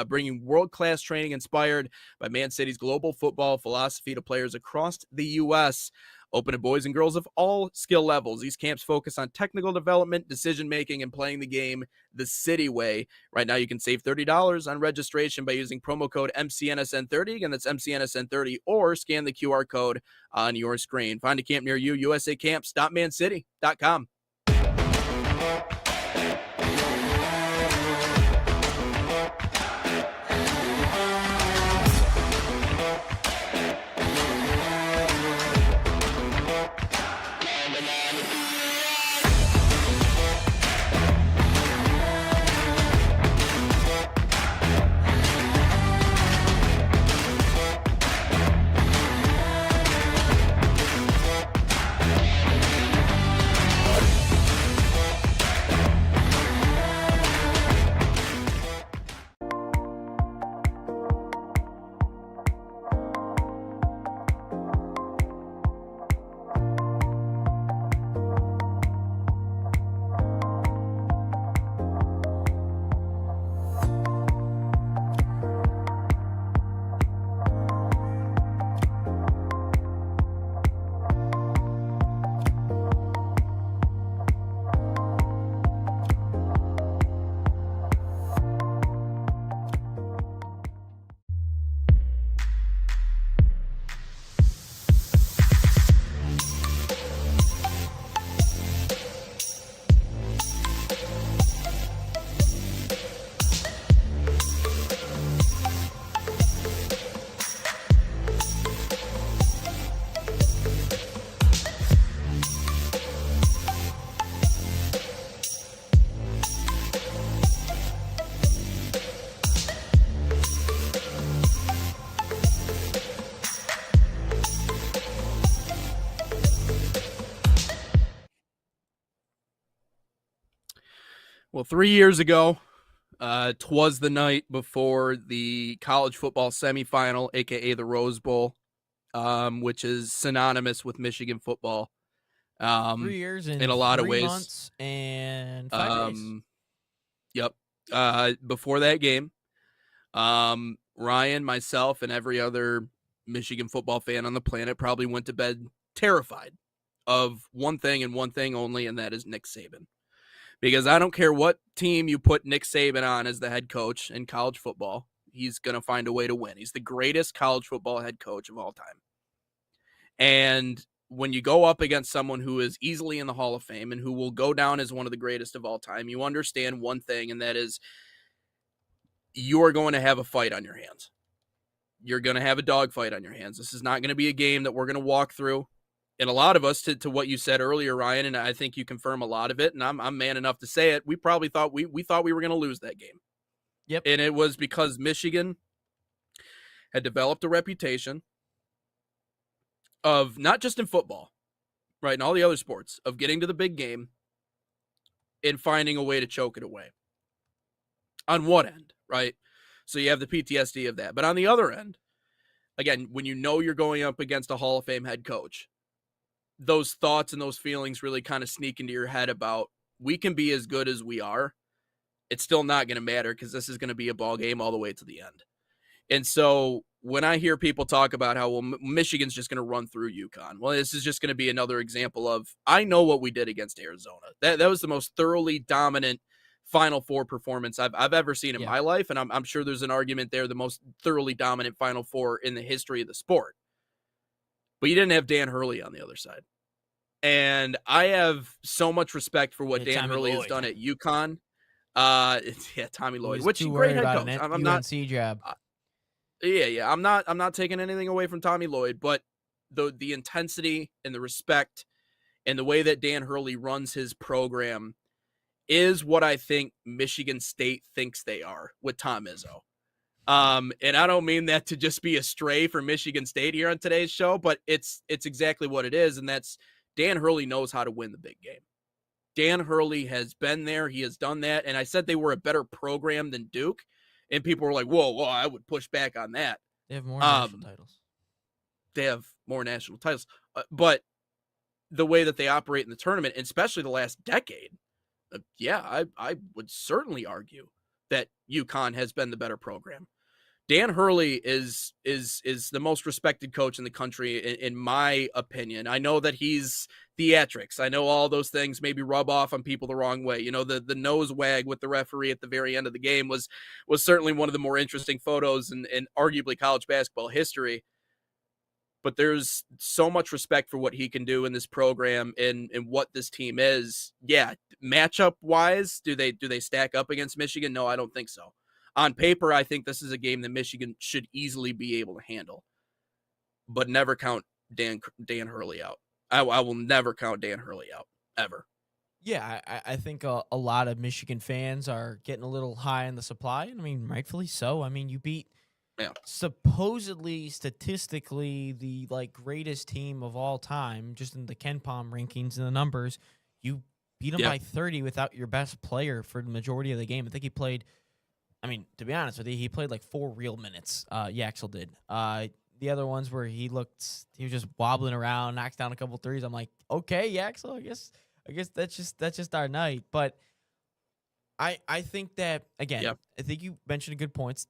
bringing world-class training inspired by Man City's global football philosophy to players across the U.S., open to boys and girls of all skill levels. These camps focus on technical development, decision-making, and playing the game the City way. Right now, you can save $30 on registration by using promo code MCNSN30. Again, that's MCNSN30, or scan the QR code on your screen. Find a camp near you, usacamps.mancity.com. Well, 3 years ago, 'twas the night before the college football semifinal, aka the Rose Bowl, which is synonymous with Michigan football. 3 years In and a lot of 3 ways. months and 5 days. Yep. Before that game, Ryan, myself, and every other Michigan football fan on the planet probably went to bed terrified of one thing and one thing only, and that is Nick Saban. Because I don't care what team you put Nick Saban on as the head coach in college football, he's going to find a way to win. He's the greatest college football head coach of all time. And when you go up against someone who is easily in the Hall of Fame and who will go down as one of the greatest of all time, you understand one thing, and that is you are going to have a fight on your hands. You're going to have a dogfight on your hands. This is not going to be a game that we're going to walk through. And a lot of us, to what you said earlier, Ryan, and I think you confirm a lot of it, and I'm man enough to say it, we probably thought we thought we were going to lose that game. Yep. And it was because Michigan had developed a reputation of, not just in football, right, in all the other sports, of getting to the big game and finding a way to choke it away. On one end, right? So you have the PTSD of that. But on the other end, again, when you know you're going up against a Hall of Fame head coach, those thoughts and those feelings really kind of sneak into your head about, we can be as good as we are. It's still not going to matter because this is going to be a ball game all the way to the end. And so when I hear people talk about how, well, Michigan's just going to run through UConn, well, this is just going to be another example of, I know what we did against Arizona. That was the most thoroughly dominant Final Four performance I've ever seen in my life, and I'm sure there's an argument there, the most thoroughly dominant Final Four in the history of the sport. But you didn't have Dan Hurley on the other side. And I have so much respect for what Dan Tommy Hurley has Lloyd. done at UConn. Tommy Lloyd, which too great head worried coach. about I'm an not. UNC job. Yeah. I'm not taking anything away from Tommy Lloyd, but the intensity and the respect and the way that Dan Hurley runs his program is what I think Michigan State thinks they are with Tom Izzo. And I don't mean that to just be a stray for Michigan State here on today's show, but it's exactly what it is, and that's Dan Hurley knows how to win the big game. Dan Hurley has been there. He has done that. And I said they were a better program than Duke, and people were like, whoa, I would push back on that. They have more national titles. They have more national titles. But the way that they operate in the tournament, and especially the last decade, I would certainly argue that UConn has been the better program. Dan Hurley is the most respected coach in the country, in my opinion. I know that he's theatrics. I know all those things maybe rub off on people the wrong way. You know, the nose wag with the referee at the very end of the game was certainly one of the more interesting photos in arguably college basketball history. But there's so much respect for what he can do in this program and what this team is. Yeah, matchup wise, do they stack up against Michigan? No, I don't think so. On paper, I think this is a game that Michigan should easily be able to handle. But never count Dan Hurley out. I will never count Dan Hurley out, ever. Yeah, I think a lot of Michigan fans are getting a little high on the supply. I mean, rightfully so. I mean, you beat supposedly, statistically, the greatest team of all time, just in the Ken Palm rankings and the numbers. You beat them by 30 without your best player for the majority of the game. I think he played, I mean, to be honest with you, he played 4 real minutes. Yaxel did. The other ones where he was just wobbling around, knocks down a couple threes. I'm like, okay, Yaxel, I guess that's just our night. But I think that, again, I think you mentioned good points.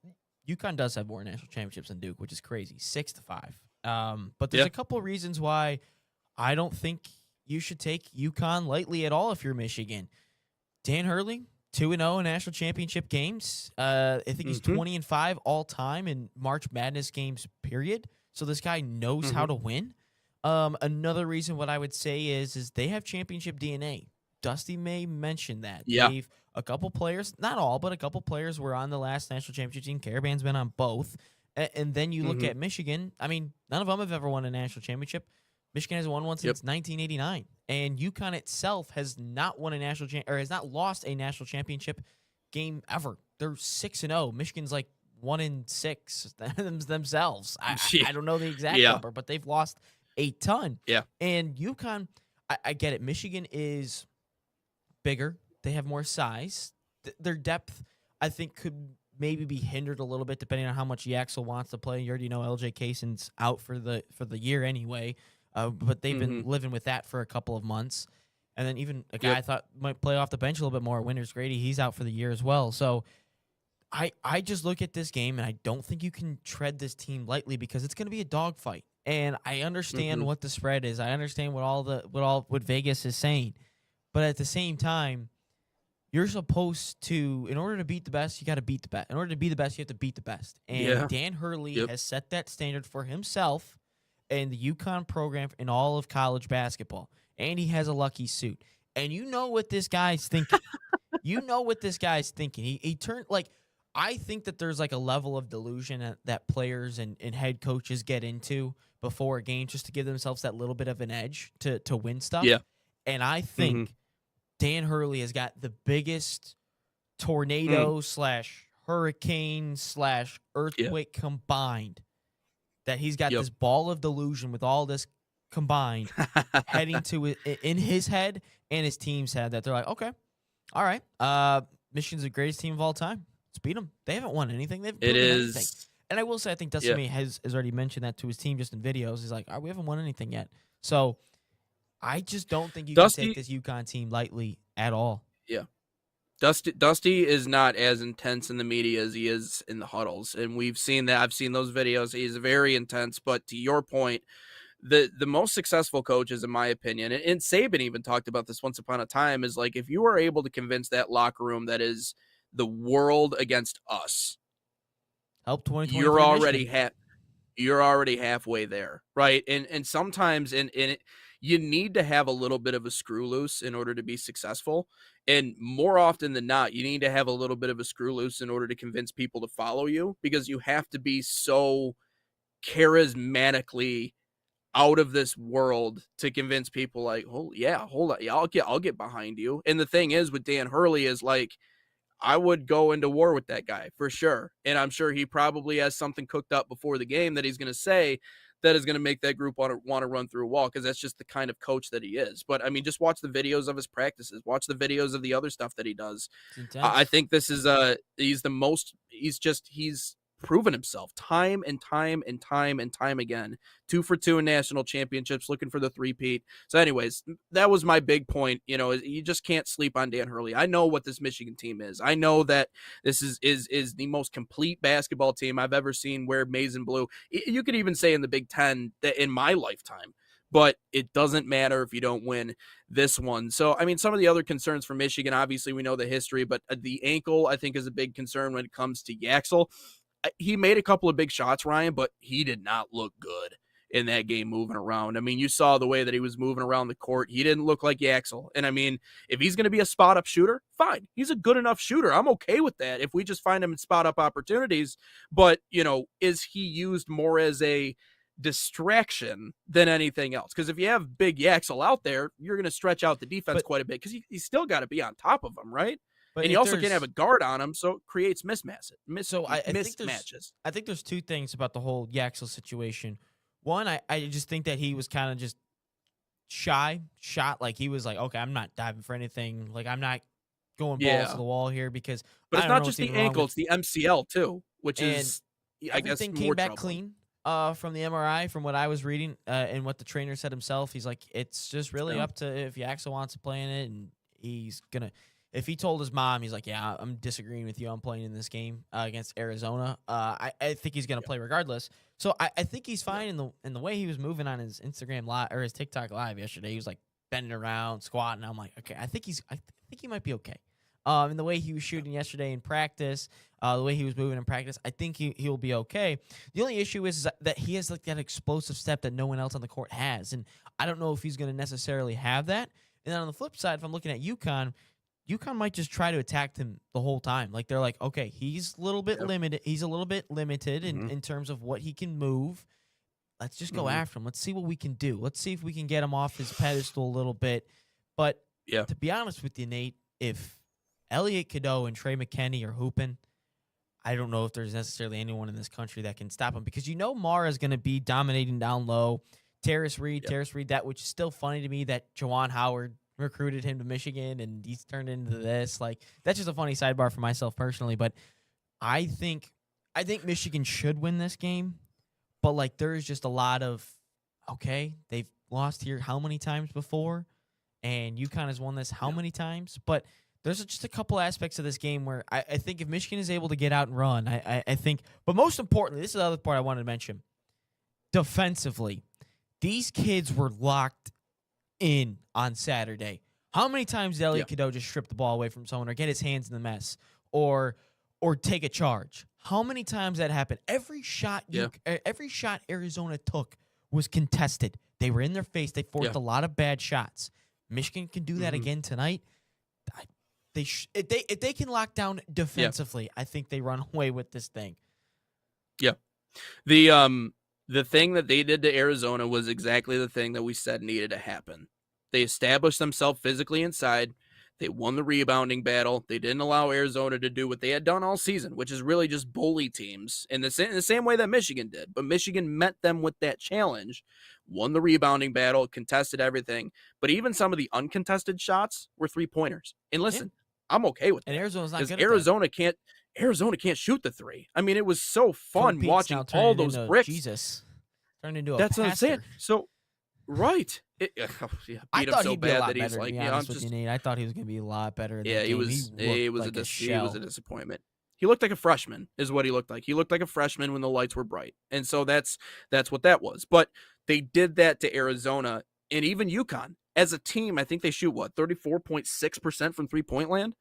UConn does have more national championships than Duke, which is crazy, 6-5. But there's a couple of reasons why I don't think you should take UConn lightly at all if you're Michigan. Dan Hurley, 2-0 in national championship games. I think he's 20-5 all time in March Madness games, period. So this guy knows how to win. Another reason what I would say is they have championship DNA. Dusty May mentioned that. Yeah. They've a couple players, not all, but a couple players were on the last national championship team. Caravan's been on both. And then you look at Michigan. I mean, none of them have ever won a national championship. Michigan has won one since 1989. And UConn itself has not won a national or has not lost a national championship game ever. They're 6-0. Michigan's 1-6 themselves. I don't know the exact number, but they've lost a ton. Yeah. And UConn, I get it. Michigan is bigger. They have more size. Their depth, I think, could maybe be hindered a little bit depending on how much Yaxel wants to play. You already know LJ Kaysen's out for the year anyway, but they've been living with that for a couple of months. And then even a guy I thought might play off the bench a little bit more, Winters Grady, he's out for the year as well. So I just look at this game, and I don't think you can tread this team lightly because it's going to be a dogfight. And I understand what the spread is. I understand what Vegas is saying. But at the same time, you're supposed to, in order to beat the best, you got to beat the best. In order to be the best, you have to beat the best. And Dan Hurley has set that standard for himself and the UConn program in all of college basketball. And he has a lucky suit. And you know what this guy's thinking. He turned, like, I think that there's like a level of delusion that players and head coaches get into before a game just to give themselves that little bit of an edge to win stuff. Yeah. And I think Dan Hurley has got the biggest tornado / hurricane / earthquake combined, that he's got this ball of delusion with all this combined heading to it in his head and his team's head, that they're like, okay, all right, Michigan's the greatest team of all time. Let's beat them. They haven't won anything. They've proven anything. And I will say, I think Dustin May has already mentioned that to his team just in videos. He's like, we haven't won anything yet. So I just don't think you can take this UConn team lightly at all. Yeah. Dusty is not as intense in the media as he is in the huddles. And we've seen that. I've seen those videos. He's very intense. But to your point, the most successful coaches, in my opinion, and Saban even talked about this once upon a time, is like, if you are able to convince that locker room that is the world against us, help 2020, you're already halfway there, right? And sometimes you need to have a little bit of a screw loose in order to be successful. And more often than not, you need to have a little bit of a screw loose in order to convince people to follow you, because you have to be so charismatically out of this world to convince people like, oh yeah, hold on, yeah, I'll get behind you. And the thing is with Dan Hurley is like, I would go into war with that guy for sure. And I'm sure he probably has something cooked up before the game that he's going to say that is going to make that group want to run through a wall, because that's just the kind of coach that he is. But I mean, just watch the videos of his practices, watch the videos of the other stuff that he does. I think this is he's proven himself time and time and time and time again. 2 for 2 in national championships, looking for the three-peat. So anyways, that was my big point. You know, you just can't sleep on Dan Hurley. I know what this Michigan team is. I know that this is the most complete basketball team I've ever seen wear maize and blue. You could even say in the Big Ten that in my lifetime. But it doesn't matter if you don't win this one. So, I mean, some of the other concerns for Michigan, obviously we know the history, but the ankle, I think, is a big concern when it comes to Yaxel. He made a couple of big shots, Ryan, but he did not look good in that game moving around. I mean, you saw the way that he was moving around the court. He didn't look like Yaxel. And I mean, if he's going to be a spot-up shooter, fine. He's a good enough shooter. I'm okay with that if we just find him in spot-up opportunities. But, you know, is he used more as a distraction than anything else? Because if you have big Yaxel out there, you're going to stretch out the defense quite a bit, because he's still got to be on top of him, right? But and you also can't have a guard on him, so it creates mismatches. I think there's two things about the whole Yaxel situation. One, I just think that he was kind of just shot. Like, he was like, okay, I'm not diving for anything. Like, I'm not going balls to the wall here, because. But it's not just the ankle; it's the MCL too, which is, I guess, everything came back clean from the MRI, from what I was reading, and what the trainer said himself. He's like, it's just really up to if Yaxel wants to play in it, and he's gonna. If he told his mom, he's like, yeah, I'm disagreeing with you. I'm playing in this game against Arizona. I think he's going to play regardless. So I think he's fine in the way he was moving on his Instagram live or his TikTok live yesterday. He was like bending around, squatting. I'm like, okay, I think he might be okay. And the way he was shooting yesterday in practice, the way he was moving in practice, I think he'll be okay. The only issue is that he has like that explosive step that no one else on the court has. And I don't know if he's going to necessarily have that. And then on the flip side, if I'm looking at UConn might just try to attack him the whole time. Like, they're like, okay, he's a little bit limited. He's a little bit limited in terms of what he can move. Let's just go after him. Let's see what we can do. Let's see if we can get him off his pedestal a little bit. But to be honest with you, Nate, if Elliot Cadeau and Trey McKinney are hooping, I don't know if there's necessarily anyone in this country that can stop him, because Mara's going to be dominating down low. Terrace Reed, that, which is still funny to me that Juwan Howard recruited him to Michigan, and he's turned into this. Like, that's just a funny sidebar for myself personally, but I think Michigan should win this game, but like there's just a lot of they've lost here how many times before, and UConn has won this how many times, but there's just a couple aspects of this game where I think if Michigan is able to get out and run, I think, but most importantly, this is the other part I wanted to mention. Defensively, these kids were locked in on Saturday. How many times did Elliot Cadeau just strip the ball away from someone or get his hands in the mess or take a charge? How many times that happened? Every shot Arizona took was contested. They were in their face. They forced a lot of bad shots. Michigan can do that again tonight. If they can lock down defensively, I think they run away with this thing. Yeah. The thing that they did to Arizona was exactly the thing that we said needed to happen. They established themselves physically inside. They won the rebounding battle. They didn't allow Arizona to do what they had done all season, which is really just bully teams in the same way that Michigan did. But Michigan met them with that challenge, won the rebounding battle, contested everything. But even some of the uncontested shots were 3-pointers. And listen, I'm okay with that. And Arizona's not good at that. Arizona can't shoot the three. I mean, it was so fun watching all those bricks. Jesus, turned into a That's pastor. what I'm saying. So, right. Beat I him thought so he'd be a bad lot that he's better, like, to be yeah, I'm honest with just. you, Nate. I thought he was going to be a lot better. In Yeah, that he game. was looked a disappointment. He looked like a freshman, is what he looked like. He looked like a freshman when the lights were bright, and so that's what that was. But they did that to Arizona and even UConn as a team. I think they shoot 34.6% from 3-point land.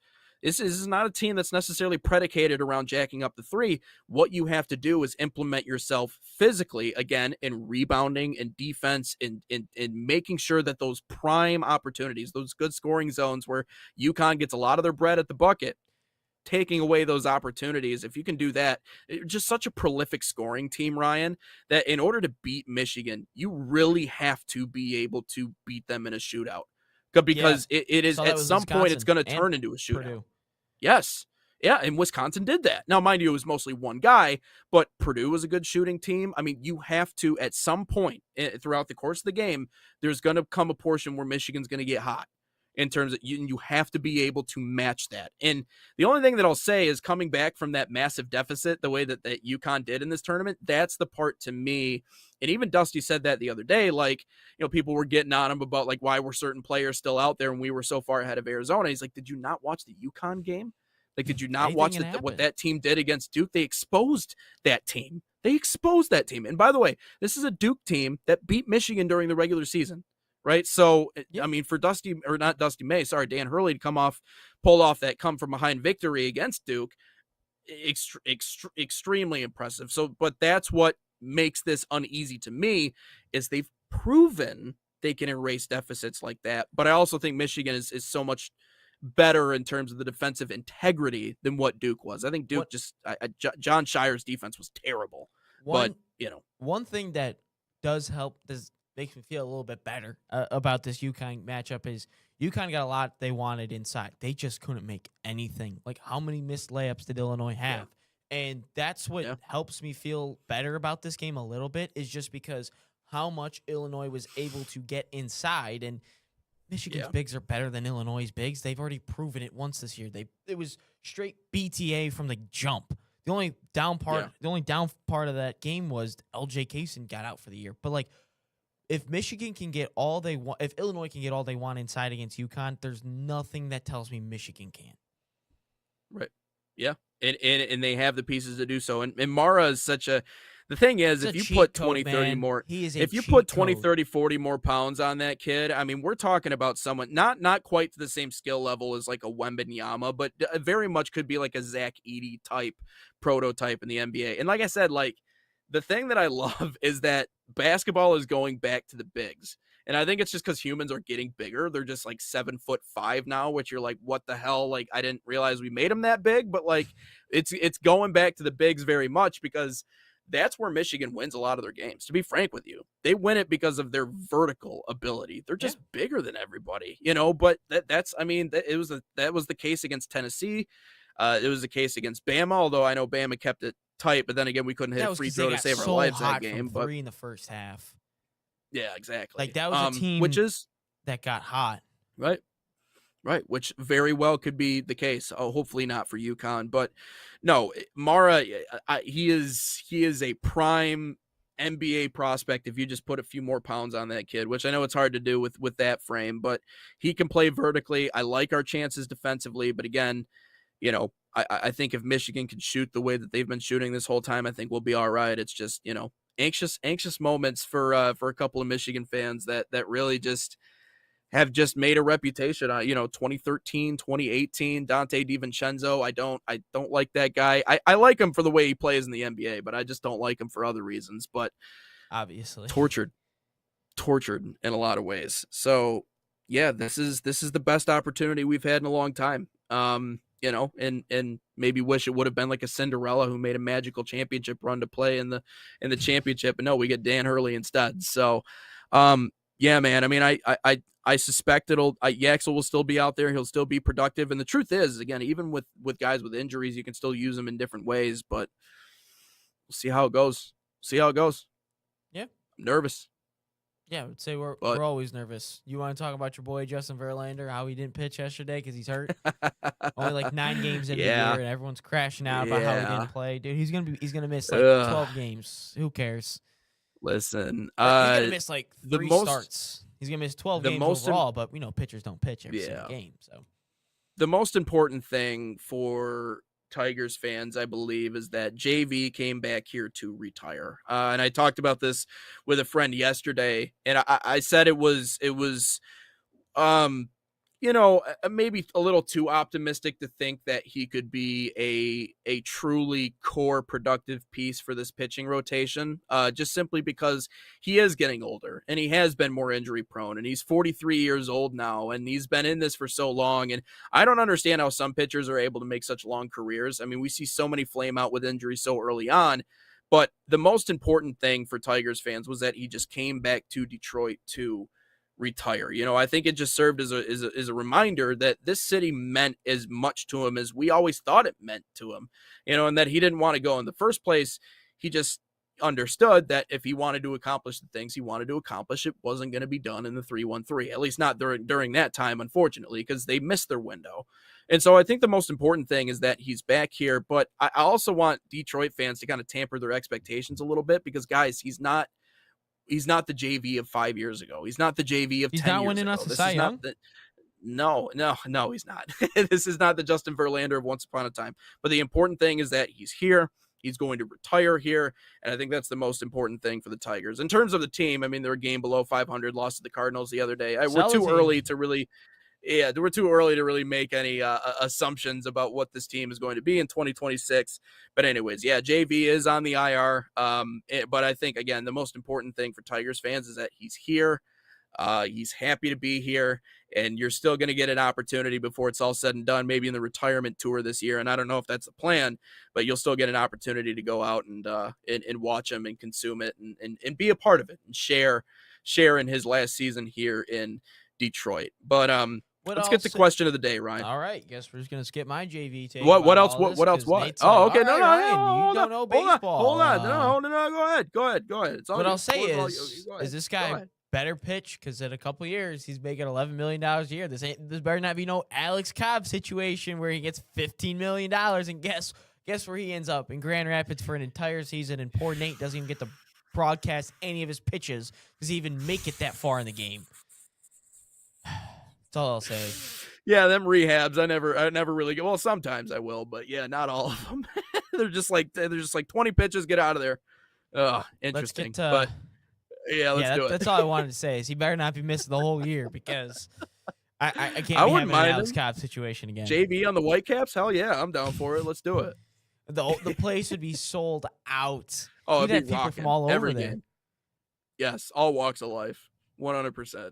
This is not a team that's necessarily predicated around jacking up the three. What you have to do is implement yourself physically, again, in rebounding and defense and making sure that those prime opportunities, those good scoring zones where UConn gets a lot of their bread at the bucket, taking away those opportunities. If you can do that, just such a prolific scoring team, Ryan, that in order to beat Michigan, you really have to be able to beat them in a shootout. Because it is at some point it's going to turn into a shootout. Purdue. Yes. Yeah, and Wisconsin did that. Now, mind you, it was mostly one guy, but Purdue was a good shooting team. I mean, you have to, at some point throughout the course of the game, there's going to come a portion where Michigan's going to get hot in terms of you have to be able to match that. And the only thing that I'll say is coming back from that massive deficit, the way that UConn did in this tournament, that's the part to me. And even Dusty said that the other day, like, people were getting on him about like, why were certain players still out there and we were so far ahead of Arizona. He's like, did you not watch the UConn game? Like, did you not watch what that team did against Duke? They exposed that team. And by the way, this is a Duke team that beat Michigan during the regular season, right? So, I mean, for Dan Hurley to pull off that come from behind victory against Duke, extremely impressive. So, but that's what makes this uneasy to me is they've proven they can erase deficits like that. But I also think Michigan is so much better in terms of the defensive integrity than what Duke was. I think Duke John Shire's defense was terrible. One thing that does help, makes me feel a little bit better about this UConn matchup is UConn got a lot they wanted inside. They just couldn't make anything. Like, how many missed layups did Illinois have? Yeah. And that's what helps me feel better about this game a little bit, is just because how much Illinois was able to get inside. And Michigan's bigs are better than Illinois' bigs. They've already proven it once this year. It was straight BTA from the jump. The only down part of that game was LJ Kaysen got out for the year. But like, if Michigan can get all they want, if Illinois can get all they want inside against UConn, there's nothing that tells me Michigan can't. Right. Yeah. And they have the pieces to do so. And Mara is such a. The thing is, if you put 20, 30 more, if you put 20, 30, 40 more pounds on that kid, I mean, we're talking about someone not quite to the same skill level as like a Wembanyama, but very much could be like a Zach Edey type prototype in the NBA. And like I said, like, the thing that I love is that basketball is going back to the bigs. And I think it's just because humans are getting bigger. They're just like 7'5" now, which you're like, what the hell? Like, I didn't realize we made them that big, but like, it's going back to the bigs very much, because that's where Michigan wins a lot of their games. To be frank with you, they win it because of their vertical ability. They're just bigger than everybody, but that was the case against Tennessee. It was the case against Bama, although I know Bama kept it tight, but then again, we couldn't hit a free throw to save our lives that game. But in the first half. Yeah, exactly. Like, that was a team that got hot. Right. Right, which very well could be the case. Oh, hopefully not for UConn, but no, Mara, he is a prime NBA prospect if you just put a few more pounds on that kid, which I know it's hard to do with that frame, but he can play vertically. I like our chances defensively, but again, I think if Michigan can shoot the way that they've been shooting this whole time, I think we'll be all right. It's just, anxious moments for a couple of Michigan fans that really just have just made a reputation on, 2013, 2018, Dante DiVincenzo. I don't like that guy. I like him for the way he plays in the NBA, but I just don't like him for other reasons. But obviously tortured in a lot of ways. So yeah, this is the best opportunity we've had in a long time. And maybe wish it would have been like a Cinderella who made a magical championship run to play in the championship. And no, we get Dan Hurley instead. So, yeah, man. I mean, I suspect Yaxel will still be out there. He'll still be productive. And the truth is, again, even with guys with injuries, you can still use them in different ways, but we'll see how it goes. Yeah. I'm nervous. Yeah, I would say we're always nervous. You want to talk about your boy Justin Verlander, how he didn't pitch yesterday because he's hurt? Only like 9 games in the year, and everyone's crashing out about how he didn't play. Dude, he's gonna miss like 12 games. Who cares? Listen, he's gonna miss like 3 starts. He's gonna miss 12 games overall, but pitchers don't pitch every single game. So the most important thing for Tigers fans, I believe, is that JV came back here to retire. And I talked about this with a friend yesterday, and I said it was maybe a little too optimistic to think that he could be a truly core productive piece for this pitching rotation, just simply because he is getting older and he has been more injury prone, and he's 43 years old now, and he's been in this for so long. And I don't understand how some pitchers are able to make such long careers. I mean, we see so many flame out with injuries so early on, but the most important thing for Tigers fans was that he just came back to Detroit to retire. I think it just served as a reminder that this city meant as much to him as we always thought it meant to him, and that he didn't want to go in the first place. He just understood that if he wanted to accomplish the things he wanted to accomplish, it wasn't going to be done in the 3-1-3, at least not during that time, unfortunately, because they missed their window. And so I think the most important thing is that he's back here, but I also want Detroit fans to kind of tamper their expectations a little bit, because guys, he's not the JV of 5 years ago. He's not the JV of 10 years ago. He's not winning us a Cy Young? No, he's not. This is not the Justin Verlander of once upon a time. But the important thing is that he's here. He's going to retire here. And I think that's the most important thing for the Tigers. In terms of the team, I mean, they're a game below 500, lost to the Cardinals the other day. We're too early to really make any assumptions about what this team is going to be in 2026. But anyways, yeah, JV is on the IR. But I think, again, the most important thing for Tigers fans is that he's here. He's happy to be here, and you're still going to get an opportunity before it's all said and done, maybe in the retirement tour this year. And I don't know if that's the plan, but you'll still get an opportunity to go out and watch him and consume it and be a part of it and share in his last season here in Detroit. But let's get to question of the day, Ryan. All right, guess we're just gonna skip my JV take. What else? What else? Oh, okay. No, Ryan, you don't know baseball. Hold on. No. Go ahead. What I'll say is this guy better pitch, because in a couple years he's making $11 million a year. This better not be no Alex Cobb situation where he gets $15 million and guess where he ends up in Grand Rapids for an entire season, and poor Nate doesn't even get to broadcast any of his pitches because he even make it that far in the game. That's all I'll say. Yeah, them rehabs, I never really get. Well, sometimes I will, but yeah, not all of them. they're just like 20 pitches, get out of there. Interesting. But yeah, let's do it. That's all I wanted to say. Is he better not be missing the whole year, because I can't be having an Alex Cobb situation again. JV on the Whitecaps? Hell yeah, I'm down for it. Let's do it. The place would be sold out. Oh, it'd be rocking from all over there. Game. Yes, all walks of life, 100%.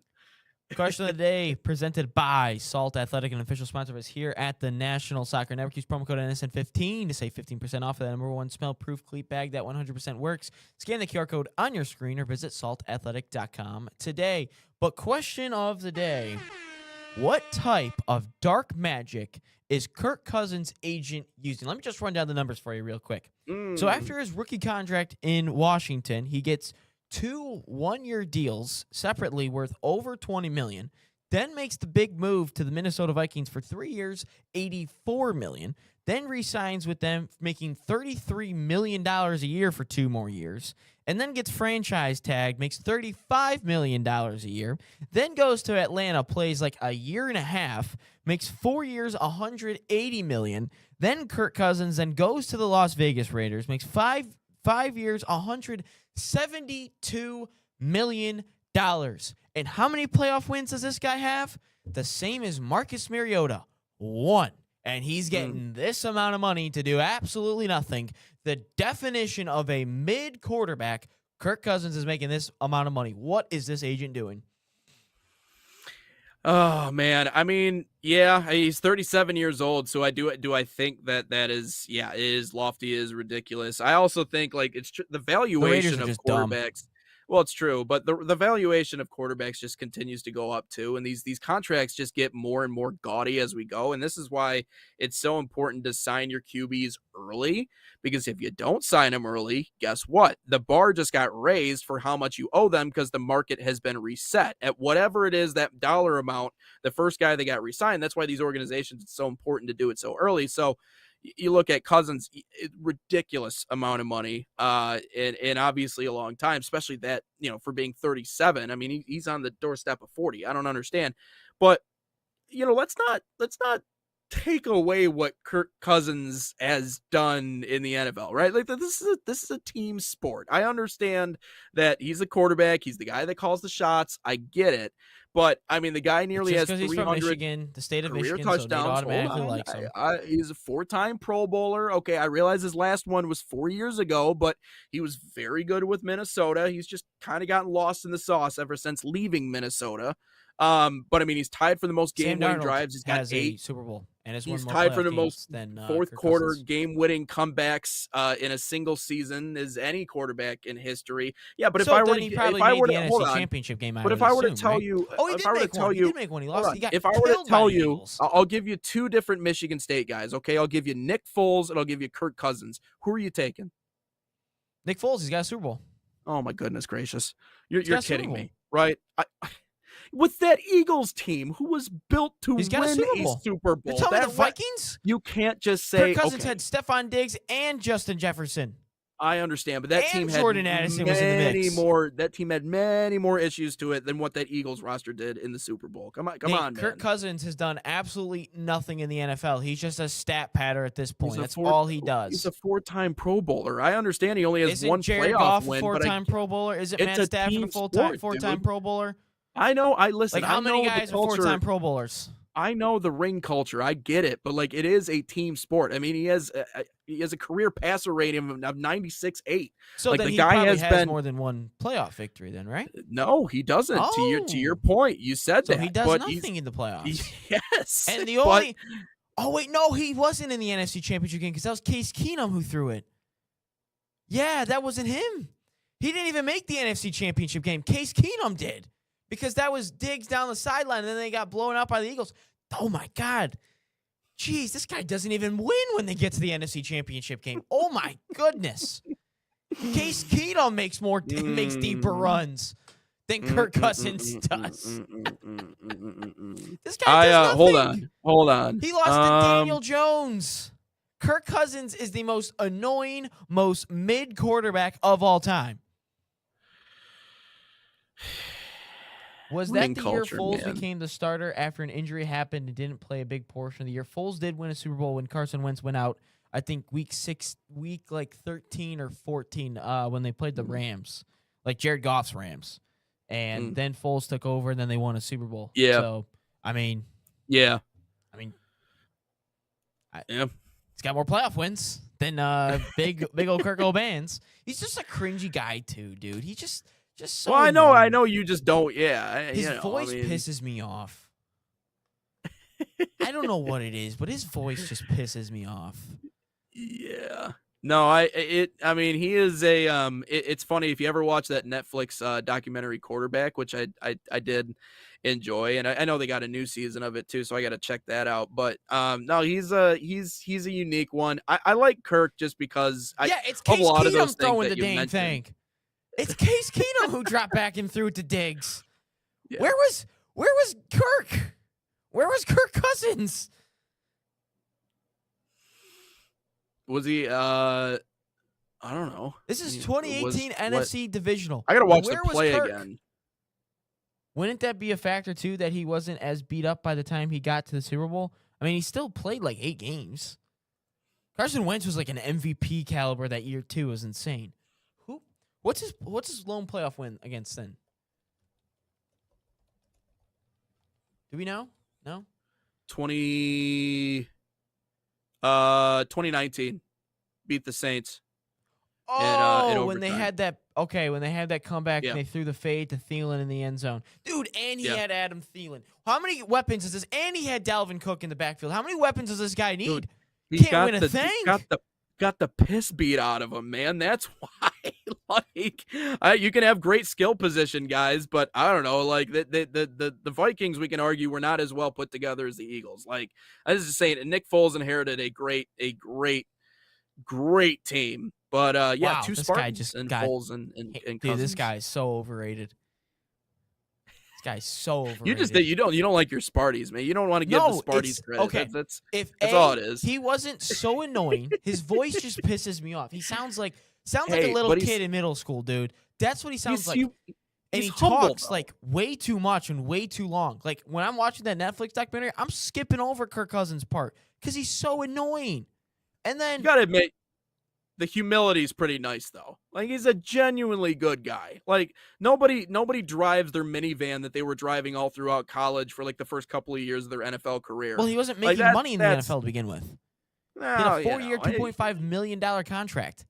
Question of the day presented by Salt Athletic, an official sponsor of us here at the National Soccer Network. Use promo code NSN15 to save 15% off of that #1 smell-proof cleat bag that 100% works. Scan the QR code on your screen or visit saltathletic.com today. But question of the day, what type of dark magic is Kirk Cousins' agent using? Let me just run down the numbers for you real quick. So after his rookie contract in Washington, he gets 2 one-year deals separately worth over $20 million. then makes the big move to the Minnesota Vikings for 3 years, $84 million. Then re-signs with them, making $33 million a year for 2 more years. And then gets franchise tagged, makes $35 million a year. Then goes to Atlanta, plays like a year and a half, makes 4 years, $180 million. Then Kirk Cousins then goes to the Las Vegas Raiders, makes five years, $172 million. And how many playoff wins does this guy have? The same as Marcus Mariota, 1. And he's getting this amount of money to do absolutely nothing. The definition of a mid-quarterback, Kirk Cousins is making this amount of money. What is this agent doing? Oh man, I mean, yeah, he's 37 years old, so do I think that is it is lofty, is ridiculous. I also think like it's the valuation of quarterbacks. Well, it's true, but the valuation of quarterbacks just continues to go up too, and these contracts just get more and more gaudy as we go, and this is why it's so important to sign your QBs early, because if you don't sign them early, guess what? The bar just got raised for how much you owe them because the market has been reset at whatever it is, that dollar amount, the first guy that got re-signed. That's why these organizations, it's so important to do it so early. So you look at Cousins, ridiculous amount of money, and obviously a long time, especially that, for being 37. I mean, he's on the doorstep of 40. I don't understand, but let's not take away what Kirk Cousins has done in the NFL, right? Like this is a team sport. I understand that he's a quarterback. He's the guy that calls the shots. I get it. But I mean, the guy nearly has 300 he's from Michigan, the state of career Michigan, touchdowns. so they automatically likes him. He's a 4-time Pro Bowler. Okay, I realize his last one was 4 years ago, but he was very good with Minnesota. He's just kind of gotten lost in the sauce ever since leaving Minnesota. But I mean, he's tied for the most game-winning drives. He's got 8 Super Bowl, and he's tied for the most fourth quarter game-winning comebacks in a single season as any quarterback in history. Yeah, but if I were to championship game, but if I were to tell you, he did make one. He lost. If I were to tell you, I'll give you 2 different Michigan State guys. Okay, I'll give you Nick Foles and I'll give you Kirk Cousins. Who are you taking? Nick Foles. He's got a Super Bowl. Oh my goodness gracious! You're kidding me, right? With that Eagles team, who was built to win a Super Bowl. You're telling me the Vikings? You can't just say Kirk Cousins had Stephon Diggs and Justin Jefferson. I understand, but that team had Jordan Addison was in the mix. That team had many more issues to it than what that Eagles roster did in the Super Bowl. Come on, man. Kirk Cousins has done absolutely nothing in the NFL. He's just a stat patter at this point. That's all he does. He's a 4-time Pro Bowler. I understand he only has one Jared playoff Goff win. A 4-time Pro Bowler? Is it Matt Stafford a 4-time Pro Bowler? I know. Listen. Like how many guys are 4-time Pro Bowlers? I know the ring culture. I get it, but like it is a team sport. I mean, he has a career passer rating of 96.8. So like then the he guy probably has been more than one playoff victory, then, right? No, he doesn't. To your point, you said so that. He does nothing in the playoffs. Yes, and the only. Oh wait, no, he wasn't in the NFC Championship game because that was Case Keenum who threw it. Yeah, that wasn't him. He didn't even make the NFC Championship game. Case Keenum did. Because that was Diggs down the sideline, and then they got blown out by the Eagles. Oh, my God. Jeez, this guy doesn't even win when they get to the NFC Championship game. Oh, my goodness. Case Keenum makes deeper runs than Kirk Cousins does. This guy does nothing. Hold on. He lost to Daniel Jones. Kirk Cousins is the most annoying, most mid quarterback of all time. Was that the year Foles became the starter after an injury happened and didn't play a big portion of the year? Foles did win a Super Bowl when Carson Wentz went out, I think week 13 or 14 when they played the Rams, like Jared Goff's Rams. And then Foles took over, and then they won a Super Bowl. Yeah. So, I mean. Yeah. He's got more playoff wins than big old Kirk Cousins. He's just a cringy guy, too, dude. He just so well, annoying. I know you just don't. Yeah, his voice pisses me off. I don't know what it is, but his voice just pisses me off. Yeah. No, he is a it's funny if you ever watch that Netflix documentary Quarterback, which I did enjoy, and I know they got a new season of it too, so I got to check that out. But no, he's a unique one. I like Kirk just because it's Case Keenum throwing the dang thing. It's Case Keenum who dropped back and threw it to Diggs. Yeah. Where Where was Kirk? Where was Kirk Cousins? Was he? I don't know. This is 2018 NFC Divisional. I gotta watch Where the play was Kirk? again. Wouldn't that be a factor too that he wasn't as beat up by the time he got to the Super Bowl? I mean, he still played like 8 games. Carson Wentz was like an MVP caliber that year too. It was insane. What's his lone playoff win against then? Do we know? No? 2019 beat the Saints. Oh, in when they overtime. had that when they had that comeback Yeah. and they threw the fade to Thielen in the end zone. Dude, and he Yeah. had Adam Thielen. How many weapons is this? And he had Dalvin Cook in the backfield. How many weapons does this guy need? Dude, he Can't win a thing. Got the piss beat out of him, man. That's why. Like, you can have great skill position guys, but I don't know. Like the Vikings, we can argue were not as well put together as the Eagles. Like I was just saying, Nick Foles inherited a great team. But yeah, Wow, two this guy Spartans just and got- Foles and Dude, Cousins. this guy is so overrated. This guy's so overrated. You don't like your Sparties, man. You don't want to give the Sparties credit. Okay. That's If all it is. He wasn't so annoying. His voice just pisses me off. He sounds like a Hey, little but he's- kid in middle school, dude. That's what he sounds like. And he's he humble, talks though. like way too much and way too long. Like when I'm watching that Netflix documentary, I'm skipping over Kirk Cousins' part because he's so annoying. And then You gotta admit, the humility is pretty nice though. Like he's a genuinely good guy. Like nobody drives their minivan that they were driving all throughout college for like the first couple of years of their NFL career. well, he wasn't Like, making money in the that's- NFL to begin with. He No, had a you 4-year, know, $2.5 million contract.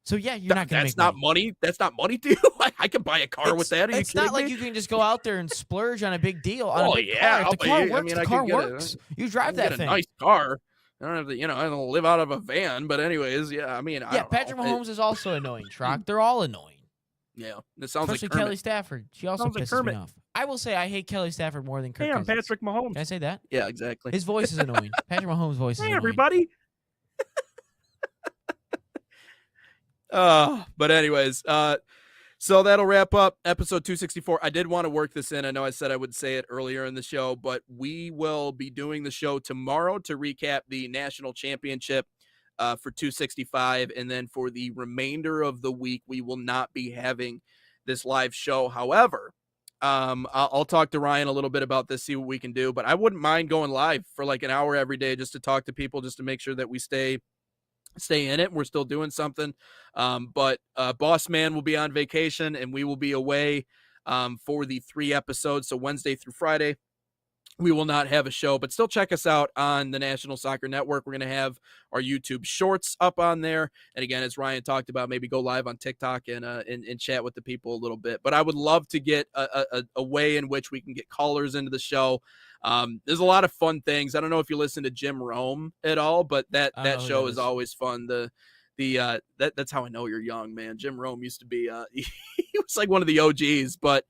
So yeah, you're not going to that's make not money. money. That's not money to you. I can buy a car with that. Are you It's kidding not like me? you can just go out there and splurge on a big deal on Oh, a big yeah, car. If the car works, the car could get works. You I drive can that get thing. a nice car. I don't have to, I don't live out of a van. But anyways, yeah. I mean, I Yeah, don't Patrick know. Mahomes is also annoying, Trock. They're all annoying. Yeah, it sounds Especially like Kermit. Kelly Stafford. She also Sounds like pisses me Kermit. off. I will say I hate Kelly Stafford more than Kirk Hey, I'm Cousins. Patrick Mahomes. Can I say that? Yeah, exactly. His voice is annoying. Patrick Mahomes' voice is Hey, annoying. everybody. But anyways, so that'll wrap up episode 264. I did want to work this in. I know I said I would say it earlier in the show, but we will be doing the show tomorrow to recap the national championship for 265. And then for the remainder of the week, we will not be having this live show. However, I'll talk to Ryan a little bit about this, see what we can do, but I wouldn't mind going live for like an hour every day just to talk to people, just to make sure that we stay in it. We're still doing something. But Boss Man will be on vacation and we will be away for the 3 episodes. So Wednesday through Friday, we will not have a show, but still check us out on the National Soccer Network. We're going to have our YouTube shorts up on there. And again, as Ryan talked about, maybe go live on TikTok and chat with the people a little bit. But I would love to get a way in which we can get callers into the show. There's a lot of fun things. I don't know if you listen to Jim Rome at all, but that show is always fun. That's how I know you're young, man. Jim Rome used to be he was like one of the OGs, but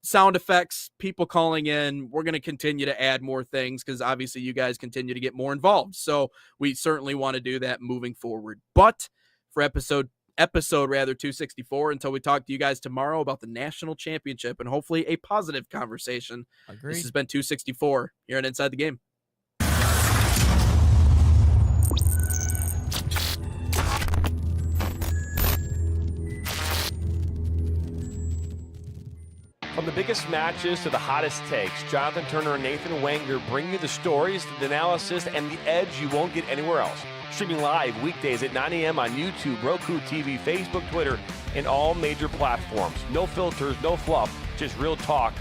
sound effects, people calling in, we're going to continue to add more things because obviously you guys continue to get more involved. So we certainly want to do that moving forward. But for episode 264, until we talk to you guys tomorrow about the national championship and hopefully a positive conversation. Agreed. This has been 264 here at Inside the Game. From the biggest matches to the hottest takes, Jonathan Turner and Nathan Wenger bring you the stories, the analysis, and the edge you won't get anywhere else. Streaming live weekdays at 9 a.m. on YouTube, Roku TV, Facebook, Twitter, and all major platforms. No filters, no fluff, just real talk